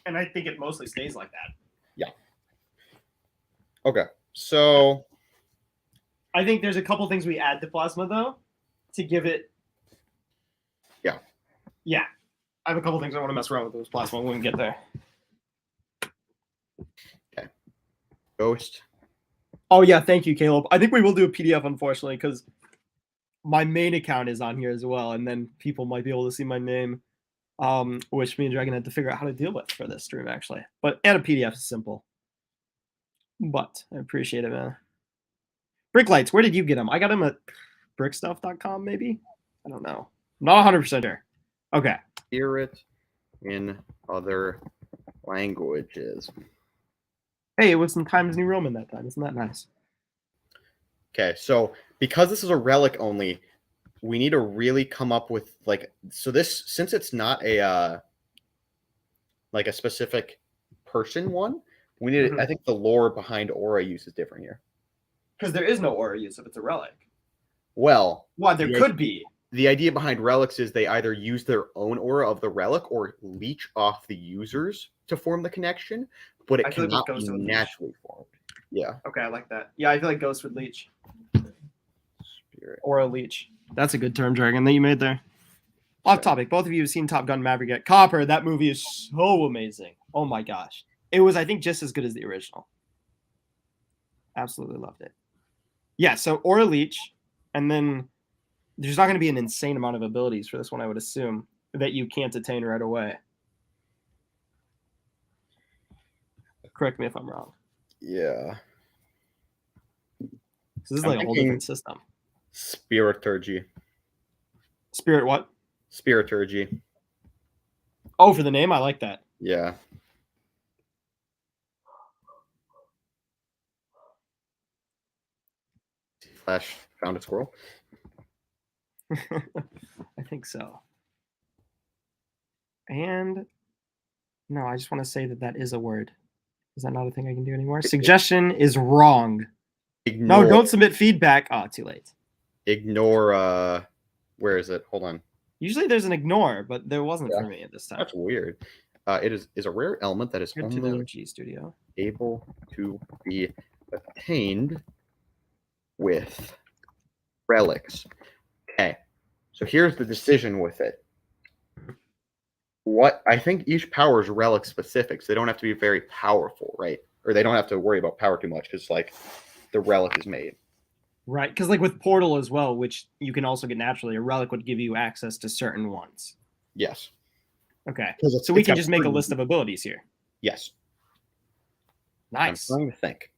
And I think it mostly stays like that. Yeah. Okay, so... I think there's a couple things we add to Plasma, though, to give it... Yeah. Yeah. I have a couple things I want to mess around with this Plasma when we get there. Okay. Ghost. Oh, yeah, thank you, Caleb. I think we will do a PDF, unfortunately, because my main account is on here as well, and then people might be able to see my name, which me and Dragon had to figure out how to deal with for this stream, actually. But add a PDF is simple. But I appreciate it, man. Brick lights, where did you get them? I got them at brickstuff.com, maybe? I don't know. I'm not 100% sure. Okay. Hear it in other languages. Hey, it was some Times New Roman that time. Isn't that nice? Okay, so because this is a relic only, we need to really come up with so this, since it's not a like a specific person one, We need. I think the lore behind aura use is different here. Because there is no aura use if it's a relic. Well, Well, there could be. The idea behind relics is they either use their own aura of the relic or leech off the users to form the connection, but it cannot be naturally formed. Yeah. Okay, I like that. Yeah, I feel like Ghost would leech. Spirit. Or a leech. That's a good term, Dragon, that you made there. Off topic. Both of you have seen Top Gun Maverick yet. Copper, that movie is so amazing. Oh my gosh. It was, I think, just as good as the original. Absolutely loved it. Yeah, so Aura Leech, and then there's not going to be an insane amount of abilities for this one, I would assume, that you can't attain right away. Correct me if I'm wrong. Yeah. So this is like a whole different system. Spiriturgy. Spirit what? Spiriturgy. Oh, for the name? I like that. Yeah. Flash found a squirrel. I think so. And no, I just want to say that is a word. Is that not a thing I can do anymore? Suggestion is wrong. Ignore. No, don't submit feedback. Oh, too late. Ignore. Where is it? Hold on. Usually there's an ignore, but there wasn't for me at this time. That's weird. It is a rare element that is Good to know, G Studio. Able to be attained with relics. Okay, so here's the decision with it. What I think each power is relic specific, so they don't have to be very powerful, right? Or they don't have to worry about power too much because like the relic is made. Right, because like with Portal as well, which you can also get naturally, a relic would give you access to certain ones. Yes. Okay, so we can just make a list of abilities here. Yes. Nice. I'm trying to think.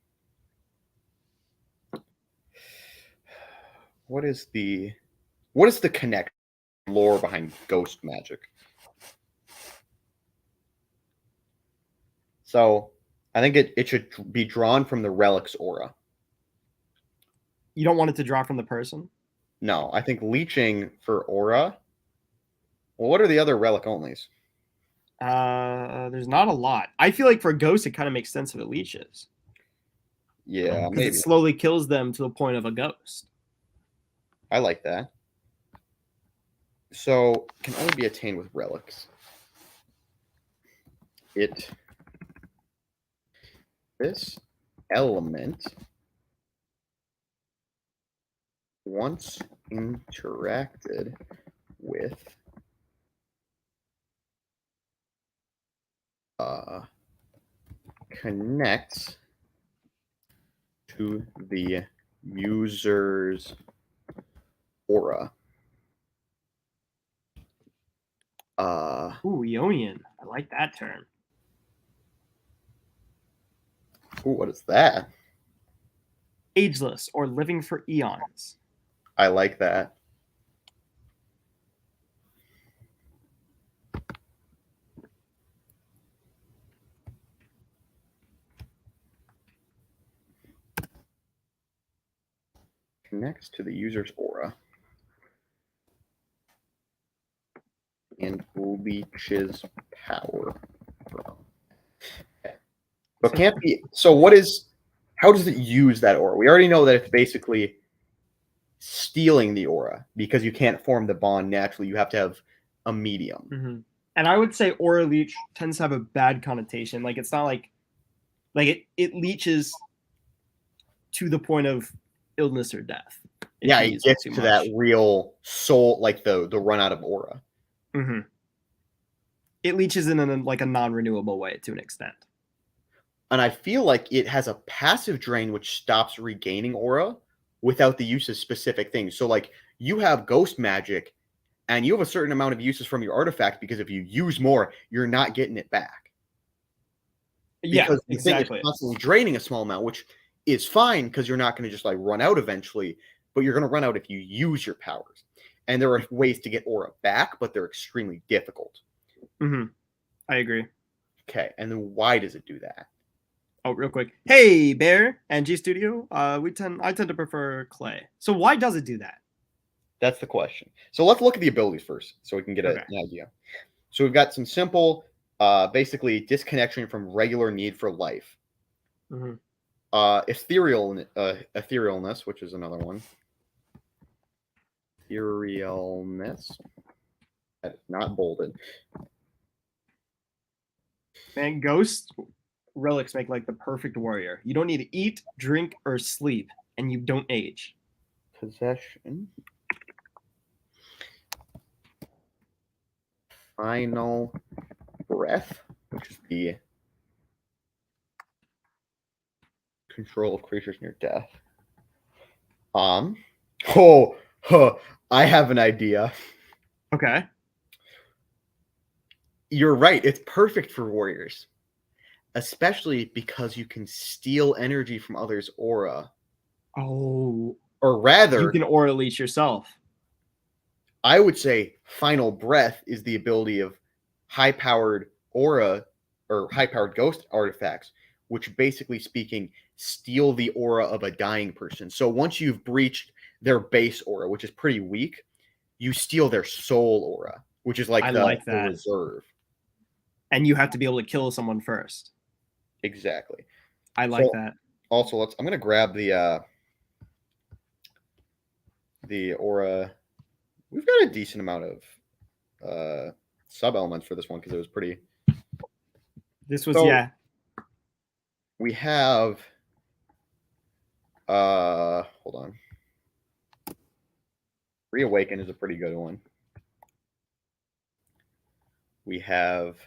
What is the connect lore behind ghost magic? So I think it should be drawn from the relic's aura. You don't want it to draw from the person? No, I think leeching for aura. Well, what are the other relic onlys? There's not a lot. I feel like for ghosts, it kind of makes sense if it leeches. Yeah, because it slowly kills them to the point of a ghost. I like that. So can only be attained with relics. This element once interacted with connects to the user's aura. Ooh, Ionian. I like that term. Ooh, what is that? Ageless or living for eons. I like that. Connects to the user's aura and leeches power from. But can't be. So what is? How does it use that aura? We already know that it's basically stealing the aura because you can't form the bond naturally. You have to have a medium. Mm-hmm. And I would say aura leech tends to have a bad connotation. Like it's not like it leeches to the point of illness or death. Yeah, it gets to that real soul, like the run out of aura. Mm-hmm. It leeches in a non-renewable way to an extent. And I feel like it has a passive drain which stops regaining aura without the use of specific things. So like you have ghost magic and you have a certain amount of uses from your artifact because if you use more, you're not getting it back. Because the thing is constantly draining a small amount, which is fine because you're not going to just like run out eventually, but you're going to run out if you use your powers. And there are ways to get aura back, but they're extremely difficult. Mm-hmm. I agree. Okay, and then why does it do that? Oh, real quick. Hey, Bear and G Studio. I tend to prefer clay. So why does it do that? That's the question. So let's look at the abilities first so we can get an idea. So we've got some simple, basically disconnection from regular need for life. Mhm. Etherealness, which is another one. Etherealness. That is not bolded. Man, ghost relics make like the perfect warrior. You don't need to eat, drink, or sleep, and you don't age. Possession. Final breath, which is the control of creatures near death. I have an idea. Okay. You're right. It's perfect for warriors, especially because you can steal energy from others' aura. Oh, Or rather, you can aura leech yourself. I would say final breath is the ability of high-powered aura or high-powered ghost artifacts, which basically speaking steal the aura of a dying person. So once you've breached their base aura, which is pretty weak, you steal their soul aura, which is like I the like that. reserve. And you have to be able to kill someone first. Exactly. I like So, that. Also, I'm gonna grab the aura. We've got a decent amount of sub elements for this one because it was pretty. This was So, we have hold on. Reawaken is a pretty good one. We have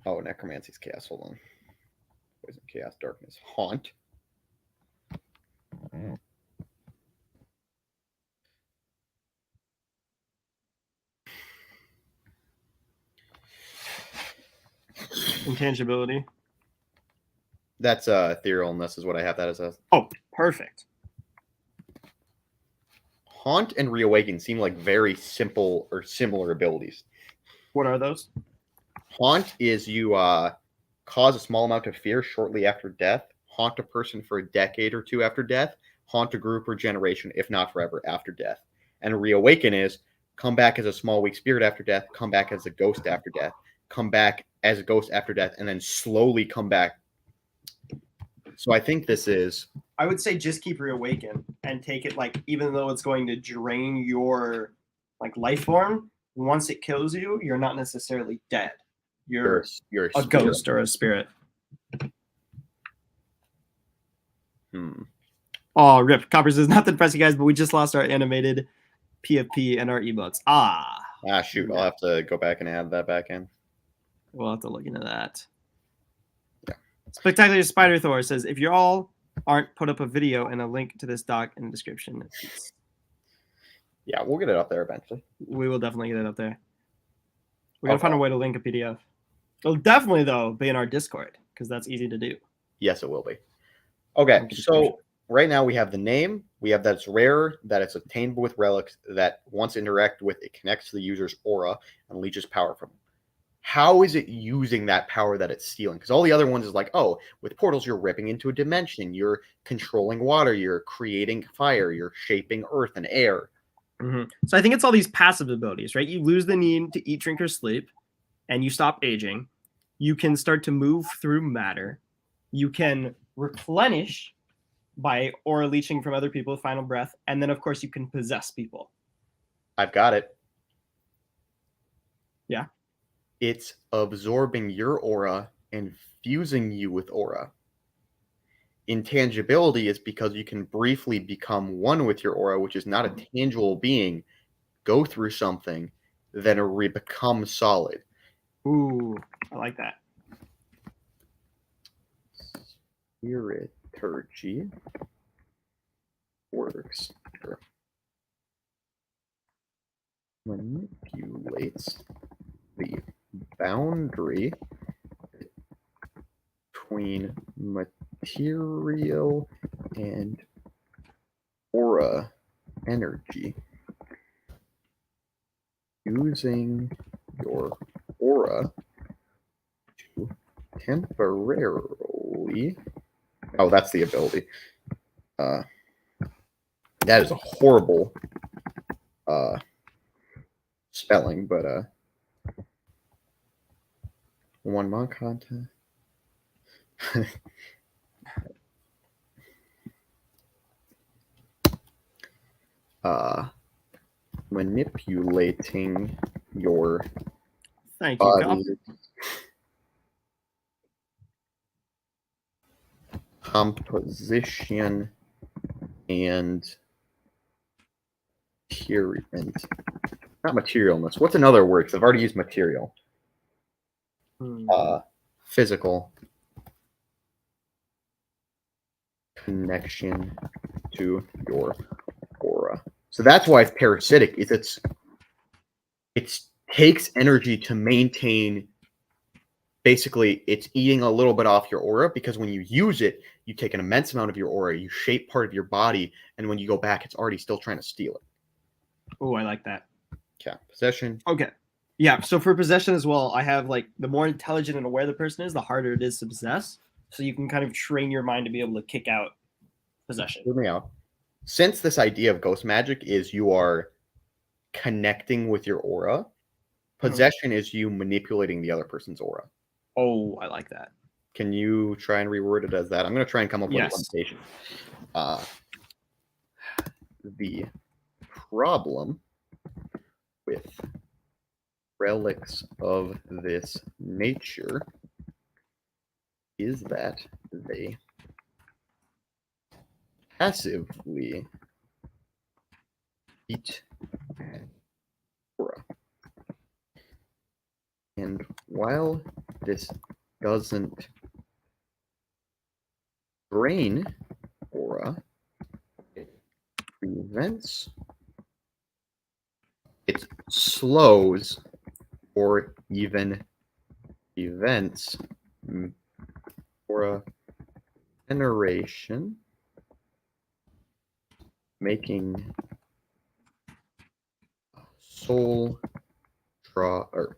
Necromancy's Chaos. Hold on. Poison, Chaos, Darkness, Haunt. Intangibility. That's etherealness is what I have that as a. Oh, perfect. Haunt and Reawaken seem like very simple or similar abilities. What are those? Haunt is you cause a small amount of fear shortly after death, haunt a person for a decade or two after death, haunt a group or generation, if not forever, after death. And Reawaken is come back as a small weak spirit after death, come back as a ghost after death, come back as a ghost after death, and then slowly come back. So I think this is. I would say just keep Reawaken and take it like, even though it's going to drain your like life form, once it kills you, you're not necessarily dead. You're a ghost or a spirit. Oh, rip. Coppers is not that depressing, guys, but we just lost our animated PFP and our emotes. Shoot. I'll have to go back and add that back in. We'll have to look into that. Yeah. Spectacular Spider Thor says, if you all aren't, put up a video and a link to this doc in the description. Yeah, we'll get it up there eventually. We will definitely get it up there. We're going to find a way to link a PDF. It'll definitely, though, be in our Discord, because that's easy to do. Yes, it will be. Okay, so right now we have the name. We have that it's rare, that it's obtainable with relics, that once interact with, it connects to the user's aura and leeches power from them. How is it using that power that it's stealing? Because all the other ones is like, oh, with portals, you're ripping into a dimension. You're controlling water. You're creating fire. You're shaping earth and air. Mm-hmm. So I think it's all these passive abilities, right? You lose the need to eat, drink, or sleep, and you stop aging. You can start to move through matter. You can replenish by aura leeching from other people with final breath. And then, of course, you can possess people. I've got it. Yeah. It's absorbing your aura and fusing you with aura. Intangibility is because you can briefly become one with your aura, which is not a tangible being, go through something, then become solid. Ooh, I like that. Spiriturgy works. Manipulates the boundary between material and aura energy. Using your aura to temporarily. Oh, that's the ability. That is a horrible spelling, but One monk content. Manipulating your Thank you, Cup. body composition and not materialness. What's another word? 'Cause I've already used material. Physical connection to your aura. So that's why it's parasitic. It takes energy to maintain. Basically, it's eating a little bit off your aura, because when you use it, you take an immense amount of your aura, you shape part of your body, and when you go back, it's already still trying to steal it. Oh, I like that. Okay, possession. Okay. Yeah, so for possession as well, I have like the more intelligent and aware the person is, the harder it is to possess. So you can kind of train your mind to be able to kick out possession. Hear me out. Since this idea of ghost magic is you are connecting with your aura, possession is you manipulating the other person's aura. Oh, I like that. Can you try and reword it as that? I'm going to try and come up with a limitation. The problem with relics of this nature is that they passively eat aura. And while this doesn't drain aura, it prevents, it slows, or even prevents aura generation, making soul draw or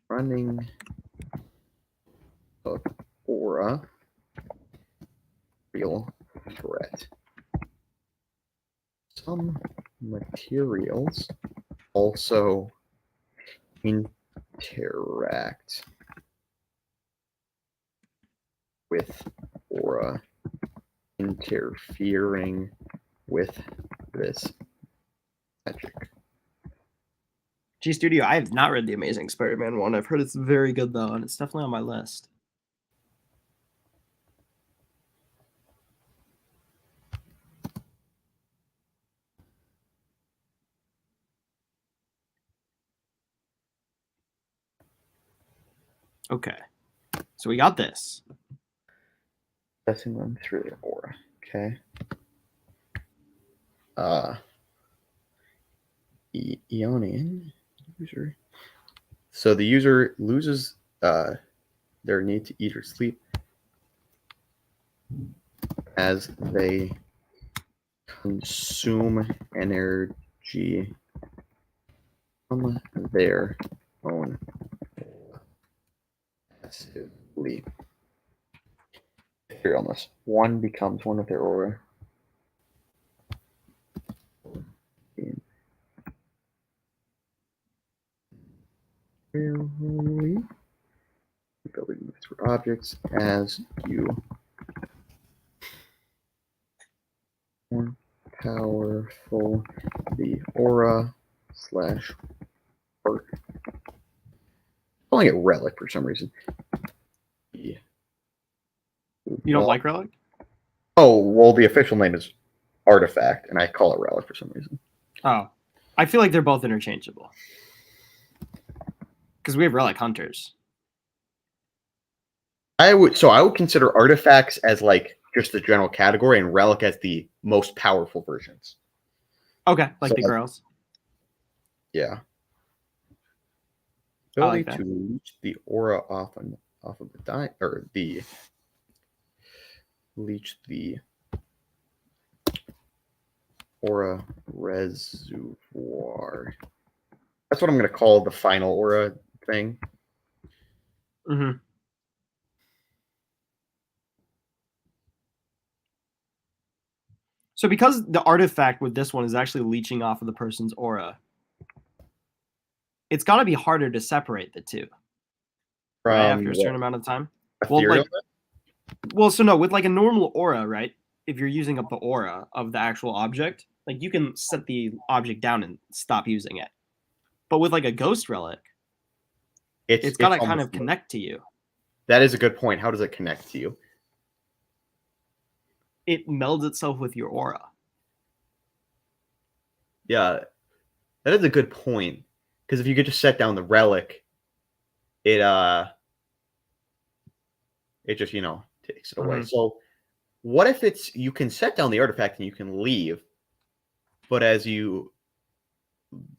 running of aura real threat. Some materials also interact with aura, interfering with this magic. G Studio, I have not read The Amazing Spider-Man 1. I've heard it's very good, though, and it's definitely on my list. Okay. So we got this. Passing them through the aura. Okay. Eonian user. So the user loses their need to eat or sleep as they consume energy from their own passively. Here on this, one becomes one of their aura. Ability to move through objects as you more powerful the aura slash art. Calling it relic for some reason. You don't like relic? Oh, well, the official name is artifact, and I call it relic for some reason. Oh, I feel like they're both interchangeable. Because we have relic hunters. I would consider artifacts as like just the general category, and relic as the most powerful versions. Okay, like So, the girls. Yeah. I like Ability that. to leech the aura off of the leech the aura reservoir. That's what I'm going to call the final aura thing. Mm-hmm. So because the artifact with this one is actually leeching off of the person's aura, it's got to be harder to separate the two, right? After a certain amount of time. Ethereal? So no, with like a normal aura, right? If you're using up the aura of the actual object, like you can set the object down and stop using it. But with like a ghost relic, it's got to kind of connect to you. That is a good point. How does it connect to you? It melds itself with your aura. Yeah, that is a good point. Because if you could just set down the relic, it just, takes it away. Mhm. So what if you can set down the artifact and you can leave, but as you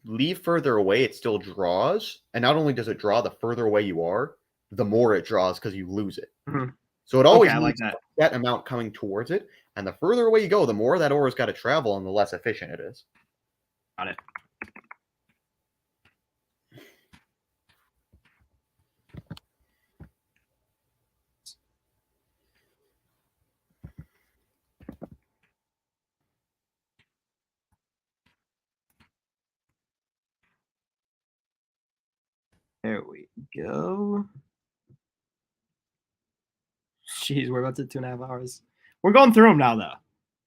leave further away, it still draws. And not only does it draw, the further away you are, the more it draws because you lose it. Mhm. So it always Okay, I like needs that. that amount coming towards it. And the further away you go, the more that aura's got to travel and the less efficient it is. Got it. There we go. Jeez, we're about to 2.5 hours. We're going through them now, though.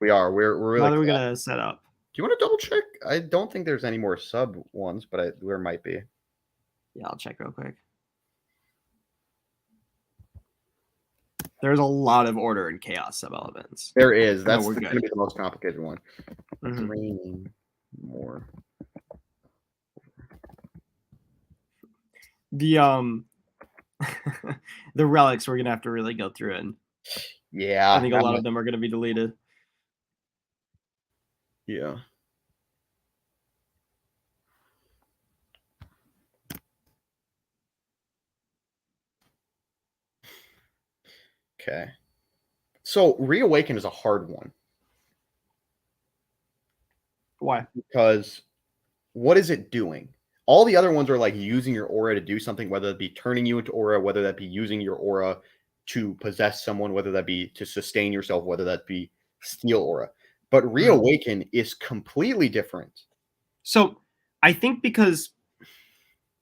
We are. We're really. Now that we're gonna set up. Do you want to double check? I don't think there's any more sub ones, but there might be. Yeah, I'll check real quick. There's a lot of order and chaos sub-elements. There is. No, That's we're going to good. be the most complicated one. Mhm. Draining more. The the relics we're gonna have to really go through, and Yeah. I think a lot of them are gonna be deleted. Yeah. Okay. So reawaken is a hard one Why? because what is it doing? All the other ones are like using your aura to do something, whether it be turning you into aura, whether that be using your aura to possess someone, whether that be to sustain yourself, whether that be steal aura. But reawaken is completely different. So I think because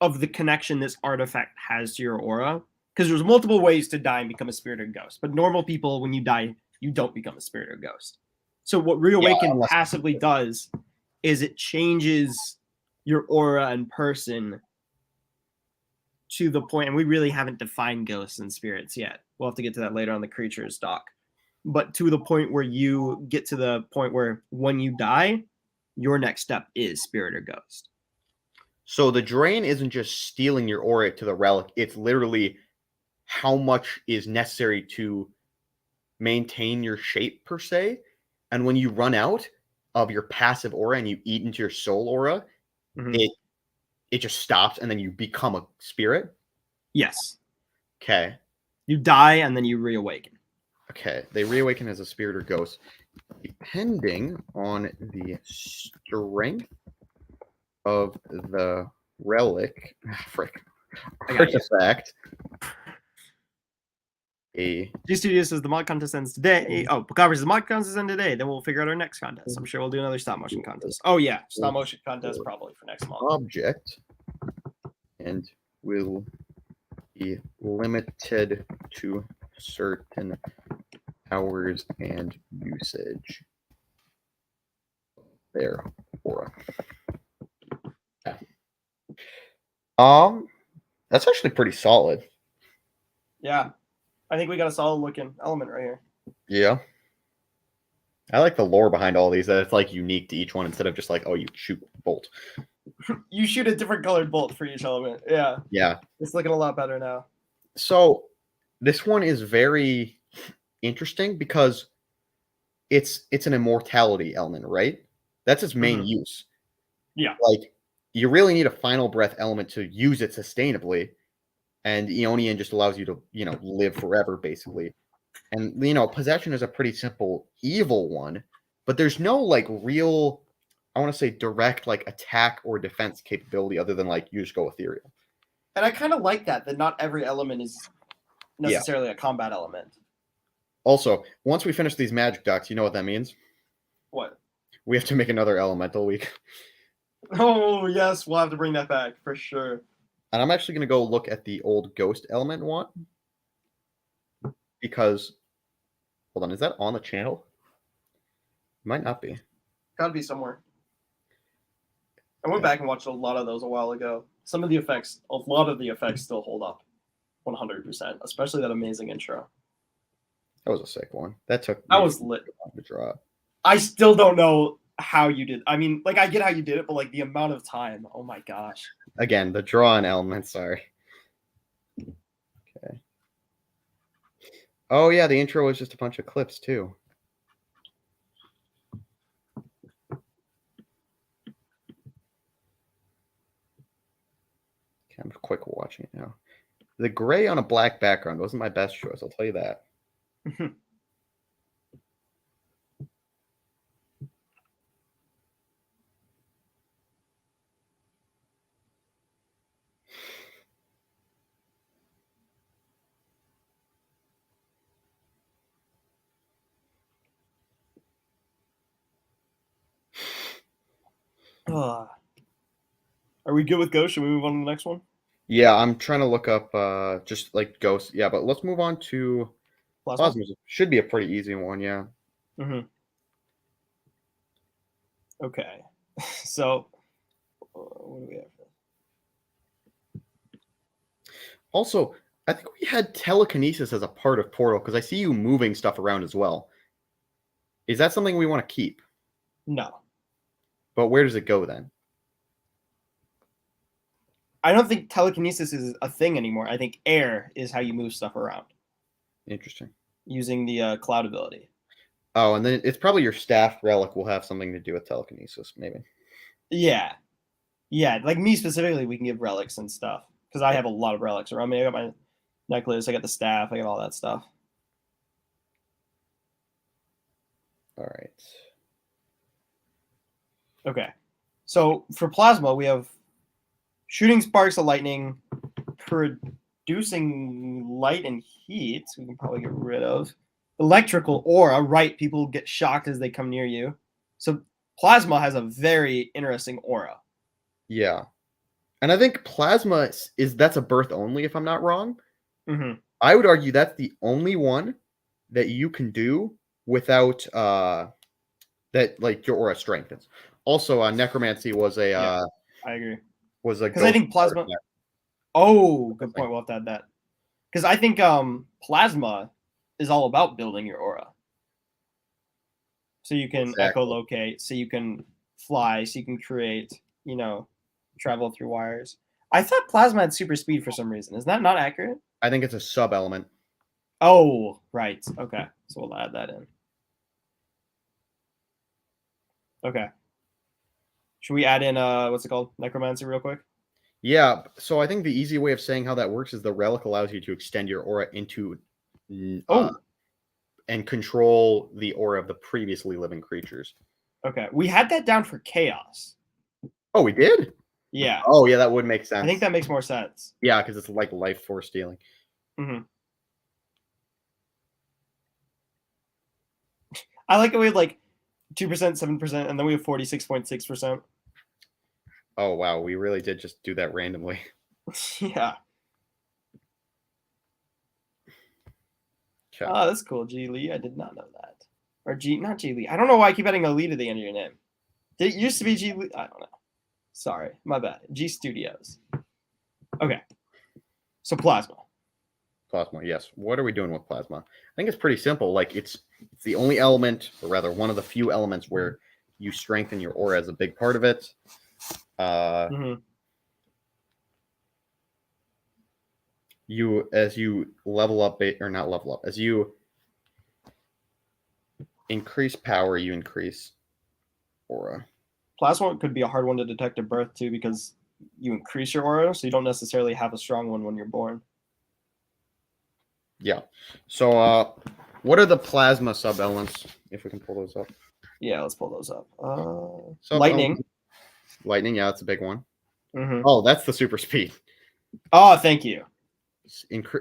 of the connection this artifact has to your aura, because there's multiple ways to die and become a spirit or ghost. But normal people, when you die, you don't become a spirit or ghost. So what reawaken unless- passively does is it changes your aura and person to the point, and we really haven't defined ghosts and spirits yet. We'll have to get to that later on the creatures doc. But to the point where you get to the point where when you die, your next step is spirit or ghost. So the drain isn't just stealing your aura to the relic. It's literally how much is necessary to maintain your shape per se. And when you run out of your passive aura and you eat into your soul aura, it just stops and then you become a spirit. Yes. Okay. You die and then you reawaken. Okay. They reawaken as a spirit or ghost, depending on the strength of the relic. Frick. Artifact. G Studios says the mod contest ends today. Oh, Bacabra says the mod contest ends today. Then we'll figure out our next contest. I'm sure we'll do another stop motion contest. Oh yeah, stop motion contest probably for next month. Object and will be limited to certain hours and usage. There, aura. Yeah. That's actually pretty solid. Yeah. I think we got a solid looking element right here. Yeah. I like the lore behind all these, that it's like unique to each one instead of just like, oh, you shoot bolt. You shoot a different colored bolt for each element. Yeah. Yeah. It's looking a lot better now. So this one is very interesting because it's an immortality element, right? That's its main use. Yeah. Like you really need a final breath element to use it sustainably. And Aeonian just allows you to, live forever, basically. And, possession is a pretty simple evil one, but there's no, like, real, I want to say, direct, like, attack or defense capability other than, like, you just go ethereal. And I kind of like that not every element is necessarily a combat element. Also, once we finish these magic docs, you know what that means? What? We have to make another elemental week. Oh yes, we'll have to bring that back for sure. And I'm actually going to go look at the old ghost element one. Because, hold on, is that on the channel? Might not be. Gotta be somewhere. I went back and watched a lot of those a while ago. A lot of the effects still hold up 100%, especially that amazing intro. That was a sick one. That was lit. To draw. I still don't know how you did. I mean, like, I get how you did it, but like the amount of time. Oh my gosh. Again, the drawing element, sorry. Okay. Oh yeah, the intro was just a bunch of clips too. Okay, I'm quick watching it now. The gray on a black background wasn't my best choice, I'll tell you that. Are we good with Ghost? Should we move on to the next one? Yeah, I'm trying to look up just like ghosts. Yeah, but let's move on to Plasma. Should be a pretty easy one, yeah. Okay. So, what do we have? Also, I think we had telekinesis as a part of Portal because I see you moving stuff around as well. Is that something we want to keep? No. But where does it go then? I don't think telekinesis is a thing anymore. I think air is how you move stuff around. Interesting. Using the cloud ability. Oh, and then it's probably your staff relic will have something to do with telekinesis, maybe. Yeah. Yeah, like me specifically, we can give relics and stuff. Because I have a lot of relics around me. I got my necklace, I got the staff, I got all that stuff. All right. Okay. So for plasma, we have shooting sparks of lightning, producing light and heat, we can probably get rid of. Electrical aura, right? People get shocked as they come near you. So plasma has a very interesting aura. Yeah. And I think plasma that's a birth only, if I'm not wrong. Mm-hmm. I would argue that's the only one that you can do without that like your aura strengthens. Also, necromancy was a I agree. Was a because I think plasma. Oh, good point. We'll have to add that because I think plasma is all about building your aura. So you can echolocate, so you can fly, so you can create, travel through wires. I thought plasma had super speed for some reason. Is that not accurate? I think it's a sub element. Oh, right. Okay. So we'll add that in. Okay. Should we add in what's it called? Necromancy real quick? Yeah. So I think the easy way of saying how that works is the relic allows you to extend your aura into and control the aura of the previously living creatures. Okay. We had that down for chaos. Oh, we did? Yeah. Oh, yeah, that would make sense. I think that makes more sense. Yeah, because it's like life force stealing. Mm-hmm. I like it. We have like 2%, 7%, and then we have 46.6%. Oh, wow. We really did just do that randomly. Yeah. Okay. Oh, that's cool. G Lee. I did not know that. Or not G Lee. I don't know why I keep adding a Lee to the end of your name. It used to be G Lee. I don't know. Sorry. My bad. G Studios. Okay. So plasma. Plasma, yes. What are we doing with plasma? I think it's pretty simple. Like it's the only element, or rather one of the few elements where you strengthen your aura as a big part of it. As you level up or not level up, as you increase power, you increase aura. Plasma could be a hard one to detect at birth too, because you increase your aura, so you don't necessarily have a strong one when you're born. Yeah. So what are the plasma sub-elements, if we can pull those up? Yeah, let's pull those up. Lightning. Lightning, yeah, that's a big one. Oh, that's the super speed. Oh, thank you.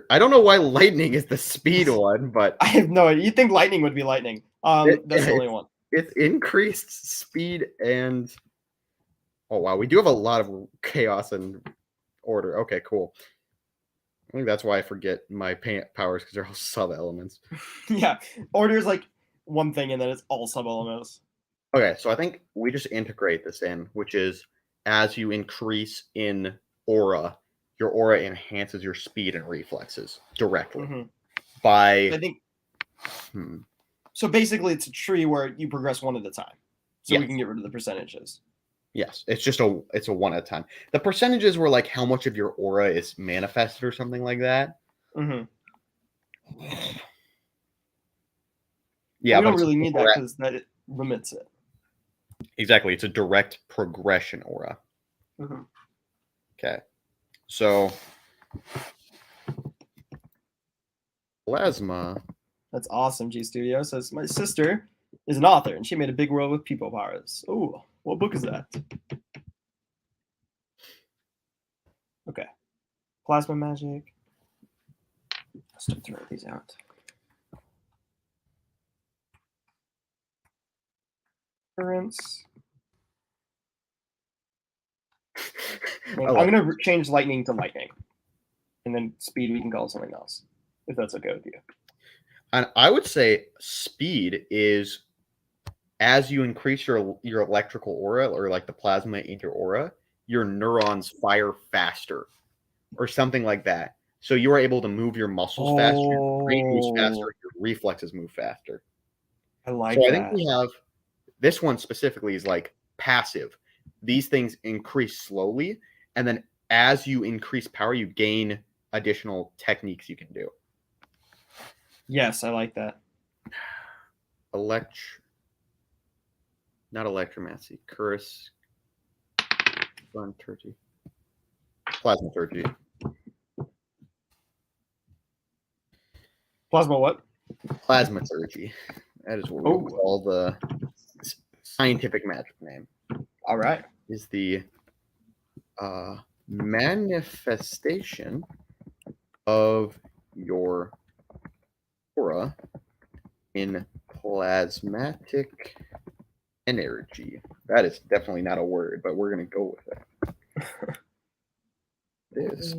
I don't know why lightning is the speed one, but I have no idea. You'd think lightning would be lightning. That's the only one. It's increased speed and Oh wow, we do have a lot of chaos and order. Okay, cool. I think that's why I forget my powers because they're all sub elements. Yeah, order is like one thing, and then it's all sub elements. Okay, so I think we just integrate this in, which is as you increase in aura, your aura enhances your speed and reflexes directly by. I think. So basically, it's a tree where you progress one at a time, so we can get rid of the percentages. Yes, it's a one at a time. The percentages were like how much of your aura is manifested or something like that. Yeah, we don't really need that because that it limits it. Exactly, it's a direct progression aura. Okay, so plasma. That's awesome. G Studio says my sister is an author and she made a big world with people powers. Oh, what book is that? Okay, plasma magic. Let's start throwing these out. Currents. I'm going to change lightning to lightning. And then speed we can call something else, if that's okay with you. And I would say speed is as you increase your electrical aura or like the plasma in your aura, your neurons fire faster or something like that. So you are able to move your muscles faster, your brain moves faster, your reflexes move faster. I like that. I think we have this one specifically is like passive. These things increase slowly, and then as you increase power, you gain additional techniques you can do. Yes, I like that. Not electromancy. Curse. Turkey. Plasmaturgy. Plasma what? Plasmaturgy. That is what we call the scientific magic name. All right. Is the manifestation of your aura in plasmatic energy. That is definitely not a word, but we're going to go with it. This is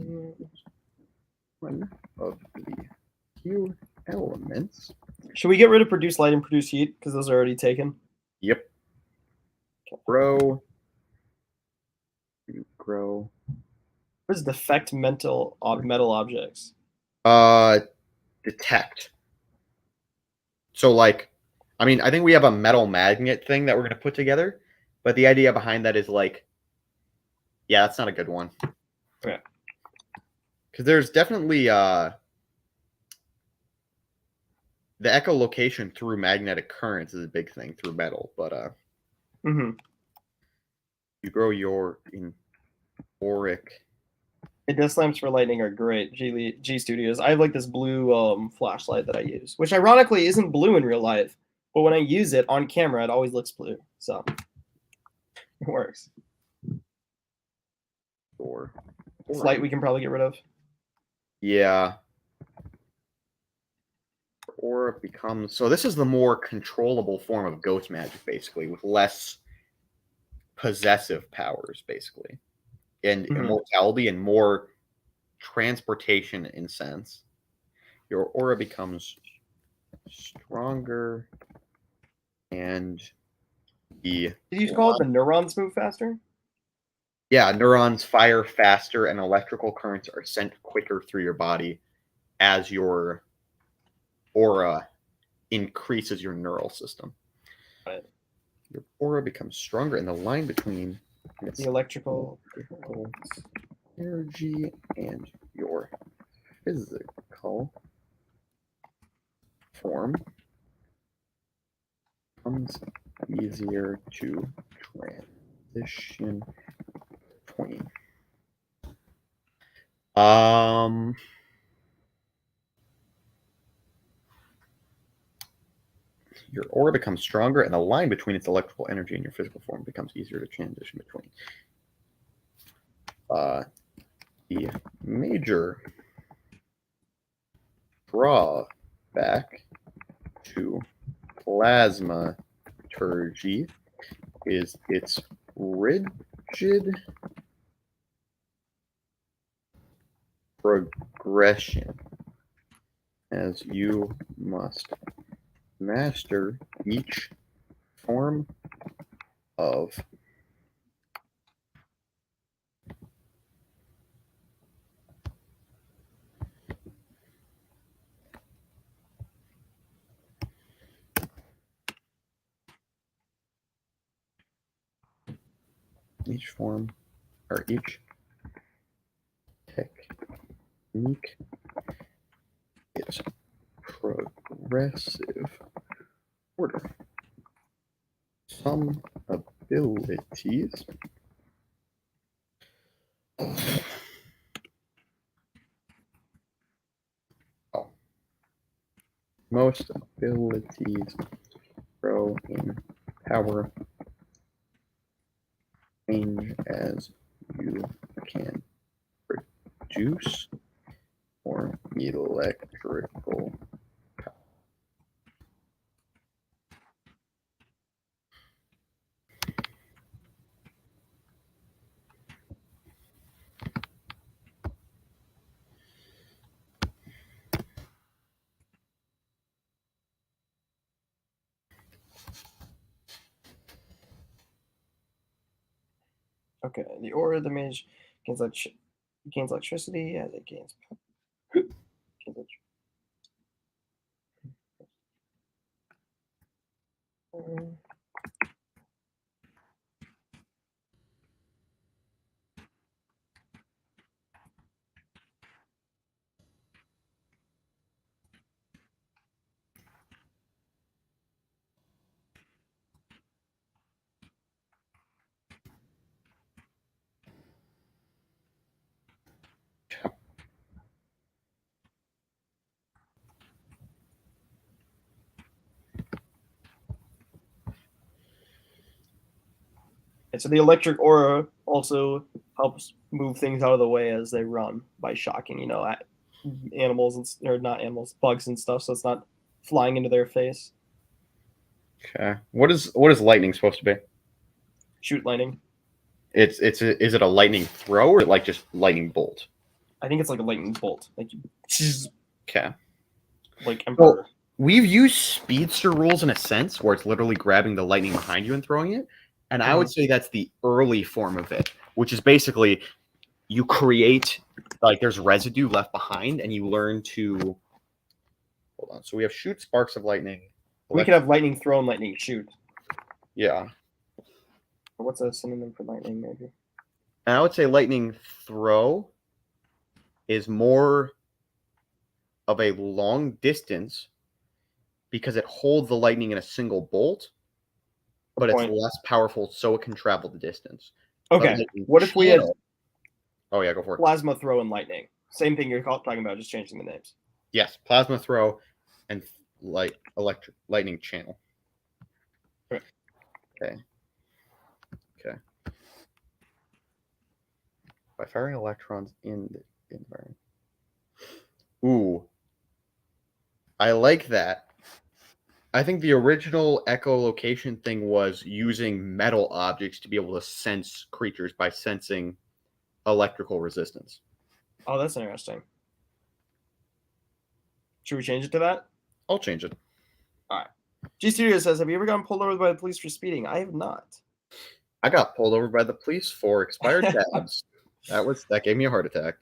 one of the few elements. Should we get rid of produce light and produce heat? Because those are already taken. Yep. Grow. What is defect metal objects? Detect. So like, I mean, I think we have a metal magnet thing that we're going to put together, but the idea behind that is like, yeah, that's not a good one. Okay. Because there's definitely the echolocation through magnetic currents is a big thing through metal, but you grow your auric. Desk lamps for lightning are great. G Studios. I have like this blue flashlight that I use, which ironically isn't blue in real life, but when I use it on camera, it always looks blue. So it works. Light we can probably get rid of. Yeah. Aura becomes so. This is the more controllable form of ghost magic, basically, with less possessive powers, basically, and immortality and more transportation in sense. Your aura becomes stronger, and Did you call it the neurons move faster? Yeah, neurons fire faster, and electrical currents are sent quicker through your body as your aura increases your neural system. Right. Your aura becomes stronger, and the line between the electrical energy and your physical form becomes easier to transition between. Your aura becomes stronger, and the line between its electrical energy and your physical form becomes easier to transition between. The major drawback to plasmaturgy is its rigid rigid progression, as you must master each form of each form or each technique is progressive order. Some abilities most abilities grow in power range as you can produce more electrical power. Okay, the aura of the mage gains electricity as it gains. And so the electric aura also helps move things out of the way as they run by shocking, at animals or not animals, bugs and stuff. So it's not flying into their face. Okay. What is lightning supposed to be? Shoot lightning. Is it a lightning throw or like just lightning bolt? I think it's like a lightning bolt. Okay. Like Emperor. Well, we've used speedster rules in a sense where it's literally grabbing the lightning behind you and throwing it. And I would say that's the early form of it, which is basically you create, like there's residue left behind and you learn to, hold on. So we have shoot sparks of lightning. We could have lightning throw and lightning shoot. Yeah. Or what's a synonym for lightning, maybe? And I would say lightning throw is more of a long distance because it holds the lightning in a single bolt, but it's less powerful so it can travel the distance. Okay. What if we had Oh yeah, go for it. plasma throw and lightning? Same thing you're talking about, just changing the names. Yes, plasma throw and electric lightning channel. Okay. By firing electrons in the environment. Ooh. I like that. I think the original echolocation thing was using metal objects to be able to sense creatures by sensing electrical resistance. Oh, that's interesting. Should we change it to that? I'll change it. All right. G Studio says, have you ever gotten pulled over by the police for speeding? I have not. I got pulled over by the police for expired tabs. That gave me a heart attack.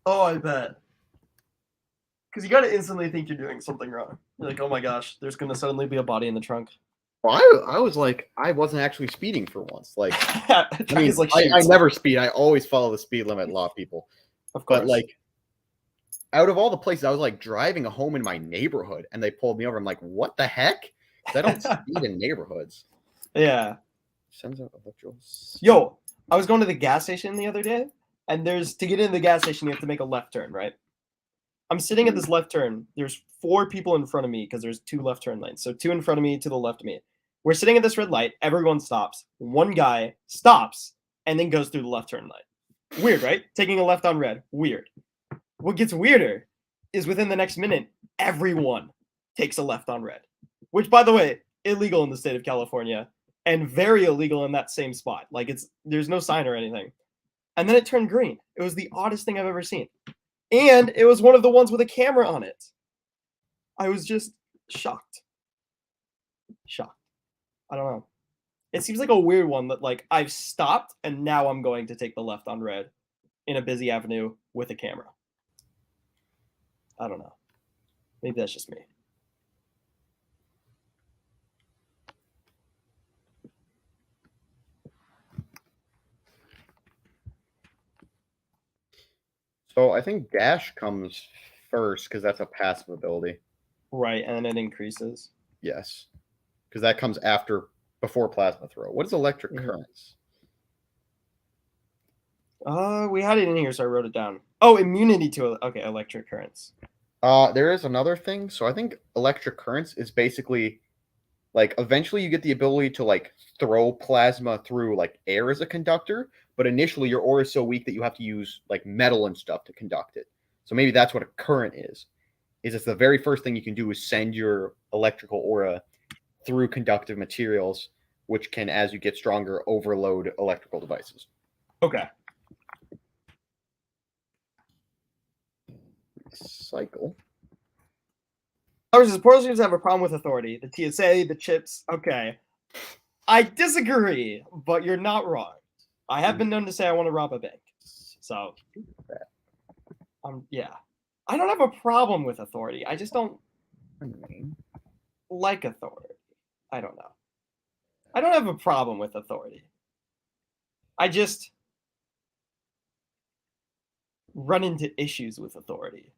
Oh, I bet. Because you got to instantly think you're doing something wrong. You're like, oh my gosh, there's going to suddenly be a body in the trunk. Well, I was like, I wasn't actually speeding for once. Like, I never speed. I always follow the speed limit, law people. Of course. But like, out of all the places, I was like driving home in my neighborhood, and they pulled me over. I'm like, what the heck? I don't speed in neighborhoods. Yeah. Sends out electrical. Yo, I was going to the gas station the other day, and to get into the gas station, you have to make a left turn, right? I'm sitting at this left turn. There's 4 people in front of me because there's 2 left turn lanes. So 2 in front of me, to the left of me. We're sitting at this red light. Everyone stops. One guy stops and then goes through the left turn light. Weird, right? Taking a left on red. Weird. What gets weirder is within the next minute, everyone takes a left on red. Which, by the way, illegal in the state of California. and very illegal in that same spot. Like there's no sign or anything. And then it turned green. It was the oddest thing I've ever seen. And it was one of the ones with a camera on it. I was just shocked. Shocked. I don't know. It seems like a weird one that like I've stopped and now I'm going to take the left on red in a busy avenue with a camera. I don't know. Maybe that's just me. So I think dash comes first because that's a passive ability. Right, and then it increases. Yes, because that comes before plasma throw. What is electric currents? We had it in here, so I wrote it down. Oh, immunity to electric currents. There is another thing. So I think electric currents is basically like eventually you get the ability to like throw plasma through like air as a conductor, but initially your aura is so weak that you have to use like metal and stuff to conduct it. So maybe that's what a current is. It's the very first thing you can do is send your electrical aura through conductive materials, which can, as you get stronger, overload electrical devices. Okay. Cycle. Portal seems to have a problem with authority. The TSA, the chips. Okay. I disagree, but you're not wrong. I have been known to say I want to rob a bank. So, yeah. I don't have a problem with authority. I just don't like authority. I don't know. I don't have a problem with authority. I just run into issues with authority,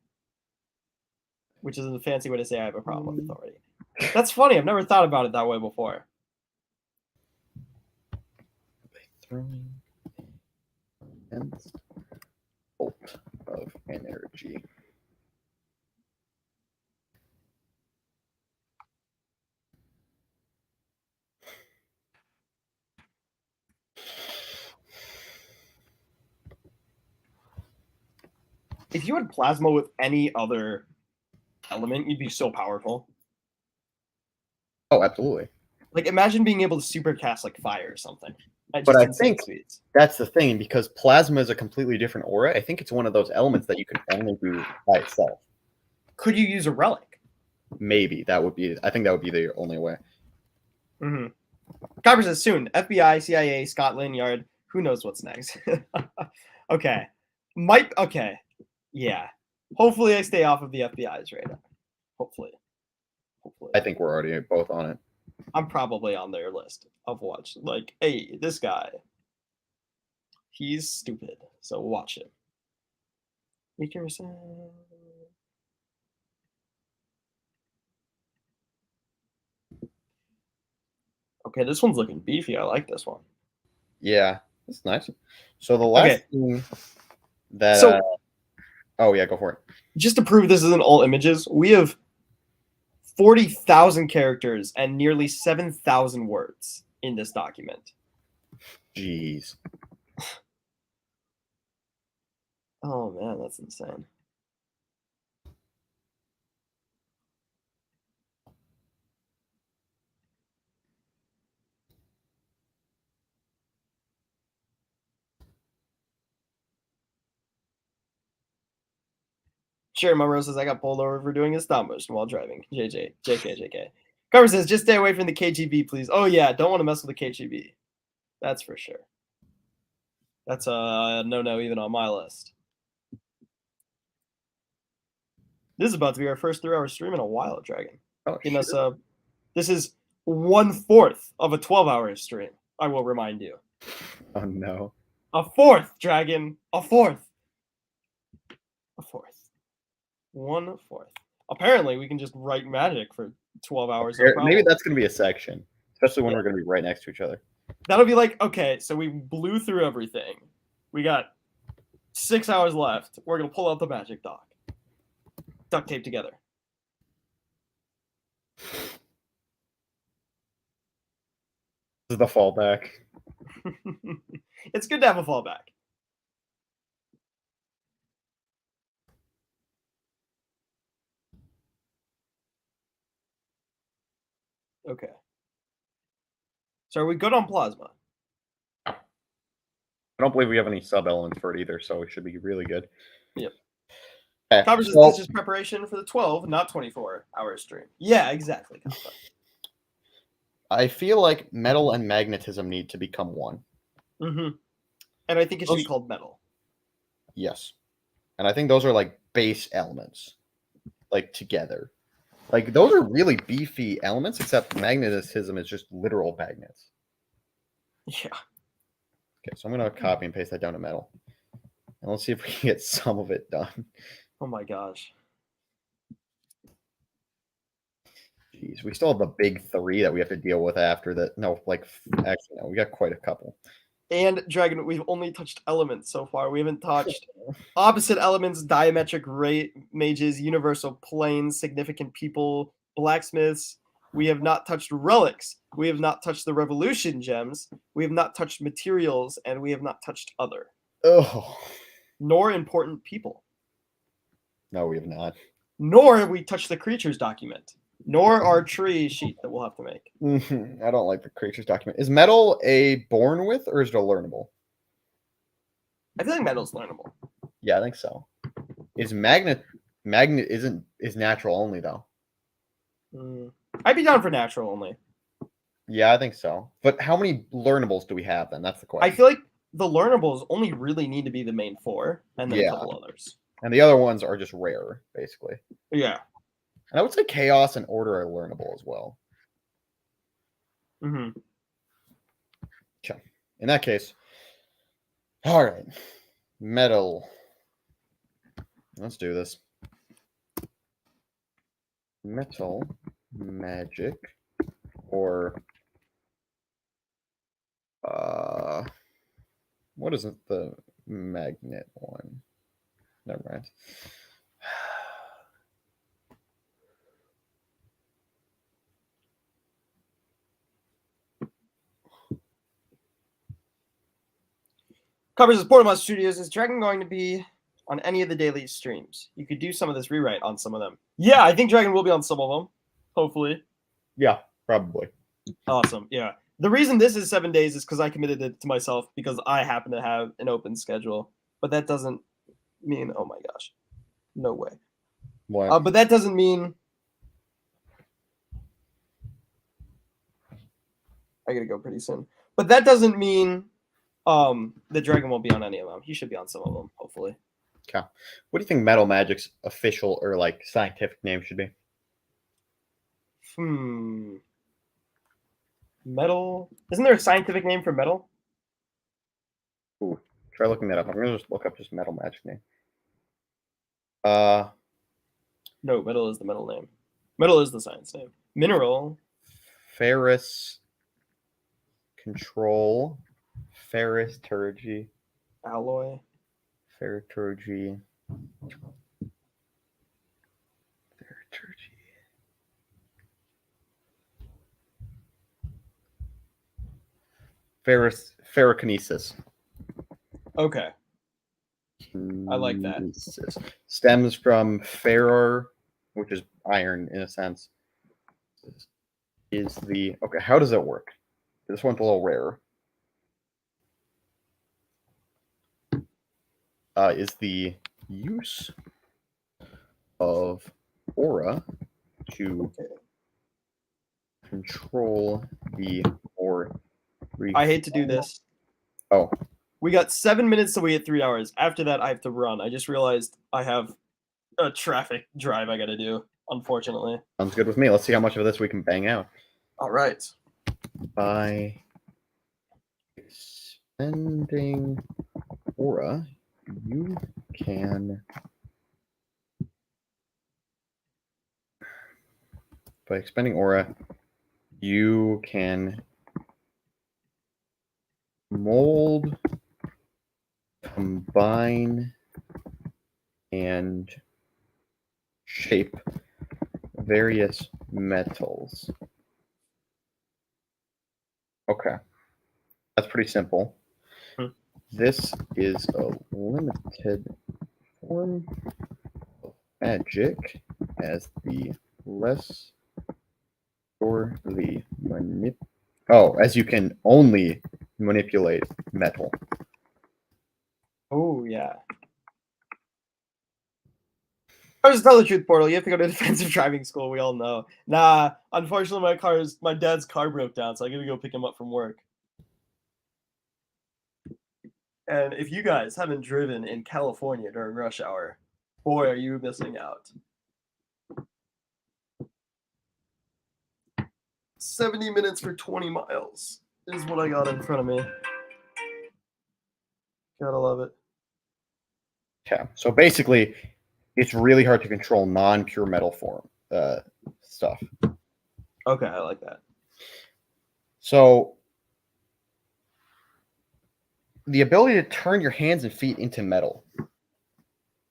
which is a fancy way to say I have a problem with authority. That's funny. I've never thought about it that way before. Throwing intense bolt of energy. If you had plasma with any other element, you'd be so powerful. Oh, absolutely. Like, imagine being able to super cast like fire or something. But I think that's the thing, because plasma is a completely different aura. I think it's one of those elements that you can only do by itself. Could you use a relic? Maybe that would be. I think that would be the only way. Mm-hmm. Kyber says soon. FBI, CIA, Scotland Yard. Who knows what's next? Okay. Okay. Yeah. Hopefully I stay off of the FBI's radar. Hopefully. I think we're already both on it. I'm probably on their list of watch. Like, hey, this guy. He's stupid. So watch him. Okay, this one's looking beefy. I like this one. Yeah, that's nice. So the last thing that oh yeah, go for it. Just to prove this isn't all images, we have 40,000 characters and nearly 7,000 words in this document. Jeez. Oh man, that's insane. Sure, Monroe says I got pulled over for doing a stop motion while driving. JK. Carver says just stay away from the KGB, please. Oh yeah, don't want to mess with the KGB. That's for sure. That's a no even on my list. This is about to be our first 3-hour stream in a while, Dragon. Oh, sure. This is 1/4 of a 12-hour stream. I will remind you. Oh no. A fourth, Dragon. A fourth. 1/4. Apparently, we can just write magic for 12 hours. Maybe that's going to be a section, especially when we're going to be right next to each other. That'll be like, okay, so we blew through everything. We got 6 hours left. We're going to pull out the magic dock. Duct tape together. This is the fallback. It's good to have a fallback. Okay. So are we good on plasma? I don't believe we have any sub-elements for it either, so it should be really good. Yep. Okay, Copper says so this is preparation for the 12, not 24-hour stream. Yeah, exactly. Copper. I feel like metal and magnetism need to become one. Mm-hmm. And I think it should be called metal. Yes. And I think those are like base elements, like together. Like those are really beefy elements, except magnetism is just literal magnets. Yeah. Okay, so I'm going to copy and paste that down to metal. And let's see if we can get some of it done. Oh my gosh. Jeez, we still have the big three that we have to deal with after that. No, like, actually, no, we got quite a couple. And Dragon, we've only touched elements so far. We haven't touched opposite elements, diametric rate mages, universal planes, significant people, blacksmiths. We have not touched relics. We have not touched the revolution gems. We have not touched materials, and we have not touched other. Oh, Nor important people. no, we have not. Nor have we touched the creatures document. Nor our tree sheet that we'll have to make. I don't like the creatures document. Is metal a born with or is it a learnable? I feel like metal's learnable. Yeah, I think so. Is magnet is natural only though? I'd be down for natural only. Yeah, I think so. But how many learnables do we have then? That's the question. I feel like the learnables only really need to be the main four, and then Yeah. a couple others. And the other ones are just rare, basically. Yeah. And I would say chaos and order are learnable as well. Mm-hmm. Okay. In that case, all right, metal. Let's do this. Metal magic, or what is it? The magnet one. Never mind. Covers of Portable Studios. Is Dragon going to be on any of the daily streams? You could do some of this rewrite on some of them. Yeah, I think Dragon will be on some of them. Hopefully. Yeah, probably. Awesome. Yeah. The reason this is 7 days is because I committed it to myself because I happen to have an open schedule. But that doesn't mean, oh my gosh, no way. What? But that doesn't mean I gotta go pretty soon. But that doesn't mean the Dragon won't be on any of them. He should be on some of them, hopefully. Okay. What do you think Metal Magic's official or like scientific name should be? Metal. Isn't there a scientific name for metal? Ooh, try looking that up. I'm gonna just look up just Metal Magic name. No, metal is the metal name. Metal is the science name. Mineral. Ferrous control. Ferriturgy. Alloy. Ferriturgy. Ferrokinesis. Okay. I like that. Kinesis. Stems from ferror, which is iron in a sense. Is the okay? How does it work? This one's a little rarer. Is the use of aura to control the or. I hate to do this. Oh. We got 7 minutes till we hit 3 hours. After that, I have to run. I just realized I have a traffic drive I got to do, unfortunately. Sounds good with me. Let's see how much of this we can bang out. All right. By expending aura, you can... By expending aura, you can mold, combine, and shape various metals. Okay. That's pretty simple. This is a limited form of magic as the less or the Oh, as you can only manipulate metal. Oh yeah. I'll just tell the truth, Portal. You have to go to defensive driving school. We all know. Nah, unfortunately, my dad's car broke down, so I gotta go pick him up from work. And if you guys haven't driven in California during rush hour, boy, are you missing out. 70 minutes for 20 miles is what I got in front of me. Gotta love it. Okay, so basically, it's really hard to control non-pure metal form stuff. Okay, I like that. So the ability to turn your hands and feet into metal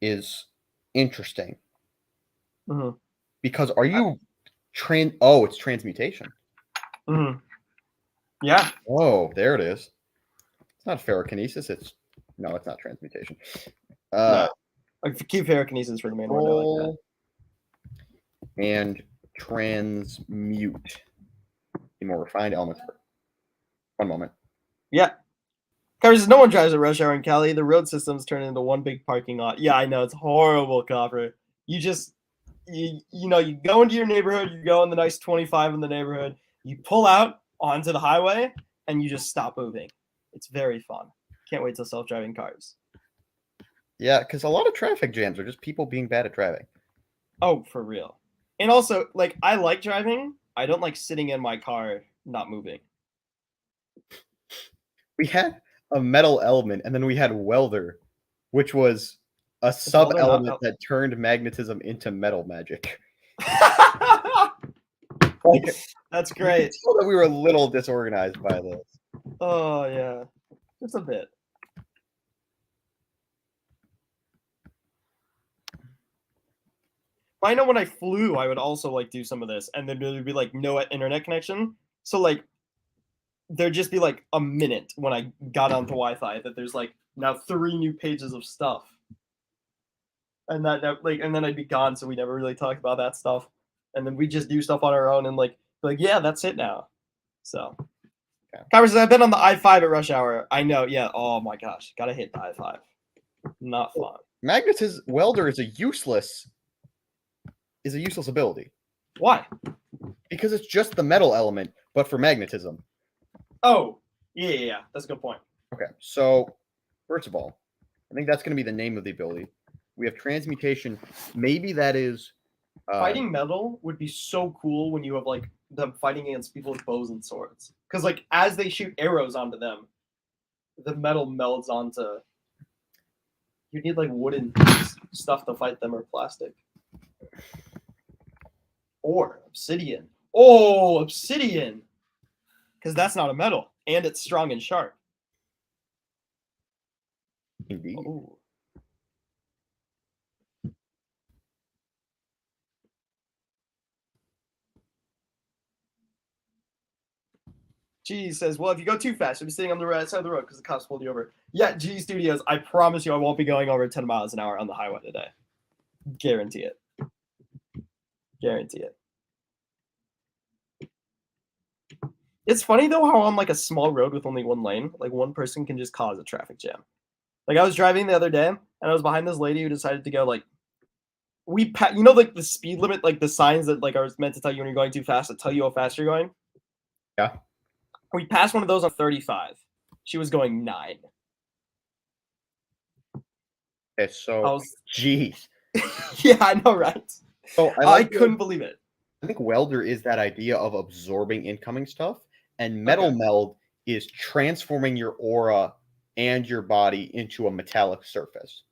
is interesting. Mm-hmm. Because are you Oh, it's transmutation. Mm-hmm. Yeah. Oh, there it is. It's not ferrokinesis. No, it's not transmutation. No. I keep ferrokinesis for the main one. I like that. And transmute the more refined elements. One moment. Yeah. Covers, no one drives at rush hour in Cali. The road system's turned into one big parking lot. Yeah, I know. It's horrible, Copper. You just, you go into your neighborhood, you go in the nice 25 in the neighborhood, you pull out onto the highway, and you just stop moving. It's very fun. Can't wait till self-driving cars. Yeah, because a lot of traffic jams are just people being bad at driving. Oh, for real. And also, like, I like driving. I don't like sitting in my car not moving. We had a metal element, and then we had welder, which was a sub-element that turned magnetism into metal magic. That's great. So that we were a little disorganized by this. Oh yeah, just a bit. I know when I flew, I would also like do some of this, and then there would be like no internet connection. So like, there'd just be like a minute when I got onto Wi-Fi that there's like now 3 new pages of stuff, and that and then I'd be gone, so we never really talked about that stuff, and then we just do stuff on our own and like yeah, that's it now. So, Conversation. I've been on the I-5 at rush hour. I know. Yeah. Oh my gosh, gotta hit the I-5. Not fun. Magnetism welder is a useless ability. Why? Because it's just the metal element, but for magnetism. Oh, yeah. That's a good point. Okay, so first of all, I think that's going to be the name of the ability. We have transmutation. Maybe that is fighting metal would be so cool when you have like them fighting against people with bows and swords. Because like as they shoot arrows onto them, the metal melds onto. You need like wooden stuff to fight them, or plastic, or obsidian. Oh, obsidian! Because that's not a metal, and it's strong and sharp. Indeed. Ooh. G says, well, if you go too fast, you'll be sitting on the right side of the road because the cops pulled you over. Yeah, G Studios, I promise you I won't be going over 10 miles an hour on the highway today. Guarantee it. Guarantee it. It's funny, though, how on like a small road with only one lane, like one person can just cause a traffic jam. Like I was driving the other day, and I was behind this lady who decided to go like, like the speed limit, like the signs that like are meant to tell you when you're going too fast, that tell you how fast you're going. Yeah. We passed one of those on 35. She was going 9. Okay, so jeez. Yeah, I know, right? So I couldn't believe it. I think welder is that idea of absorbing incoming stuff, and metal meld is transforming your aura and your body into a metallic surface.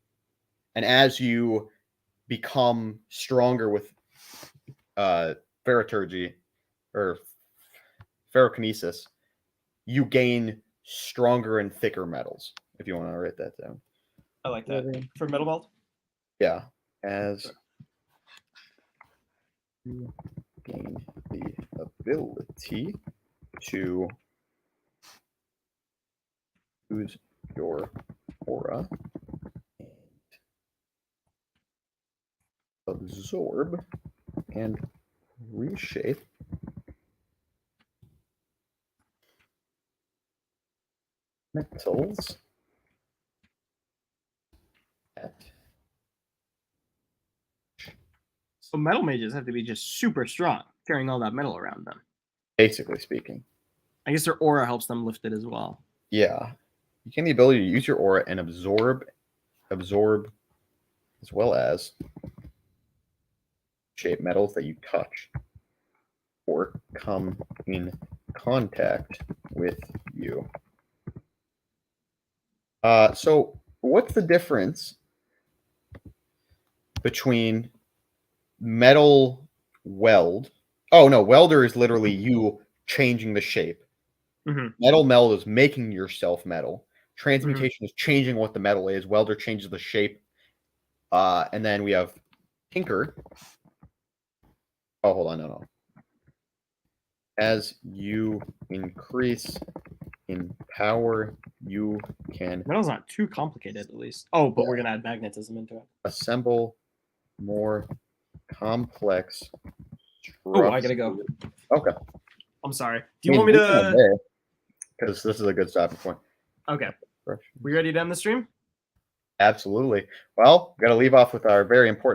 And as you become stronger with ferroturgy or ferrokinesis, you gain stronger and thicker metals. If you want to write that down. I like that. For metal meld? Yeah. As you gain the ability to use your aura and absorb and reshape Metals. So metal mages have to be just super strong, carrying all that metal around them. Basically speaking. I guess their aura helps them lift it as well. Yeah. You gain the ability to use your aura and absorb, as well as shape metals that you touch or come in contact with you. So what's the difference between metal weld? Oh no, welder is literally you changing the shape. Metal meld is making yourself metal. Transmutation is changing what the metal is. Welder changes the shape. And then we have tinker. Oh, hold on, no. As you increase in power, you can Metal's not too complicated, at least. Oh, but we're gonna add magnetism into it. assemble more complex Oh, I gotta go. Okay. I'm sorry. Do you want me to? Because this is a good stopping point. Okay. We ready to end the stream? Absolutely. Well, got to leave off with our very important